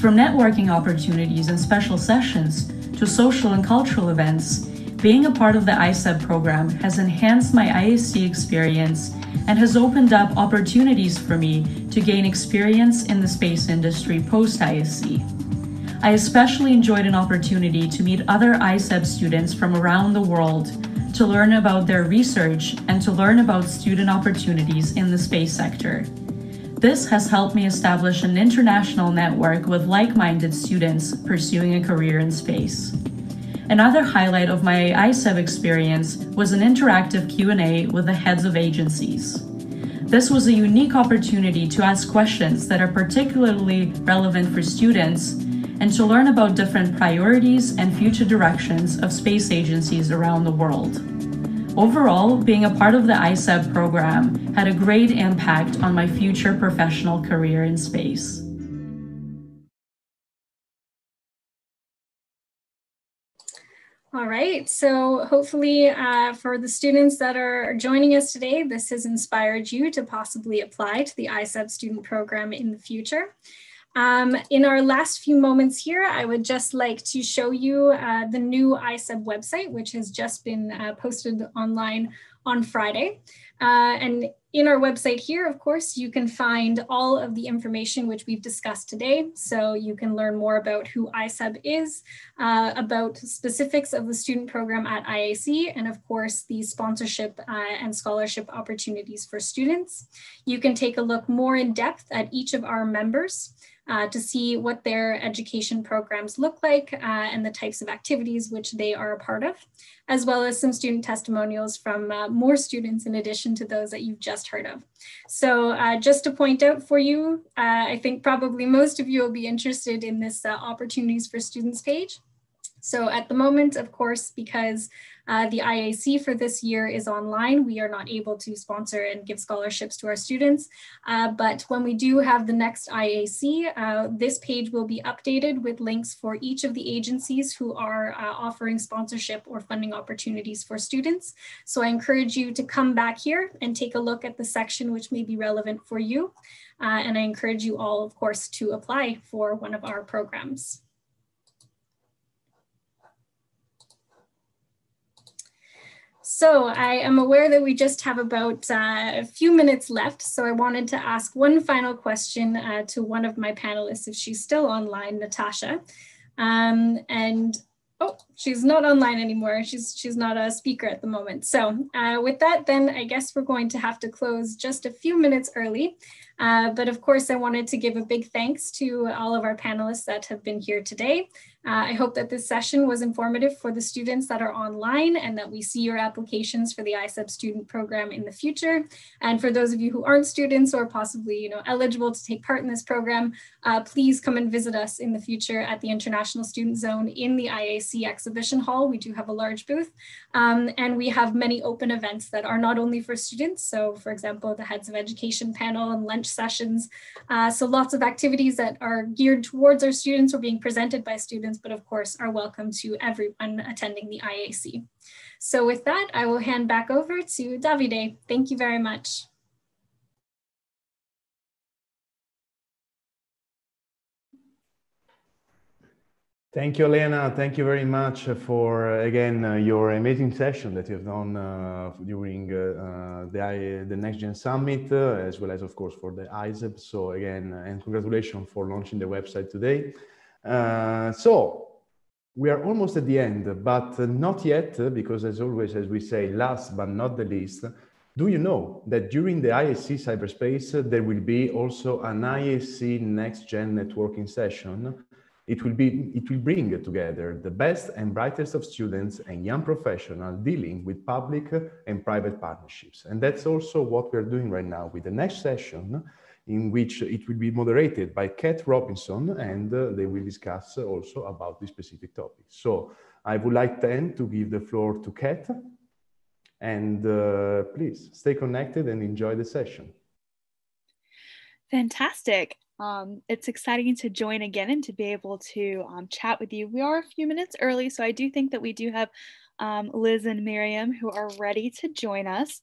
From networking opportunities and special sessions to social and cultural events, being a part of the ISEB program has enhanced my IAC experience and has opened up opportunities for me to gain experience in the space industry post-IAC. I especially enjoyed an opportunity to meet other ISEB students from around the world to learn about their research and to learn about student opportunities in the space sector. This has helped me establish an international network with like-minded students pursuing a career in space. Another highlight of my ISEB experience was an interactive Q&A with the heads of agencies. This was a unique opportunity to ask questions that are particularly relevant for students and to learn about different priorities and future directions of space agencies around the world. Overall, being a part of the ISEB program had a great impact on my future professional career in space. All right, so hopefully for the students that are joining us today, this has inspired you to possibly apply to the ISEB student program in the future. In our last few moments here, I would just like to show you the new ISEB website, which has just been posted online on Friday. And in our website here, of course, you can find all of the information which we've discussed today. So you can learn more about who ISEB is, about specifics of the student program at IAC, and of course, the sponsorship and scholarship opportunities for students. You can take a look more in depth at each of our members to see what their education programs look like and the types of activities which they are a part of, as well as some student testimonials from more students in addition to those that you've just heard of. So just to point out for you, I think probably most of you will be interested in this opportunities for students page. So at the moment, of course, because the IAC for this year is online, we are not able to sponsor and give scholarships to our students. But when we do have the next IAC, this page will be updated with links for each of the agencies who are offering sponsorship or funding opportunities for students. So I encourage you to come back here and take a look at the section which may be relevant for you. And I encourage you all, of course, to apply for one of our programs. So I am aware that we just have about a few minutes left. So I wanted to ask one final question to one of my panelists, if she's still online, Natasha. Oh, she's not online anymore. She's not a speaker at the moment. So with that, then I guess we're going to have to close just a few minutes early. But of course, I wanted to give a big thanks to all of our panelists that have been here today. I hope that this session was informative for the students that are online and that we see your applications for the ISEB student program in the future. And for those of you who aren't students or possibly eligible to take part in this program, please come and visit us in the future at the International Student Zone in the IAC exhibition hall. We do have a large booth and we have many open events that are not only for students. So for example, the Heads of Education panel and lunch sessions. So lots of activities that are geared towards our students or being presented by students, but of course are welcome to everyone attending the IAC. So with that, I will hand back over to Davide. Thank you very much. Thank you, Elena. Thank you very much for, again, your amazing session that you've done during the NextGen Summit, as well as, of course, for the ISEB. So again, and congratulations for launching the website today. So we are almost at the end, but not yet, because as always, as we say, last but not the least, do you know that during the IAC cyberspace, there will be also an IAC NextGen networking session? It will bring together the best and brightest of students and young professionals dealing with public and private partnerships. And that's also what we're doing right now with the next session, in which it will be moderated by Kat Robinson, and they will discuss also about this specific topic. So I would like then to give the floor to Kat, and please stay connected and enjoy the session. Fantastic. It's exciting to join again and to be able to chat with you. We are a few minutes early, so I do think that we do have Liz and Miriam who are ready to join us.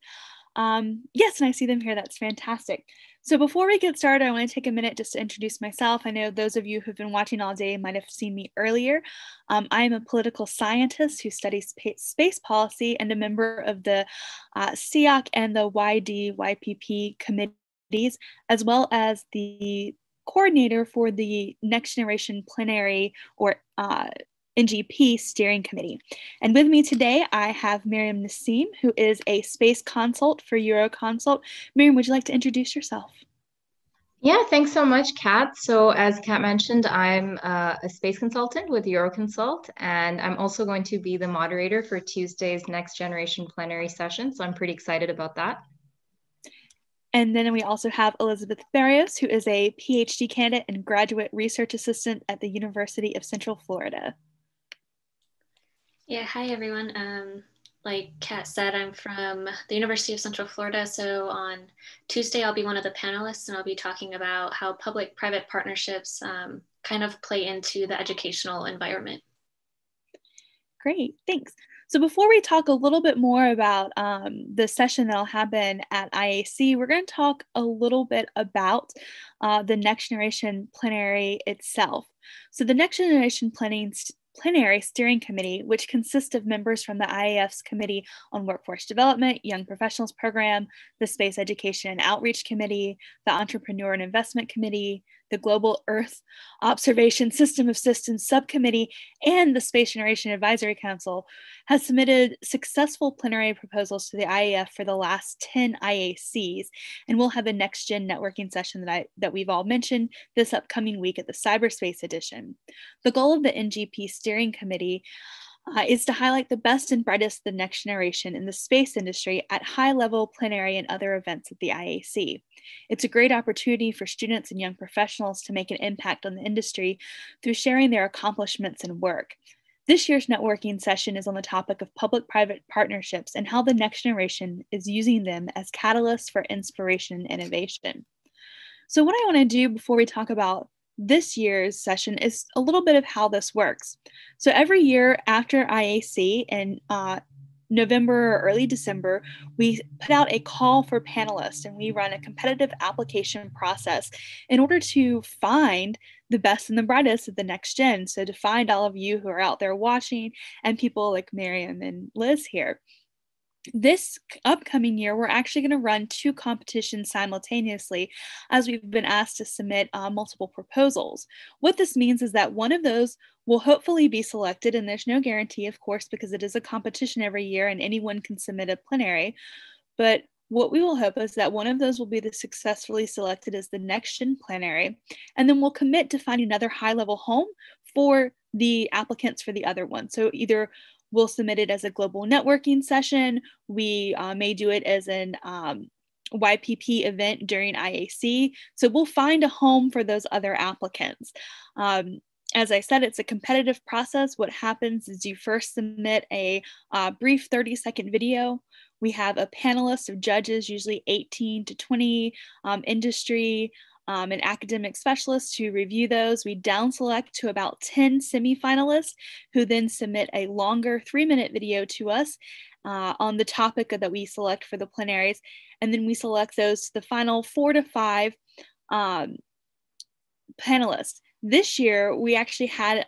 Yes, and I see them here. That's fantastic. So before we get started, I want to take a minute just to introduce myself. I know those of you who've been watching all day might have seen me earlier. I am a political scientist who studies space policy and a member of the SEOC and the WD-YPP committees, as well as the coordinator for the NextGeneration Plenary or NGP steering committee. And with me today, I have Miriam Nassim, who is a space consult for Euroconsult. Miriam, would you like to introduce yourself? Yeah, thanks so much, Kat. So as Kat mentioned, I'm a space consultant with Euroconsult, and I'm also going to be the moderator for Tuesday's NextGeneration Plenary session. So I'm pretty excited about that. And then we also have Elizabeth Barrios, who is a PhD candidate and graduate research assistant at the University of Central Florida. Yeah, hi everyone. Like Kat said, I'm from the University of Central Florida. So on Tuesday, I'll be one of the panelists and I'll be talking about how public-private partnerships kind of play into the educational environment. Great, thanks. So before we talk a little bit more about the session that'll happen at IAC, we're going to talk a little bit about the Next Generation Plenary itself. So the Next Generation Plenary Steering Committee, which consists of members from the IAF's Committee on Workforce Development, Young Professionals Program, the Space Education and Outreach Committee, the Entrepreneur and Investment Committee, the Global Earth Observation System of Systems Subcommittee, and the Space Generation Advisory Council, has submitted successful plenary proposals to the IAF for the last 10 IACs, and we'll have a NextGen networking session that we've all mentioned this upcoming week at the Cyberspace Edition. The goal of the NGP Steering Committee is to highlight the best and brightest of the next generation in the space industry at high-level plenary and other events at the IAC. It's a great opportunity for students and young professionals to make an impact on the industry through sharing their accomplishments and work. This year's networking session is on the topic of public-private partnerships and how the next generation is using them as catalysts for inspiration and innovation. So what I want to do before we talk about this year's session is a little bit of how this works. So every year after IAC in November or early December, we put out a call for panelists and we run a competitive application process in order to find the best and the brightest of the next gen. So to find all of you who are out there watching and people like Miriam and Liz here. This upcoming year, we're actually going to run 2 competitions simultaneously as we've been asked to submit multiple proposals. What this means is that one of those will hopefully be selected, and there's no guarantee, of course, because it is a competition every year and anyone can submit a plenary. But what we will hope is that one of those will be successfully selected as the next gen plenary, and then we'll commit to find another high-level home for the applicants for the other one. So either we'll submit it as a global networking session. We may do it as an YPP event during IAC. So we'll find a home for those other applicants. As I said, it's a competitive process. What happens is you first submit a brief 30-second video. We have a panelist of judges, usually 18 to 20 industry and academic specialists who review those. We down select to about 10 semifinalists who then submit a longer 3-minute video to us on the topic that we select for the plenaries. And then we select those to the final 4 to 5 panelists. This year, we actually had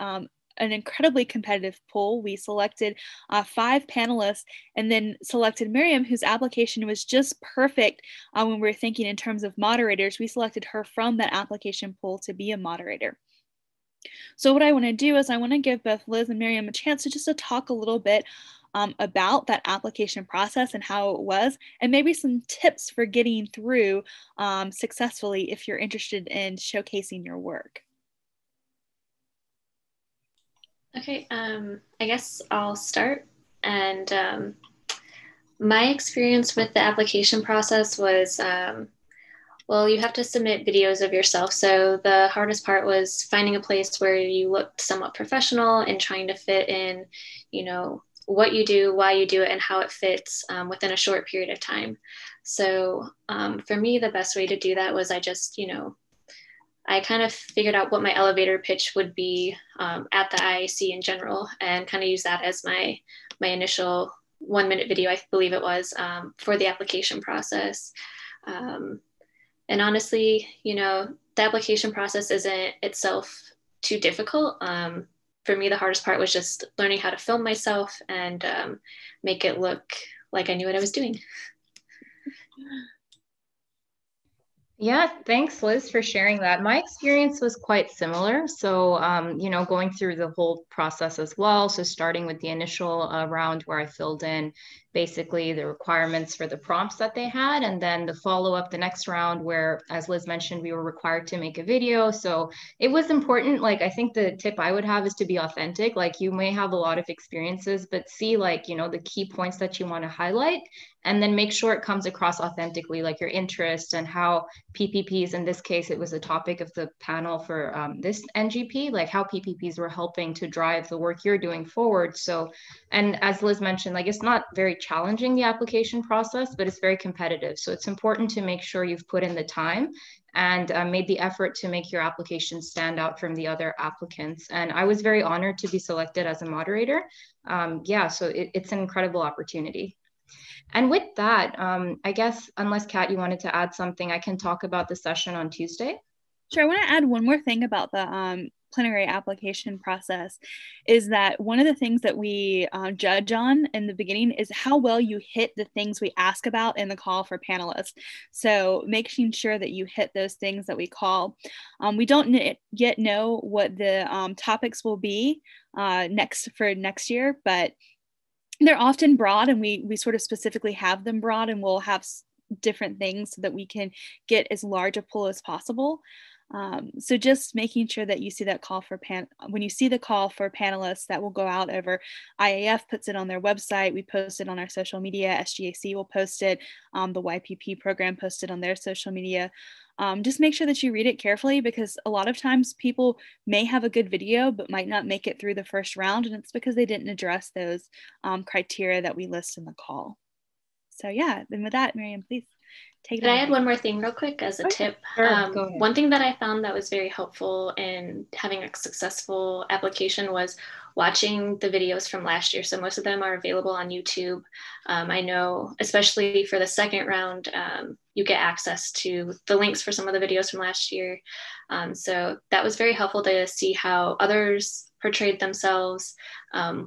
an incredibly competitive pool. We selected 5 panelists and then selected Miriam, whose application was just perfect when we were thinking in terms of moderators. We selected her from that application pool to be a moderator. So what I want to do is I want to give both Liz and Miriam a chance to just talk a little bit about that application process and how it was, and maybe some tips for getting through successfully if you're interested in showcasing your work. Okay, I guess I'll start. And my experience with the application process was, well, you have to submit videos of yourself. So the hardest part was finding a place where you looked somewhat professional and trying to fit in, you know, what you do, why you do it, and how it fits within a short period of time. So for me, the best way to do that was I just, you know, I kind of figured out what my elevator pitch would be at the IAC in general, and kind of use that as my initial 1-minute video, I believe it was, for the application process. And honestly, you know, the application process isn't itself too difficult. For me, the hardest part was just learning how to film myself and make it look like I knew what I was doing. Yeah, thanks, Liz, for sharing that. My experience was quite similar. So, you know, going through the whole process as well. So starting with the initial round where I filled in basically the requirements for the prompts that they had, and then the follow-up, the next round where, as Liz mentioned, we were required to make a video. So it was important. Like, I think the tip I would have is to be authentic. Like, you may have a lot of experiences, but see, like, you know, the key points that you want to highlight, and then make sure it comes across authentically, like your interest and how PPPs. In this case, it was a topic of the panel for this NGP, like how PPPs were helping to drive the work you're doing forward. So, and as Liz mentioned, like it's not very challenging, the application process, but it's very competitive. So it's important to make sure you've put in the time and made the effort to make your application stand out from the other applicants. And I was very honored to be selected as a moderator. Yeah, so it's an incredible opportunity. And with that, I guess, unless Kat, you wanted to add something, I can talk about the session on Tuesday. Sure, I want to add one more thing about the plenary application process is that one of the things that we judge on in the beginning is how well you hit the things we ask about in the call for panelists. So making sure that you hit those things that we call. We don't yet know what the topics will be next year, but they're often broad, and we sort of specifically have them broad, and we'll have different things so that we can get as large a pool as possible. So just making sure that you see that call for when you see the call for panelists, that will go out over. IAF puts it on their website. We post it on our social media. SGAC will post it. The YPP program posted on their social media. Just make sure that you read it carefully, because a lot of times people may have a good video but might not make it through the first round, and it's because they didn't address those criteria that we list in the call. So yeah, then with that, Miriam, please take it. Can I add one more thing real quick as a tip? Sure, one thing that I found that was very helpful in having a successful application was watching the videos from last year. So most of them are available on YouTube. I know, especially for the second round, you get access to the links for some of the videos from last year. So that was very helpful to see how others portrayed themselves,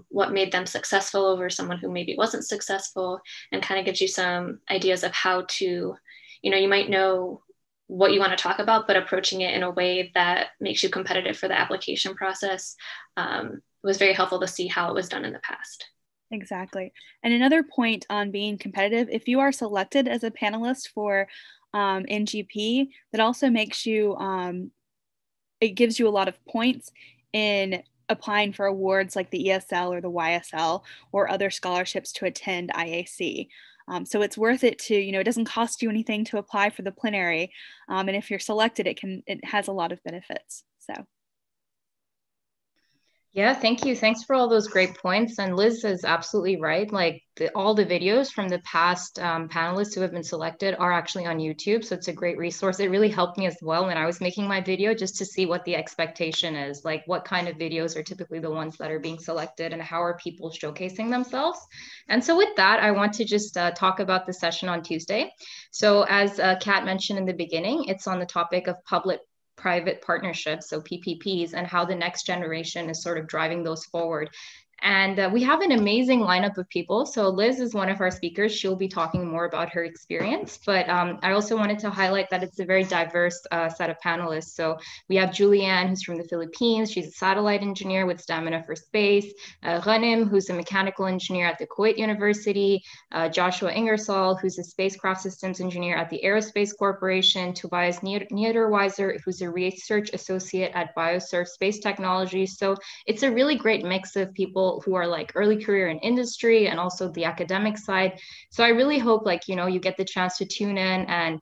what made them successful over someone who maybe wasn't successful, and kind of gives you some ideas of how to, you might know what you want to talk about, but approaching it in a way that makes you competitive for the application process. Was very helpful to see how it was done in the past. Exactly. And another point on being competitive, if you are selected as a panelist for NGP, that also makes you, it gives you a lot of points in applying for awards like the ESL or the YSL or other scholarships to attend IAC. So it's worth it to, it doesn't cost you anything to apply for the plenary. And if you're selected, it has a lot of benefits. So. Yeah, thank you. Thanks for all those great points. And Liz is absolutely right. Like all the videos from the past panelists who have been selected are actually on YouTube. So it's a great resource. It really helped me as well when I was making my video, just to see what the expectation is, like what kind of videos are typically the ones that are being selected and how are people showcasing themselves. And so with that, I want to just talk about the session on Tuesday. So as Kat mentioned in the beginning, it's on the topic of public-private partnerships, so PPPs, and how the next generation is sort of driving those forward. And we have an amazing lineup of people. So Liz is one of our speakers. She'll be talking more about her experience, but I also wanted to highlight that it's a very diverse set of panelists. So we have Julianne, who's from the Philippines. She's a satellite engineer with Stamina for Space. Ghanim, who's a mechanical engineer at the Kuwait University. Joshua Ingersoll, who's a spacecraft systems engineer at the Aerospace Corporation. Tobias Niederweiser, who's a research associate at Biosurf Space Technologies. So it's a really great mix of people who are like early career in industry and also the academic side. So I really hope you get the chance to tune in and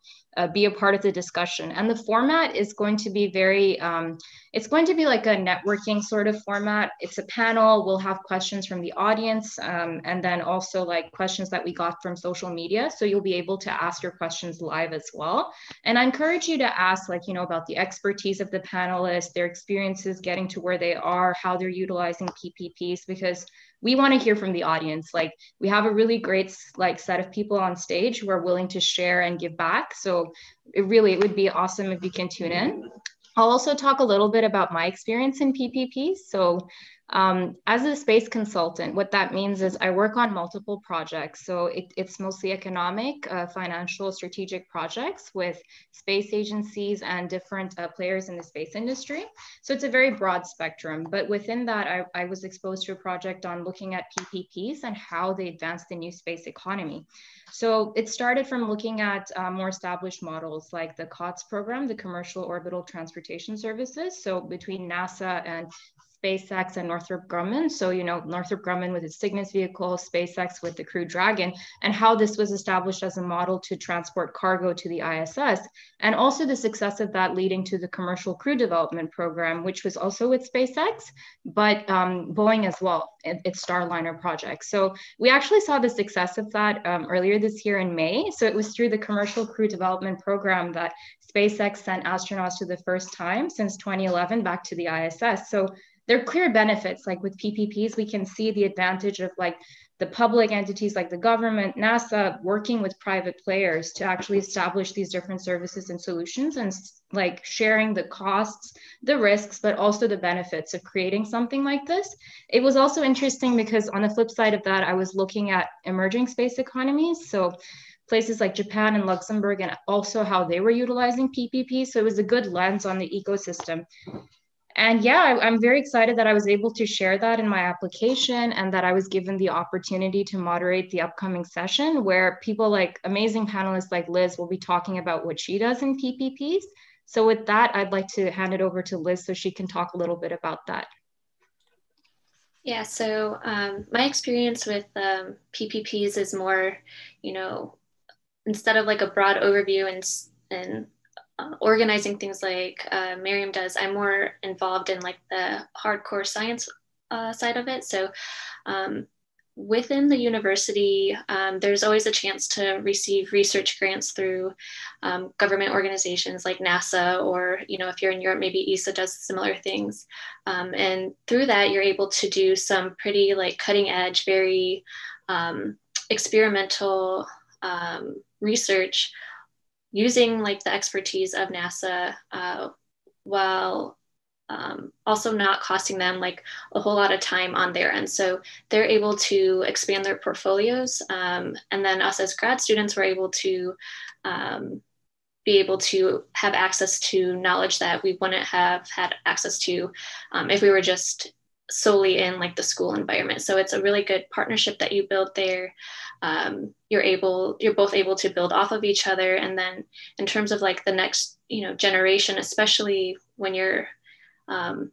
be a part of the discussion. And the format is going to be very, it's going to be like a networking sort of format. It's a panel. We'll have questions from the audience and then also like questions that we got from social media. So you'll be able to ask your questions live as well. And I encourage you to ask about the expertise of the panelists, their experiences getting to where they are, how they're utilizing PPPs, because we want to hear from the audience. Like we have a really great set of people on stage who are willing to share and give back. So it would be awesome if you can tune in. I'll also talk a little bit about my experience in PPPs. So as a space consultant, what that means is I work on multiple projects. So it's mostly economic, financial, strategic projects with space agencies and different players in the space industry. So it's a very broad spectrum. But within that, I was exposed to a project on looking at PPPs and how they advance the new space economy. So it started from looking at more established models like the COTS program, the Commercial Orbital Transportation Services. So between NASA and SpaceX and Northrop Grumman. So, you know, Northrop Grumman with its Cygnus vehicle, SpaceX with the Crew Dragon, and how this was established as a model to transport cargo to the ISS. And also the success of that leading to the Commercial Crew Development Program, which was also with SpaceX, but Boeing as well, its Starliner project. So we actually saw the success of that earlier this year in May. So it was through the Commercial Crew Development Program that SpaceX sent astronauts for the first time since 2011 back to the ISS. So there are clear benefits. Like with PPPs, we can see the advantage of like the public entities like the government, NASA, working with private players to actually establish these different services and solutions, and like sharing the costs, the risks, but also the benefits of creating something like this. It was also interesting because on the flip side of that, I was looking at emerging space economies. So places like Japan and Luxembourg, and also how they were utilizing PPP. So it was a good lens on the ecosystem. And yeah, I'm very excited that I was able to share that in my application, and that I was given the opportunity to moderate the upcoming session where people like amazing panelists like Liz will be talking about what she does in PPPs. So with that, I'd like to hand it over to Liz so she can talk a little bit about that. Yeah, so my experience with PPPs is more, you know, instead of like a broad overview and organizing things like Miriam does, I'm more involved in like the hardcore science side of it. So within the university, there's always a chance to receive research grants through government organizations like NASA, or, you know, if you're in Europe, maybe ESA does similar things. And through that, you're able to do some pretty like cutting edge, very experimental research using like the expertise of NASA while also not costing them like a whole lot of time on their end. So they're able to expand their portfolios. And then us as grad students were able to be able to have access to knowledge that we wouldn't have had access to if we were just solely in like the school environment. So it's a really good partnership that you build there. You're both able to build off of each other. And then in terms of like the next, you know, generation, especially when you're an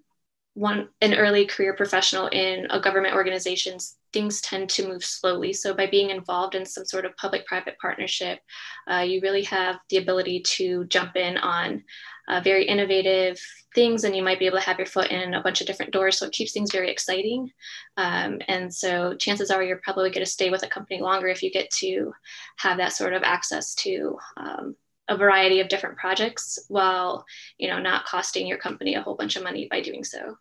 early career professional in a government organization, things tend to move slowly. So by being involved in some sort of public-private partnership, you really have the ability to jump in on very innovative things, and you might be able to have your foot in a bunch of different doors. So it keeps things very exciting. And so chances are you're probably going to stay with a company longer if you get to have that sort of access to a variety of different projects while, you know, not costing your company a whole bunch of money by doing so.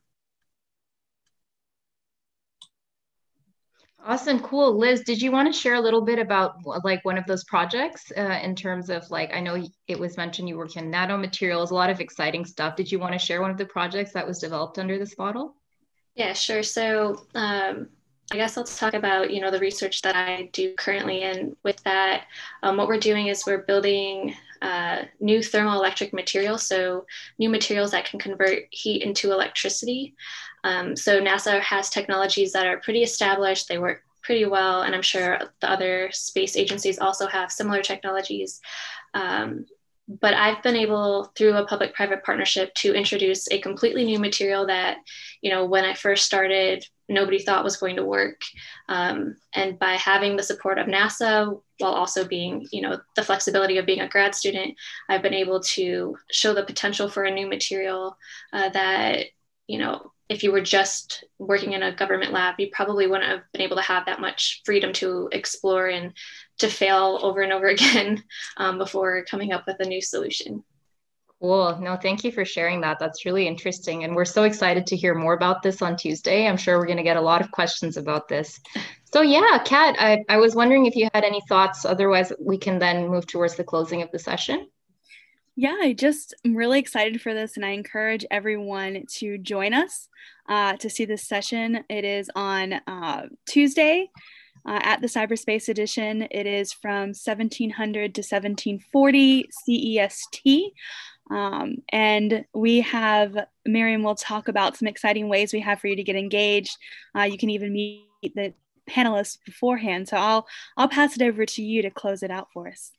Awesome, cool. Liz, did you want to share a little bit about like one of those projects in terms of like, I know it was mentioned you work in nanomaterials, a lot of exciting stuff. Did you want to share one of the projects that was developed under this model? Yeah, sure. So I guess I'll talk about, you know, the research that I do currently. And with that, what we're doing is we're building new thermoelectric materials. So new materials that can convert heat into electricity. So NASA has technologies that are pretty established. They work pretty well. And I'm sure the other space agencies also have similar technologies. But I've been able, through a public-private partnership, to introduce a completely new material that, you know, when I first started, nobody thought was going to work. And by having the support of NASA, while also being, you know, the flexibility of being a grad student, I've been able to show the potential for a new material that, you know, if you were just working in a government lab, you probably wouldn't have been able to have that much freedom to explore and to fail over and over again before coming up with a new solution. Cool. No, thank you for sharing that. That's really interesting. And we're so excited to hear more about this on Tuesday. I'm sure we're going to get a lot of questions about this. So yeah, Kat, I was wondering if you had any thoughts. Otherwise, we can then move towards the closing of the session. Yeah, I'm really excited for this, and I encourage everyone to join us to see this session. It is on Tuesday at the Cyberspace Edition. It is from 1700 to 1740 CEST. And we have, Miriam will talk about some exciting ways we have for you to get engaged. You can even meet the panelists beforehand. So I'll pass it over to you to close it out for us.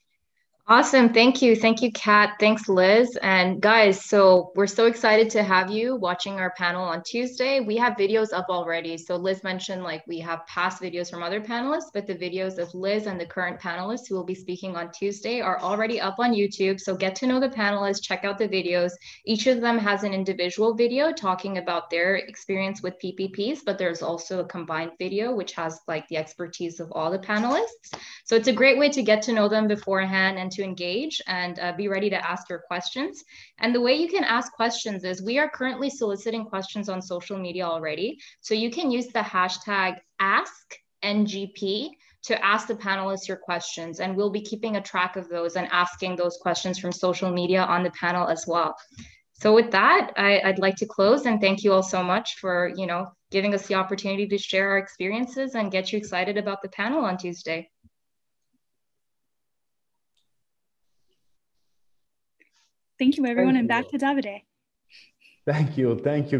Awesome. Thank you. Thank you, Kat. Thanks, Liz. And guys, so we're so excited to have you watching our panel on Tuesday. We have videos up already. So Liz mentioned like we have past videos from other panelists, but the videos of Liz and the current panelists who will be speaking on Tuesday are already up on YouTube. So get to know the panelists, check out the videos. Each of them has an individual video talking about their experience with PPPs, but there's also a combined video, which has like the expertise of all the panelists. So it's a great way to get to know them beforehand and to engage and be ready to ask your questions. And the way you can ask questions is we are currently soliciting questions on social media already. So you can use the hashtag AskNGP to ask the panelists your questions. And we'll be keeping a track of those and asking those questions from social media on the panel as well. So with that, I'd like to close and thank you all so much for, giving us the opportunity to share our experiences and get you excited about the panel on Tuesday. Thank you, everyone, and back to Davide. Thank you,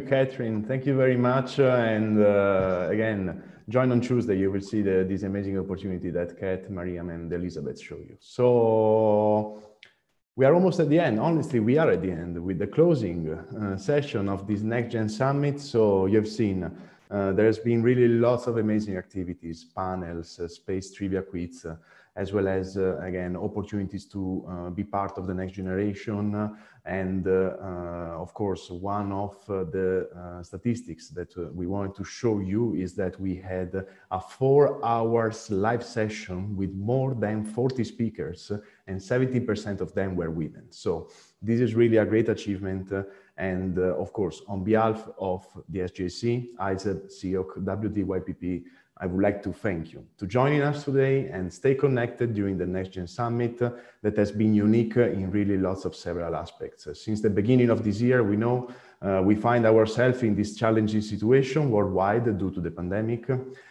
Catherine. Thank you very much. And again, join on Tuesday. You will see this amazing opportunity that Kat, Mariam, and Elizabeth show you. So we are almost at the end. Honestly, we are at the end with the closing session of this NextGen Summit. So you've seen there's been really lots of amazing activities, panels, space trivia quiz, as well as, again, opportunities to be part of the next generation. And of course, one of the statistics that we wanted to show you is that we had a 4 hours live session with more than 40 speakers, and 70% of them were women. So this is really a great achievement. And of course, on behalf of the SGAC, ISEB, SEOC, WD-YPP, I would like to thank you for joining us today and stay connected during the NextGen Summit that has been unique in really lots of several aspects. Since the beginning of this year, we know we find ourselves in this challenging situation worldwide due to the pandemic,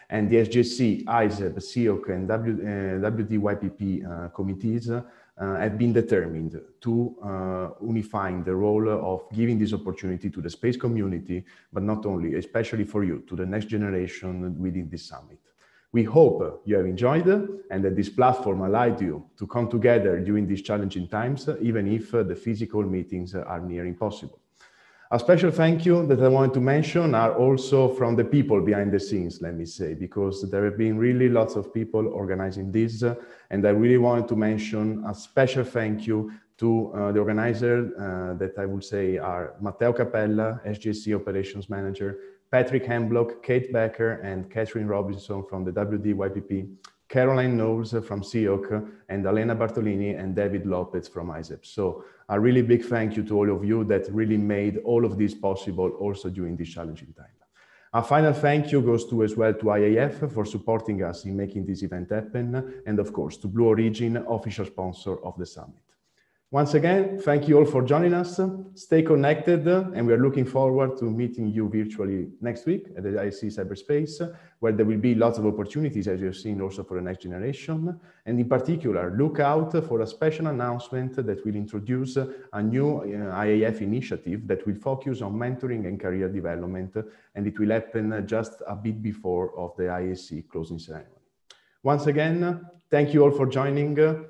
and the SGAC, ISEB, SEOC, and WD-YPP committees have been determined to unifying the role of giving this opportunity to the space community, but not only, especially for you, to the next generation within this summit. We hope you have enjoyed and that this platform allowed you to come together during these challenging times, even if the physical meetings are near impossible. A special thank you that I wanted to mention are also from the people behind the scenes, let me say, because there have been really lots of people organizing this. And I really wanted to mention a special thank you to the organizer that I would say are Matteo Capella, SGAC Operations Manager, Patrick Hemblock, Kate Becker, and Catherine Robinson from the WD-YPP, Caroline Knowles from SEOC, and Elena Bartolini and David Lopez from ISEB. So a really big thank you to all of you that really made all of this possible also during this challenging time. A final thank you goes to as well to IAF for supporting us in making this event happen, and of course to Blue Origin, official sponsor of the summit. Once again, thank you all for joining us. Stay connected, and we are looking forward to meeting you virtually next week at the ISC Cyberspace, where there will be lots of opportunities, as you've seen, also for the next generation. And in particular, look out for a special announcement that will introduce a new IAF initiative that will focus on mentoring and career development, and it will happen just a bit before of the ISC closing ceremony. Once again, thank you all for joining.